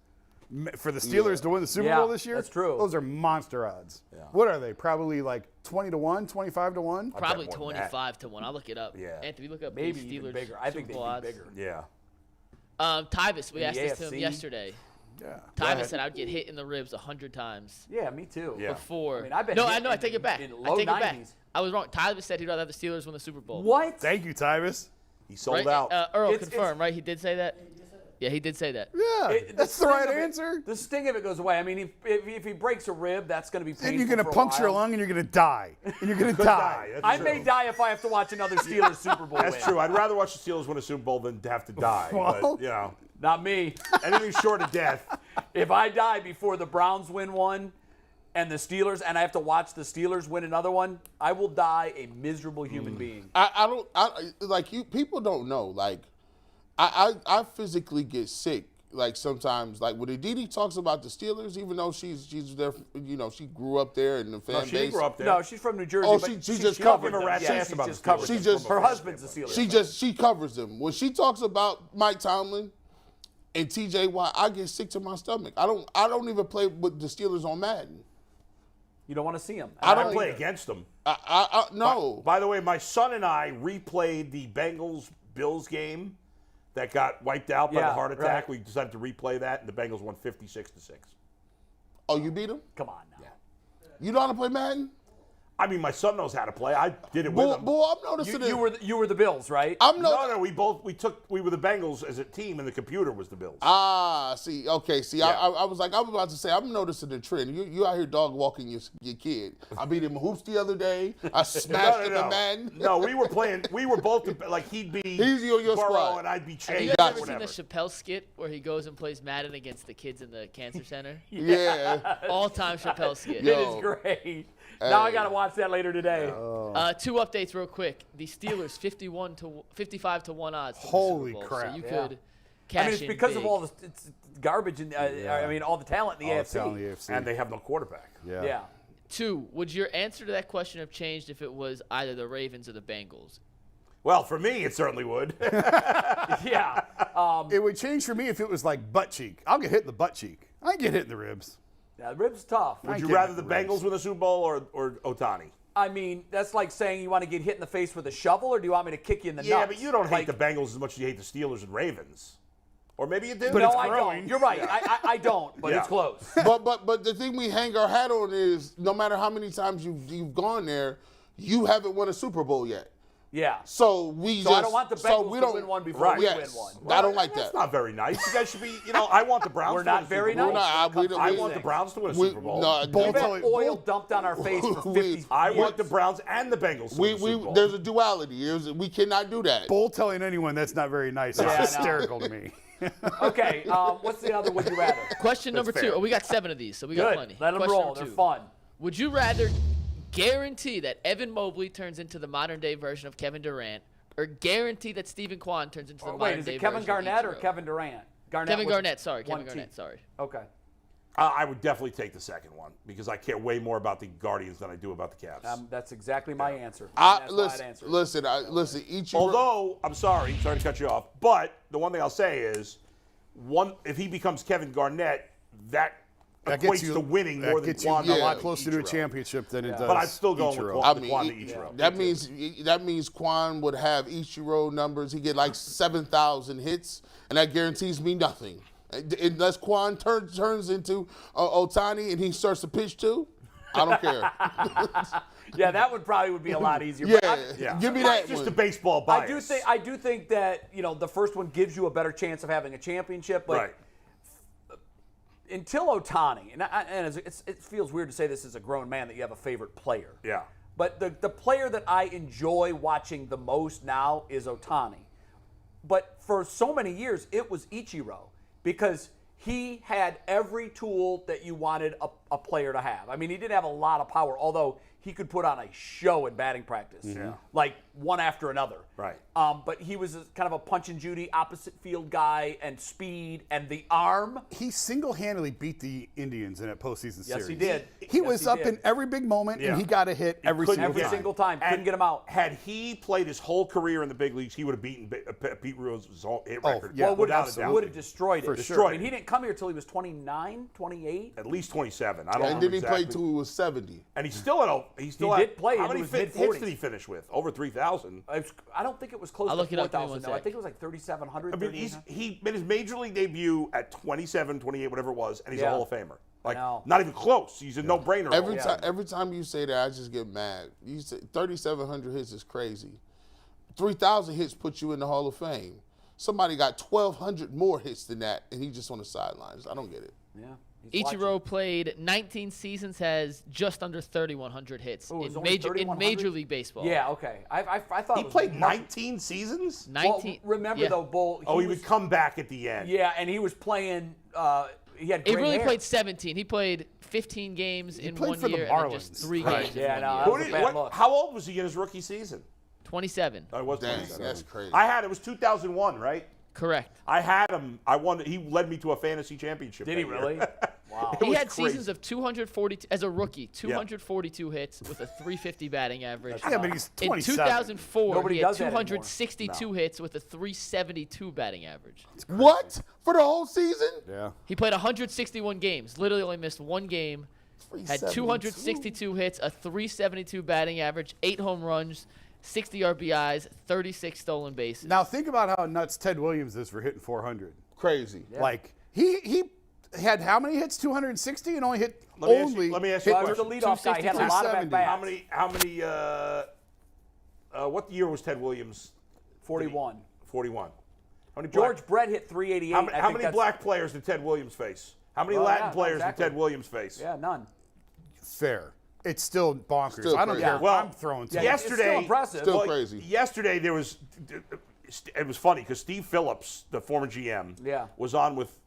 for the Steelers to win the Super Yeah, Bowl this year? that's true. Those are monster odds. Yeah. What are they? Probably like 20-1, 25-1. Probably more than that. 25 to 1. I'll look it up. Yeah. Anthony, look up Maybe the even Steelers bigger. I think Super they'd Bowl be odds. bigger. Yeah. Tyvus, we In asked the this to him AFC? yesterday. Yeah. Tyvus said I would get hit in the ribs 100 times Yeah, me too. Yeah. before. I mean, I've been no, hit I know. I in- take it back. in I low take it back. 90s. I was wrong. Tyvus said he'd rather have the Steelers win the Super Bowl. What? Thank you, Tyvus. He sold Right? out. Earl It's- confirmed, right? He did say that? Yeah, he did say that. Yeah, that's the sting right of it- answer. The sting of it goes away. I mean, if he breaks a rib, that's going to be painful. And you're going to for a puncture a while. lung and you're going to die. And you're going to Could die. That's I true. may die if I have to watch another Steelers Super Bowl That's win. true. I'd rather watch the Steelers win a Super Bowl than to have to die. Well- But, you know, Not me. anything short of death. If I die before the Browns win one and the Steelers, and I have to watch the Steelers win another one, I will die a miserable human being. I don't like you. People don't know. Like, I physically get sick sometimes like when Aditi talks about the Steelers, even though she's there, she grew up there in the fan She base. didn't grow up there. No, she's from New Jersey. Oh, but she just don't covered give a them. rat's Yeah, ass she about just the Steelers. covers She them. just- Her husband's a Steelers. She covers them. When she talks about Mike Tomlin and TJ Watt, I get sick to my stomach. I don't even play with the Steelers on Madden. You don't want to see him. I I don't play either. against them. No. By the way, my son and I replayed the Bengals-Bills game that got wiped out by the heart attack. right. We decided to replay that, and the Bengals won 56-6. Oh, you beat him? Come on now. You know how to play Madden? I mean, my son knows how to play. I did it with him. Boy, I'm noticing it. You were the Bills, right? No, we were the Bengals as a team, and the computer was the Bills. See, okay, Yeah. I was about to say, I'm noticing the trend. You out here dog walking your kid. I beat him in hoops the other day. I smashed him in Madden. No, we were both, like, he'd be He's your Burrow, squad. and I'd be Have you Chase. guys ever whatever. seen the Chappelle skit where he goes and plays Madden against the kids in the cancer center? Yeah. All-time Chappelle skit. Yo. It is great. Now I got to watch that later today. Two updates real quick. The Steelers 55-1 odds. To Holy the Super Bowl, crap. So you Yeah. could cash I mean, it's in because big. of all the it's garbage and I mean all the talent in the All the AFC. talent in the AFC. And they have no quarterback. Yeah. Two, would your answer to that question have changed if it was either the Ravens or the Bengals? Well, for me, it certainly would. Yeah. It would change for me if it was like butt cheek. I'll get hit in the butt cheek. I ain't get hit in the ribs. Yeah, the ribs tough. Would you get rather it the in the ribs. Bengals win the Super Bowl or Otani? I mean, that's like saying you want to get hit in the face with a shovel, or do you want me to kick you in the Yeah, nuts? but you don't hate Like, the Bengals as much as you hate the Steelers and Ravens. Or maybe you do. But No, it's I growing. don't. You're right. I don't, but Yeah. it's close. but the thing we hang our hat on is no matter how many times you've gone there, you haven't won a Super Bowl yet. Yeah. So I don't want the Bengals to win one before we yes. win one. I don't like That's that. not very nice. You guys should be, I want the Browns We're to win not a very Super Bowl. nice. I want the Browns to win a We- Super Bowl. no, We've Bull- had oil dumped on our face for 50 I years. want the Browns and the Bengals to win the Super Bowl. There's a duality. We cannot do that. Bull telling anyone that's not very nice Yeah, I know. is hysterical to me. Okay, what's the other would you rather? Question number fair. 2. Oh, we got 7 of these, so we got Good. plenty. Let them Question roll. number They're 2. fun. Would you rather guarantee that Evan Mobley turns into the modern-day version of Kevin Durant, or guarantee that Stephen Kwan turns into the Wait, modern-day is version it Kevin of Garnett or Ichiro? Kevin Durant? Kevin was Garnett, sorry. one Kevin Garnett, team. sorry. Okay. I would definitely take the second one because I care way more about the Guardians than I do about the Cavs. That's exactly my answer. That's why I'd answer. Listen, Ichiro. Although, I'm sorry to cut you off, but the one thing I'll say is, if he becomes Kevin Garnett, that equates to winning more than gets you Quan. a lot closer to a championship than it does. But I'd still go with Ichiro. Quan to Ichiro. that means Quan would have Ichiro numbers. He get like 7,000 hits, and that guarantees me nothing. Unless Quan turns into Otani and he starts to pitch too, I don't care. Yeah, that would probably be a lot easier. Yeah, But give me That's that just one. a baseball bias. I do think that the first one gives you a better chance of having a championship, but Right. until Otani, and it feels weird to say this as a grown man that you have a favorite player. Yeah. But the player that I enjoy watching the most now is Otani. But for so many years, it was Ichiro because he had every tool that you wanted a player to have. I mean, he didn't have a lot of power, although he could put on a show in batting practice, like one after another. Right. But he was kind of a punch and Judy, opposite field guy, and speed and the arm. He single-handedly beat the Indians in a postseason series. Yes, he did. He was up in every big moment, and he got a hit every single time. Couldn't get him out. Had he played his whole career in the big leagues, he would have beaten Pete Rose's hit record. yeah, Well, without a doubt. would have destroyed it. For sure. I mean, he didn't come here until he was 29, 28. At least 27. I don't know And then he exactly. played till he was 70. And he's still at. He did play How into many his hits mid-40s. did he finish with? Over 3,000. I don't think it was close I'll to look it up. Give me 4,000. one No, I sec. think it was like 3,700. I mean, he made his major league debut at 27, 28, whatever it was, and he's a Yeah. Hall of Famer. Like, know. not even close. He's a no-brainer. Every time you say that, I just get mad. You say 3,700 hits is crazy. 3,000 hits put you in the Hall of Fame. Somebody got 1,200 more hits than that, and he's just on the sidelines. I don't get it. Yeah. he's Ichiro watching. played 19 seasons, has just under 3,100 hits Oh, it was in only Major 3,100? League Baseball. Yeah, okay. I thought He it was played much- 19 seasons? 19. Well, remember yeah. though, Bull. He would come back at the end. Yeah, and he was playing. He had. He gray really hair. played 17. He played 15 games in played 1 for the year and then just Marlins. 3 Right. games Yeah, in no, 1 that year. was a bad look. How old was he in his rookie season? 27. Oh, it was Dang, 27. that's crazy. It was 2001, right? Correct. I had him. I won. He led me to a fantasy championship. Did he that year. really? Wow. He was had crazy. seasons of 242 as a rookie, 242 hits with a 350 batting average. Yeah, but he's In 27. 2004, Nobody he had does that anymore. 262 hits with a 372 batting average. What? For the whole season? Yeah. He played 161 games, literally only missed one game, had 262 hits, a 372 batting average, 8 home runs, 60 RBIs, 36 stolen bases. Now think about how nuts Ted Williams is for hitting 400. Crazy. Like he had how many hits? 260 and only hit Let me ask you- only. let me ask you a Well, question. the leadoff guy. He had a lot of 270. at-bats. How many? What year was Ted Williams? 41. 41. How many George Brett hit 388. How I many, think how many that's- black players did Ted Williams face? How many Well, Latin yeah, players exactly. did Ted Williams face? Yeah, none. Fair. It's still bonkers. Still I don't crazy. care. Well, I'm throwing to Yeah, it. it's still impressive. Still crazy. Yesterday there was. It was funny because Steve Phillips, the former GM, Yeah. was on with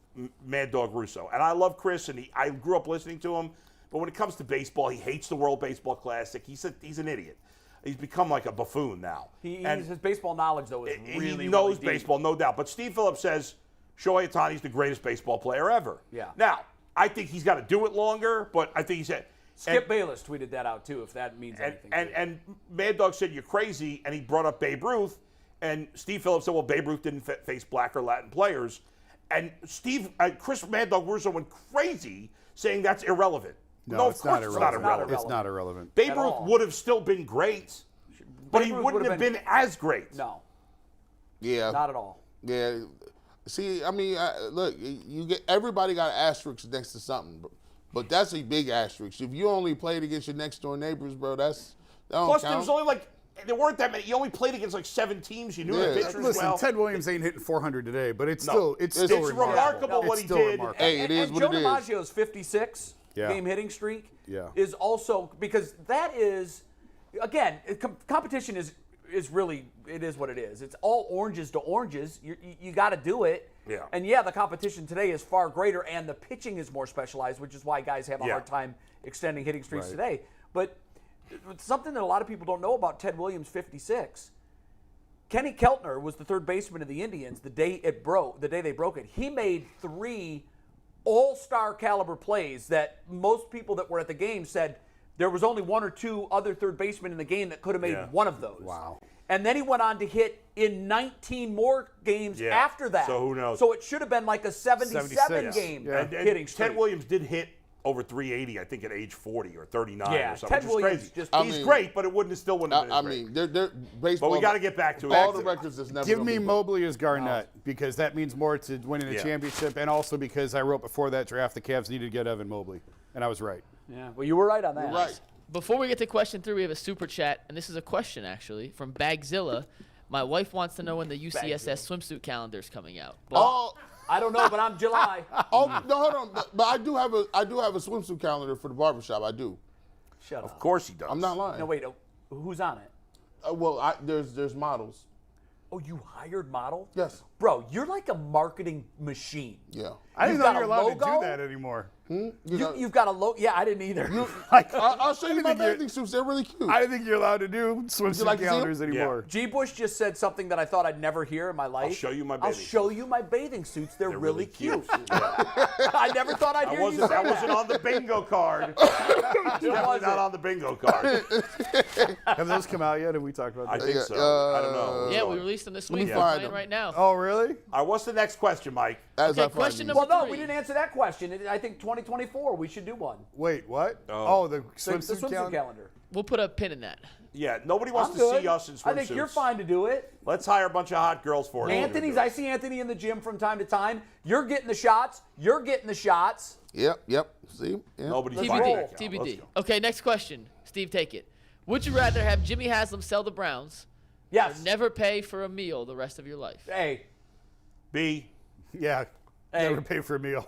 Mad Dog Russo, and I love Chris, and I grew up listening to him. But when it comes to baseball, he hates the World Baseball Classic. He's an idiot. He's become like a buffoon now. His baseball knowledge, though, is really, he knows really deep. baseball, no doubt. But Steve Phillips says Shohei Ohtani's the greatest baseball player ever. Yeah. Now, I think he's got to do it longer, but I think he's Skip Bayless tweeted that out, too, if that means anything. and Mad Dog said you're crazy, and he brought up Babe Ruth, and Steve Phillips said, well, Babe Ruth didn't face black or Latin players, and Chris Mad Dog Russo went crazy saying that's irrelevant. No, of it's course not it's irrelevant. not irrelevant. It's not irrelevant. Babe At Ruth all. would have still been great, but he Babe Ruth wouldn't would have have been as great. No, Yeah. not at all. Yeah. See, I mean, look, you get everybody got an asterisk next to something, but that's a big asterisk. If you only played against your next door neighbors, bro, that don't Plus, count. there was only there weren't that many. You only played against like 7 teams. You knew the Yeah. pitchers Listen, well. Ted Williams ain't hitting 400 today, but it's No. it's It's still remarkable It's what he still did. remarkable. Hey, it is and what Joe it is. DiMaggio's 56 Yeah. game hitting streak Yeah. is also because that is, again, competition is really, it is what it is. It's all oranges to oranges. You got to do it. Yeah. And yeah, the competition today is far greater, and the pitching is more specialized, which is why guys have a Yeah. hard time extending hitting streaks Right. today. But something that a lot of people don't know about Ted Williams' 56. Kenny Keltner was the third baseman of the Indians the day they broke it. He made 3 all-star caliber plays that most people that were at the game said there was only 1 or 2 other third basemen in the game that could have made Yeah. one of those. Wow. And then he went on to hit in 19 more games Yeah. after that. So who knows? So it should have been like a 77 76. game Yeah. And hitting streak. Ted Williams did hit over 380, I think, at age 40 or 39 Yeah, or something. Ted which is Williams crazy. just- He's I mean, great, but it still wouldn't have been I as great. mean, they're baseball. But we got to get back to it. all the records is never. Give gonna me be Mobley as Garnett because that means more to winning a Yeah. championship, and also because I wrote before that draft the Cavs needed to get Evan Mobley, and I was right. Yeah, well, you were right on that. right. Before we get to question 3, we have a super chat, and this is a question actually from Bagzilla. My wife wants to know when the UCSS swimsuit calendar is coming out. Oh, I don't know, but I'm July. oh no, hold on. But I do have a swimsuit calendar for the barbershop. I do. Shut up. Of course he does. I'm not lying. No, wait. Who's on it? Well, there's models. Oh, you hired model? Yes. Bro, you're like a marketing machine. Yeah. I didn't You've know got you're a allowed to do logo? that anymore. You've got a logo. Yeah, I didn't either. I'll show you my bathing suits. They're really cute. I didn't think you're allowed to do swimsuit like to see 'em? calendars anymore. G. Bush just said something that I thought I'd never hear in my life. I'll show you my I'll bathing show you my bathing suits. They're really cute. Yeah. I never thought I'd hear you say That wasn't on the bingo card. Definitely wasn't. not on the bingo card. Have those come out yet? Have we talked about I that? think so. I don't know. Yeah, we released them this me week. We're find playing them. right now. Oh, really? All right, what's the next question, Mike? As Okay, I find question these. number Well, no, 3. we didn't answer that question. I think 2024 we should do one. Wait, what? Oh, the The swimsuit, swimsuit calendar? calendar. We'll put a pin in that. Yeah, nobody wants I'm to good. see us in swimsuits. I think you're fine to do it. Let's hire a bunch of hot girls for it. I see Anthony in the gym from time to time. You're getting the shots. You're getting the shots. Yep. See? Yeah. Nobody's Let's buying roll. that count. Let's TBD. go. Okay, next question. Steve, take it. Would you rather have Jimmy Haslam sell the Browns Yes. or never pay for a meal the rest of your life? Hey. B. Yeah. Hey. Never pay for a meal.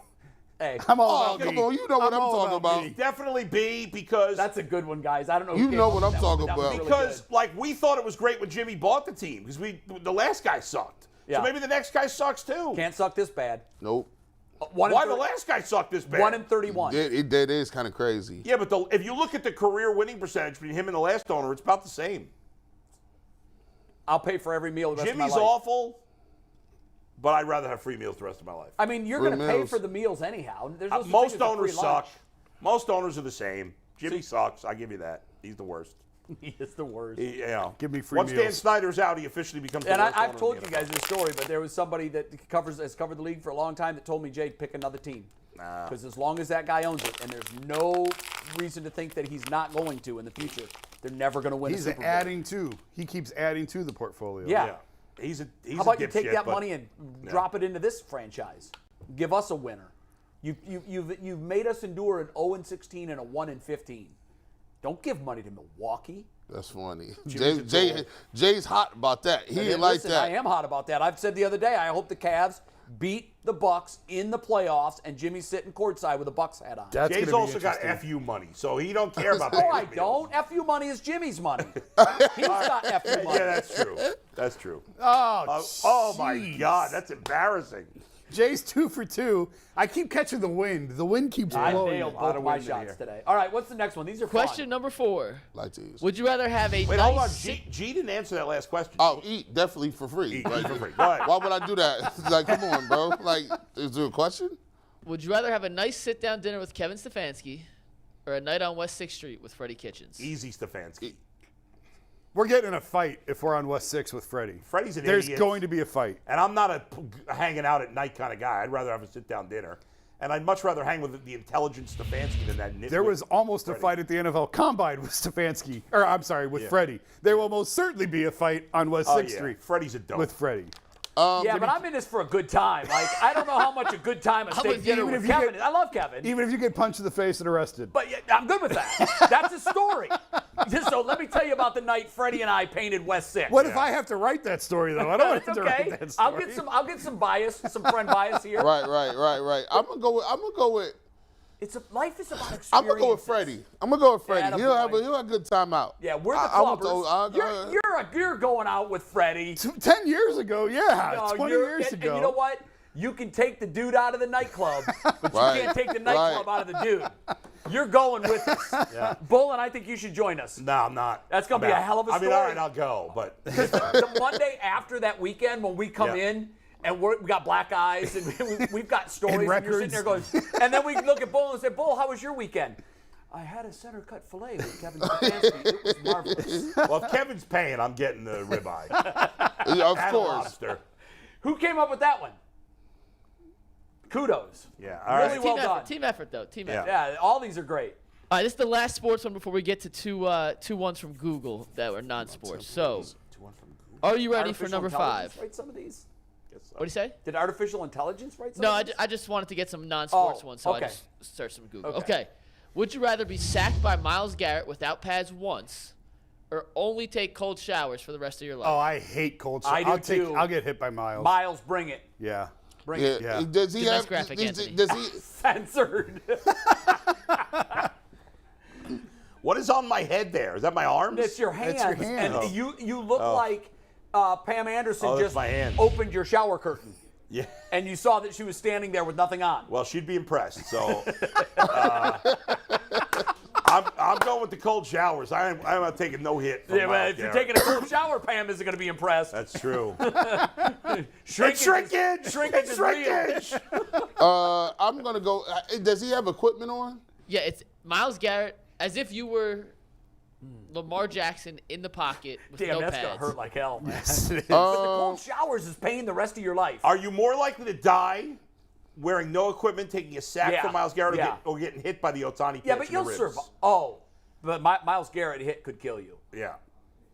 Hey. I'm all Oh, about come me. on. You know what I'm all talking about. me. Definitely B because That's a good one, guys. I don't know. You who came know up what with I'm that one, talking but that was about. really because good. like we thought it was great when Jimmy bought the team because the last guy sucked. Yeah. So maybe the next guy sucks too. Can't suck this bad. Nope. Why the last guy sucked this bad? 1 in 31. That is kind of crazy. Yeah, but if you look at the career winning percentage between him and the last owner, it's about the same. I'll pay for every meal the rest Jimmy's of my life. awful. but I'd rather have free meals the rest of my life. I mean, you're going to pay for the meals anyhow. There's no such thing Most as a free owners lunch. suck. Most owners are the same. Jimmy sucks. I give you that. He's the worst. He is the worst. Give me free Once Dan meals. Snyder's out, he officially becomes the And worst owner I've told in you the guys this story, but there was somebody that has covered the league for a long time that told me, Jay, pick another team. Because as long as that guy owns it, and there's no reason to think that he's not going to in the future, they're never going to win a He's Super Bowl. adding to. He keeps adding to the portfolio. Yeah. He's How about you dipshit, take that but- money and drop it into this franchise? Give us a winner. You've made us endure an 0-16 and a 1-15. Don't give money to Milwaukee. That's funny. Jimmy's a Jay's hot about that. He And didn't like listen, that. I am hot about that. I've said the other day, I hope the Cavs beat the Bucks in the playoffs, and Jimmy's sitting courtside with a Bucks hat on. That's Jay's gonna be also got interesting. FU money, so he don't care about No, paying I his don't. bills. FU money is Jimmy's money. He's got FU money. Yeah, that's true. That's true. Oh, My jeez. God, that's embarrassing. Jay's 2 for 2. I keep catching the wind. The wind keeps I blowing. nailed lot both of my wind in shots here. today. All right, what's the next one? These are Question fun. number 4. Like these. Would you rather have a Wait, nice hold on. sit- G didn't answer that last question. Oh, eat definitely for free. Eat Like, for free. Go ahead. why would I do that? Like, come on, bro. Like, is there a question? Would you rather have a nice sit-down dinner with Kevin Stefanski or a night on West 6th Street with Freddie Kitchens? Easy, Stefanski. We're getting in a fight if we're on West 6 with Freddie. Freddie's an There's idiot. going to be a fight. And I'm not a hanging out at night kind of guy. I'd rather have a sit-down dinner. And I'd much rather hang with the intelligent Stefanski than that nitwit. There was almost a Freddie. fight at the NFL Combine with Stefanski. Or, I'm sorry, with Freddie. There will most certainly be a fight on West 6th Street Freddie's a dope. with Freddie. Yeah, but I'm in this for a good time. Like, I don't know how much a good time a steak with you. dinner Even with if you Kevin get- is. I love Kevin. Even if you get punched in the face and arrested. But yeah, I'm good with that. That's a story. So let me tell you about the night Freddie and I painted West 6. What if I have to write that story, though? I don't want It's to okay. write that story. I'll get some bias, some friend bias here. Right. I'm gonna go with Life is about experience. I'm gonna go with Freddie. Attaboy. He'll have a good time out. Yeah, we're the I want clubbers. You're going out with Freddie. 10 years ago, yeah. No, 20 you're- years and ago. you know what? You can take the dude out of the nightclub, but Right, you can't take the nightclub right. out of the dude. You're going with us. Bull, and I think you should join us. No, I'm not. That's gonna I'm be a out. hell of a I mean, story. all right, I'll go, but The Monday after that weekend when we come Yeah. in and we got black eyes and we've got stories and, you're records. sitting there going, and then we look at Bull and say, Bull, how was your weekend? I had a center cut filet with Kevin Stefanski. It was marvelous. well, if Kevin's paying, I'm getting the ribeye. Of And a course. lobster. Who came up with that one? Kudos. Yeah, all right. Really well done. Team effort, though. Team effort. Yeah, all these are great. All right, this is the last sports one before we get to two ones from Google that were non-sports. So, are you ready for Artificial number intelligence 5? Write some of these. What do you say? Did artificial intelligence write some No, of these? I just wanted to get some non-sports Oh, ones, so okay. I just searched some Google. Okay. Okay. Would you rather be sacked by Myles Garrett without pads once, or only take cold showers for the rest of your life? Oh, I hate cold I showers. do too. I'll get hit by Miles. Miles, bring it. Yeah. Bring it. Yeah. Yeah. Does he Give us have? graphic, Anthony. Does he? Censored. What is on my head there? Is that my arms? It's your hands. That's your hands. And you look like Pam Anderson Oh, that's just my hands. opened your shower curtain. Yeah. And you saw that she was standing there with nothing on. Well, she'd be impressed. So I'm going with the cold showers. I'm not taking no hit. From Yeah, but Myles if you're Garrett. taking a cold shower, Pam isn't going to be impressed. That's true. Shrinkage It's is real. shrinkage. I'm gonna go. Does he have equipment on? Yeah, it's Myles Garrett as if you were Lamar Jackson in the pocket with Damn, no that's pads. going to hurt like hell, man. Yes, it is. But the cold showers is paying the rest of your life. Are you more likely to die wearing no equipment, taking a sack Yeah, from Myles Garrett, yeah. or getting hit by the Otani Yeah, catch but in you'll the ribs? survive. Oh, but Myles Garrett hit could kill you. Yeah.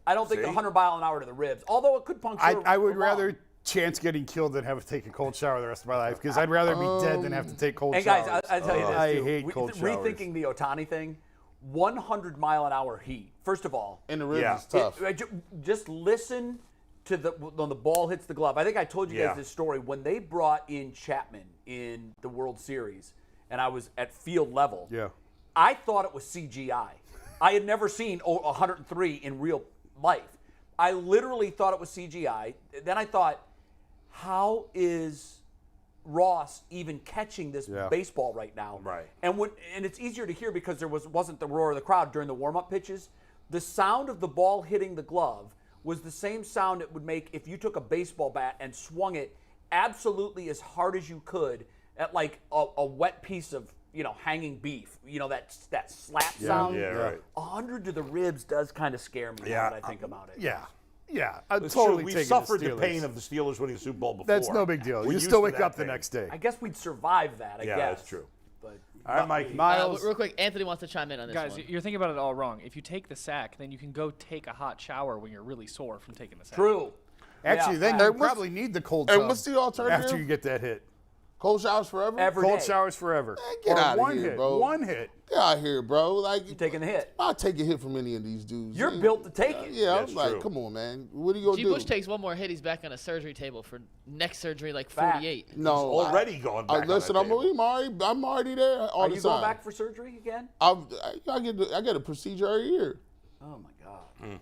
I don't think See? 100 mile an hour to the ribs, although it could puncture. I would a lung. rather chance getting killed than have to take a cold shower the rest of my life because I'd rather be dead than have to take cold And showers. guys, I tell you this I too. hate cold showers. Rethinking the Otani thing, 100 mile an hour heat. First of all, In the ribs Yeah. is tough. just listen to when the ball hits the glove. I think I told you Yeah. guys this story when they brought in Chapman in the World Series, and I was at field level. Yeah. I thought it was CGI. I had never seen 103 in real life. I literally thought it was CGI. Then I thought, how is Ross even catching this Yeah. baseball right now? Right. And it's easier to hear because there wasn't the roar of the crowd during the warm-up pitches. The sound of the ball hitting the glove was the same sound it would make if you took a baseball bat and swung it absolutely as hard as you could at like a wet piece of hanging beef. That slap sound. Yeah, right. 100 to the ribs does kind of scare me now that I think about it. Yeah, I'd It's totally true. take We the suffered the Steelers. pain of the Steelers winning the Super Bowl before. That's no big deal. We're You used still to wake that up the pain. next day. I guess we'd survive that. I guess. Yeah, that's true. But All right, Mike. Miles. Real quick, Anthony wants to chime in on this Guys, one. you're thinking about it all wrong. If you take the sack, then you can go take a hot shower when you're really sore from taking the sack. true. Actually, Yeah, then fact. you probably need the cold And tub what's the alternative? after you get that hit. Cold showers forever? Cold day. showers forever. get or outta one here, hit. bro. One hit. Get out here, bro. Like, You're taking the hit. I'll take a hit from any of these dudes. You're built to take it. Yeah, That's I'm like, true. come on, man. What are you going to G. do? Bush takes one more hit. He's back on a surgery table for neck surgery like Fact. 48. No. Already going back on Listen, that I'm table. already there all Are the you time. going back for surgery again? I get a procedure every year. Oh my God.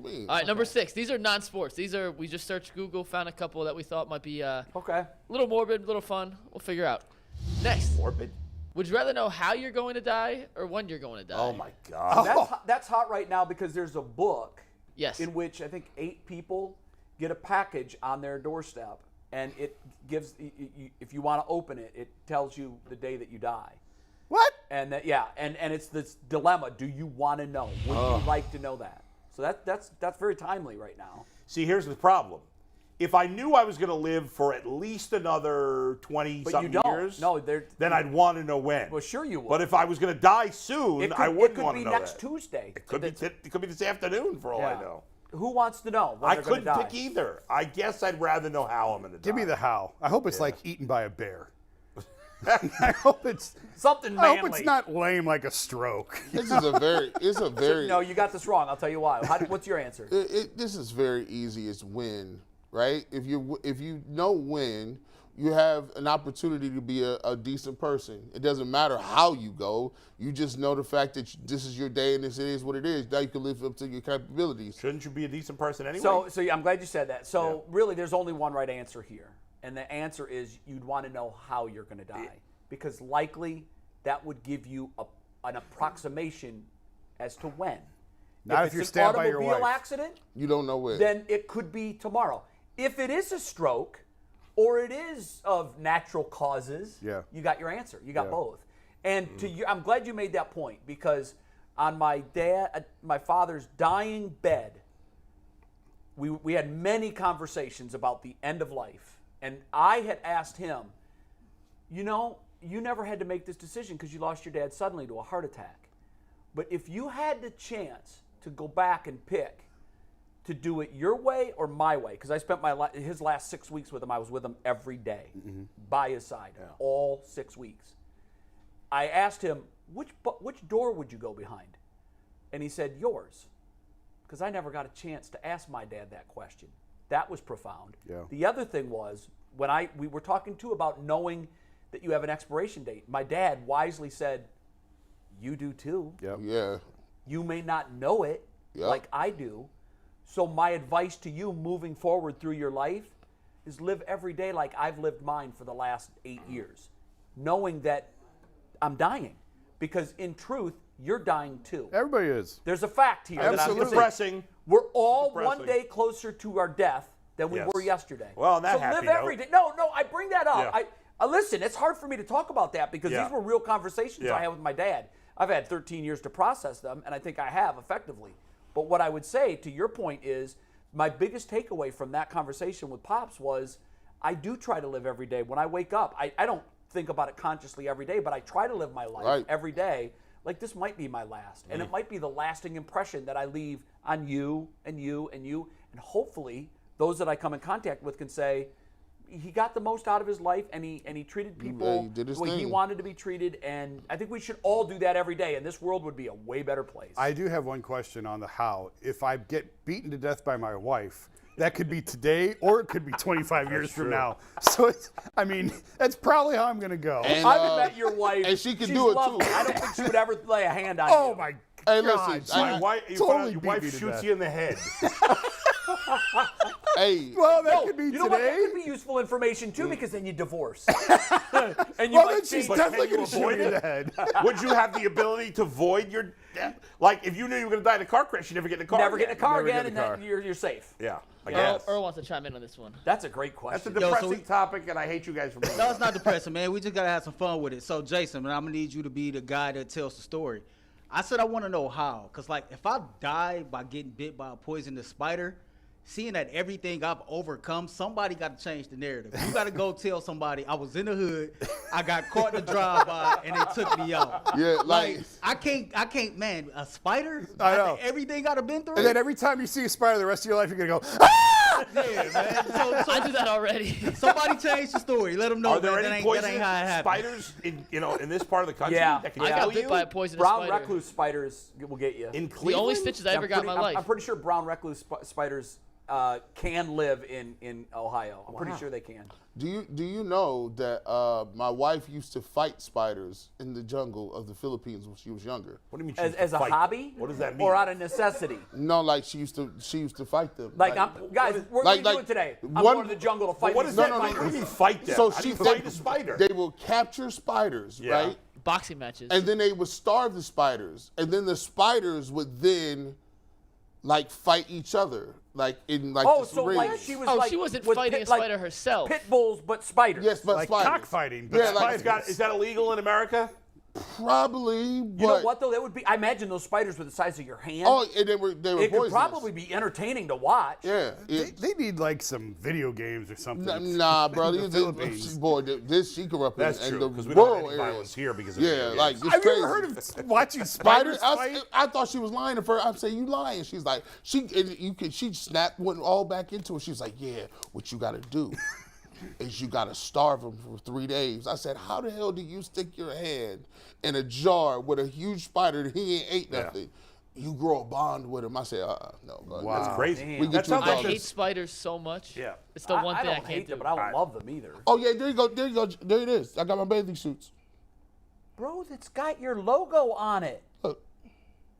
Man, All right, number 6. These are non-sports. We just searched Google, found a couple that we thought might be a Okay. little morbid, a little fun. We'll figure out. Next. Morbid? Would you rather know how you're going to die or when you're going to die? Oh, my God. That's hot right now because there's a book Yes. in which I think 8 people get a package on their doorstep, and it gives, if you want to open it, it tells you the day that you die. What? And and it's this dilemma: do you want to know? Would you like to know that? So that's very timely right now. See, here's the problem. If I knew I was going to live for at least another But you 20-something don't. years, No, then I'd want to know when. Well, sure you would. But if I was going to die soon, I wouldn't want to know It could be next that. Tuesday. It could be this afternoon, for all I know. Who wants to know when I they're gonna couldn't die? pick either. I guess I'd rather know how I'm going to die. Give me the how. I hope it's like eaten by a bear. I hope it's Something I manly. hope it's not lame like a stroke. This is a very No, you got this wrong. I'll tell you why. What's your answer? this is very easy. It's when, right? If you know when, you have an opportunity to be a decent person. It doesn't matter how you go. You just know the fact that this is your day and this is what it is. Now you can live up to your capabilities. Shouldn't you be a decent person anyway? So yeah, I'm glad you said that. So really, there's only one right answer here, and the answer is you'd want to know how you're going to die, because likely that would give you an approximation as to when. Not if it's you're an stabbed by your automobile wife. accident, You don't know when. then it could be tomorrow. If it is a stroke, or it is of natural causes, Yeah. you got your answer. You got Yeah. both. And I'm glad you made that point, because on my father's dying bed, we had many conversations about the end of life. And I had asked him, you never had to make this decision because you lost your dad suddenly to a heart attack. But if you had the chance to go back and pick to do it your way or my way, because I spent his last 6 weeks with him, I was with him every day, by his side, all 6 weeks. I asked him, which door would you go behind? And he said, yours. Because I never got a chance to ask my dad that question. That was profound. Yeah. The other thing was, when we were talking too about knowing that you have an expiration date, my dad wisely said, you do too. Yep. Yeah. You may not know it like I do. So my advice to you moving forward through your life is live every day like I've lived mine for the last 8 years, knowing that I'm dying. Because in truth, you're dying too. Everybody is. There's a fact here that I'm Absolutely. gonna say. Depressing. We're all Depressing. one day closer to our death than we Yes. were yesterday. Well, on that so happy live every note- day. No, I bring that up. Yeah. I listen, it's hard for me to talk about that because Yeah. these were real conversations Yeah. I had with my dad. I've had 13 years to process them, and I think I have effectively. But what I would say, to your point, is my biggest takeaway from that conversation with Pops was I do try to live every day. When I wake up, I don't think about it consciously every day, but I try to live my life every day like this might be my last. And it might be the lasting impression that I leave on you and you and you. And hopefully those that I come in contact with can say, he got the most out of his life, and he treated people he did his the way he thing. wanted to be treated. And I think we should all do that every day, and this world would be a way better place. I do have one question on the how. If I get beaten to death by my wife, that could be today or it could be 25 years from now. So, that's probably how I'm going to go. And, I've met your wife. and she can She's do it, lovely. too. I don't think she would ever lay a hand on you. Oh, my Hey, God. listen, My wife, totally your beat wife me to shoots death. you in the head. Hey, Well, that could be You know what? That today. could be useful information too, because then you divorce. And Well, might then she's change- definitely can you going to shoot avoid me in it? the head. Would you have the ability to void your death? Like, if you knew you were going to die in a car crash, you never get in a car never get in a again. car Never get again, in and a car. then you're safe. Yeah, I Earl, guess. Earl wants to chime in on this one. That's a great That's a question. depressing topic, and I hate you guys for bringing it No, up. it's not depressing, man. We just gotta have some fun with it. So, Jason, man, I'm gonna need you to be the guy that tells the story. I said I want to know how, cause like if I die by getting bit by a poisonous spider, seeing that everything I've overcome, somebody got to change the narrative. You got to go tell somebody I was in the hood, I got caught in the drive-by, and they took me out. Yeah, Like I can't, man. A spider? I know. After everything I'd have been through. And then every time you see a spider the rest of your life, you're going to go, ah! yeah, man. So I do that already. somebody change the story. Let them know Are there that any ain't how it poisonous happened. spiders in this part of the country Yeah. that can I kill got bit you? by a poisonous Brown spider. recluse spiders will get you. In The Cleveland? only stitches I ever got in my life. I'm pretty sure brown recluse spiders can live in Ohio. I'm pretty sure they can. Do you know that my wife used to fight spiders in the jungle of the Philippines when she was younger? What do you mean? As a fight? hobby? What does that mean? Or out of necessity? No, like she used to fight them. Guys, what are you doing today? I'm going to the jungle to fight what these does that spiders. mean? What do you mean fight them? So How do she you fight a spider? They will capture spiders, Yeah. right? Boxing matches. And then they would starve the spiders, and then the spiders would then like fight each other, like in like Oh, this so ring. like she was Oh, like she wasn't with fighting a spider herself. Pit bulls, but spiders. Yes, but like spiders. cockfighting. But Yeah, like spiders. Is that illegal in America? Probably, but You know what though? That would be. I imagine those spiders were the size of your hand. oh, and they were it poisonous. could probably be entertaining to watch. Yeah, They need like some video games or something. nah, bro. The Philippines. Boy, this she grew up That's in true, the because we don't have rural any areas. violence here because of Yeah, video like games. it's Have you crazy. ever heard of watching spiders fight? I thought she was lying to her. I'm saying you lying. She's like she snapped went all back into it. She's like, yeah, what you got to do is you got to starve them for 3 days. I said, how the hell do you stick your hand in a jar with a huge spider that he ain't ate nothing? You grow a bond with him. I said, no. Bro. Wow. That's crazy. We That get sounds you I like a hate spiders so much. Yeah. It's the one I thing I don't can't hate do. them, but I don't love them either. Oh yeah, there you go. There it is. I got my bathing suits. Bro, it's got your logo on it. Look.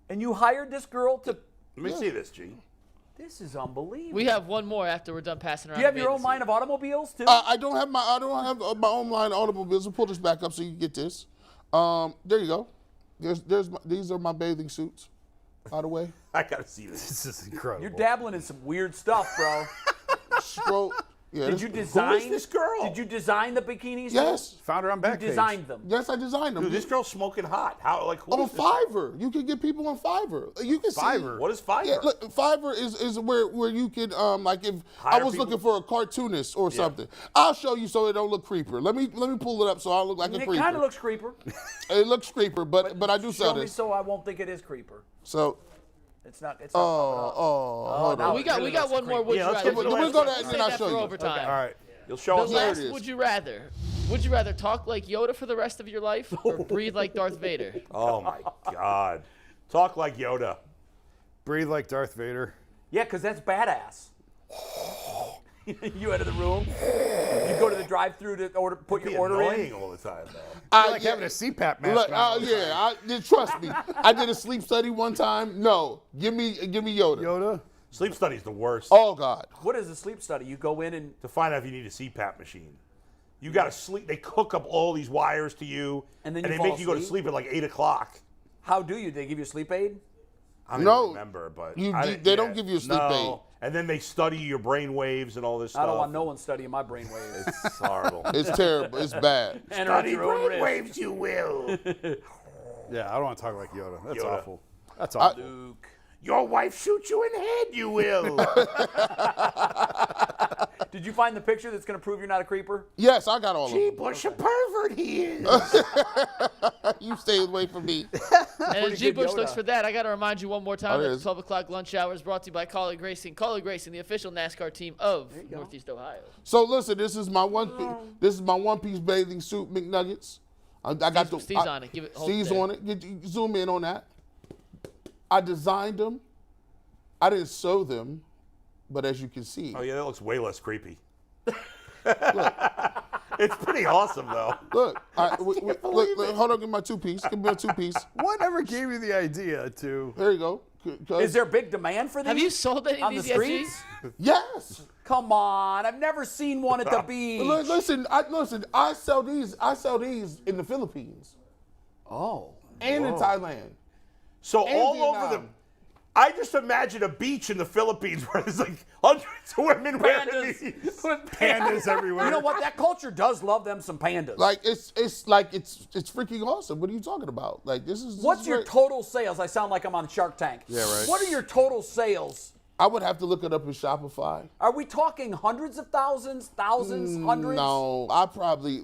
And you hired this girl to. Let me see this, G. This is unbelievable. We have one more after we're done passing around. Do you have the your own bathing line suit. of automobiles too? I don't have my own line of automobiles. We'll pull this back up so you can get this. There you go. These are my bathing suits. By the way, I gotta see this. This is incredible. You're dabbling in some weird stuff, bro. scroll. Yeah, Did this- you design this girl? Did you design the bikinis? Yes. Found her on You back designed them. Yes, I designed them. Dude, this girl's smoking hot. How? Like who on is this? Fiverr. You can get people on Fiverr. You can Fiverr? See, What is Fiverr? yeah, look, Fiverr is where you can like if I Hire was people? looking for a cartoonist or something. I'll show you so it don't look creeper. Let me pull it up so I look like a It creeper. kind of looks creeper. It looks creeper, but I do sell Show me this. so I won't think it is creeper. So It's not. It's not. hold now on. We got Really we got looks one more. creepy. Would Yeah, you let's rather? get to the We'll last go one. to that and Save then I'll that show for you. overtime. All right. You'll show The us. There it last is. would you rather? Would you rather talk like Yoda for the rest of your life or breathe like Darth Vader? Oh my God. Talk like Yoda. Breathe like Darth Vader. Yeah, because that's badass. You enter the room. You go to the drive-through to put Be your order annoying in. all the time though. I like having a CPAP mask. Look, on. trust me. I did a sleep study one time. No, give me Yoda. Yoda. Sleep study's the worst. Oh God. What is a sleep study? You go in and To find out if you need a CPAP machine. You got to sleep. They hook up all these wires to you, And then they you fall make you go to asleep? sleep at like 8 o'clock. how do you? They give you a sleep aid? I don't No, even remember, but they don't give you a sleep aid. And then they study your brain waves and all this stuff. I don't want no one studying my brainwaves. It's horrible. It's terrible. It's bad. Enter at your own risk. waves, you will. Yeah, I don't want to talk like Yoda. That's Yoda. awful. That's awful. Luke. Your wife shoots you in the head, you will. Did you find the picture that's going to prove you're not a creeper? Yes, I got all of them. Bush, a pervert he is. You stay away from me. And as G. good Bush Yoda. looks for that, I got to remind you one more time Oh, that it the is. 12 o'clock lunch hour is brought to you by Colleague Racing. Colleague Racing, the official NASCAR team of Northeast Ohio. So listen, this is my one-piece bathing suit McNuggets. I got the Steve's on it. Give it. Hold Steve's it there. on it. Zoom in on that. I designed them. I didn't sew them, but as you can see, Oh yeah, that looks way less creepy. It's pretty awesome though. look, look, hold on, give me my two-piece. Give me my two-piece. Whatever gave you the idea to? There you go. Is there big demand for these? Have you sold any on of the these streets? Yes. Come on, I've never seen one at the beach. Listen, I sell these in the Philippines Oh. and in Thailand. So And all Vietnam. over them. I just imagine a beach in the Philippines where there's like hundreds of women wearing Pandas. these. Pandas everywhere. You know what? That culture does love them some pandas. Like it's freaking awesome. What are you talking about? Like this is. What's this is your great. total sales? I sound like I'm on Shark Tank. Yeah, right. What are your total sales? I would have to look it up in Shopify. Are we talking hundreds of thousands, hundreds? No, I probably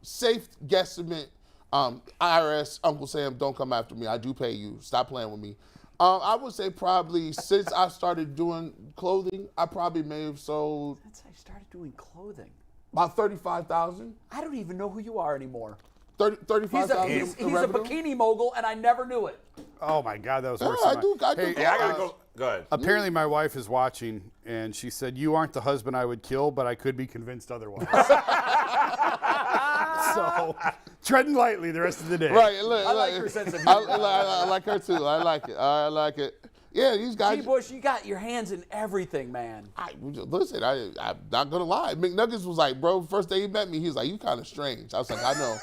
safe guesstimate. IRS, Uncle Sam, don't come after me. I do pay you. Stop playing with me. I would say probably since I started doing clothing, I probably may have sold Since I started doing clothing. about 35,000. I don't even know who you are anymore. 35,000 He's in a revenue. bikini mogul, and I never knew it. Oh my God, that was worse. Yeah, than I do. I Hey, do. Yeah, I gotta go. Go ahead. Apparently, my wife is watching, and she said, "You aren't the husband I would kill, but I could be convinced otherwise." So, treading lightly the rest of the day. Right. Look, I like look. your sense of humor. I like her too. I like it. I like it. Yeah, these guys. G. Bush, you got your hands in everything, man. Listen, I'm not gonna lie. McNuggets was like, bro. First day he met me, he was like, "You kind of strange." I was like, "I know,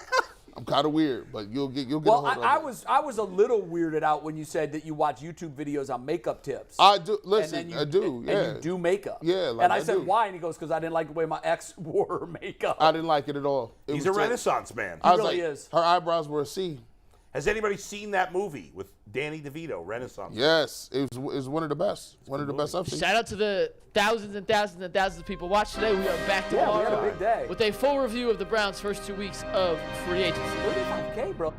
I'm kind of weird, but you'll get a Well, hold of I it." was a little weirded out when you said that you watch YouTube videos on makeup tips. I do. And Listen, then I do. Yeah. And you do makeup. Yeah, like and I I said, do. why? And he goes, because I didn't like the way my ex wore her makeup. I didn't like it at all. It He's was a terrible. Renaissance man. I was really like, is. Her eyebrows were a C. Has anybody seen that movie with Danny DeVito, Renaissance? Yes, it was one of the best. One of the best I've seen. Shout out to the thousands and thousands and thousands of people watching today. We are back Yeah, we tomorrow had a big day. with a full review of the Browns' first 2 weeks of free agency. 35K, bro.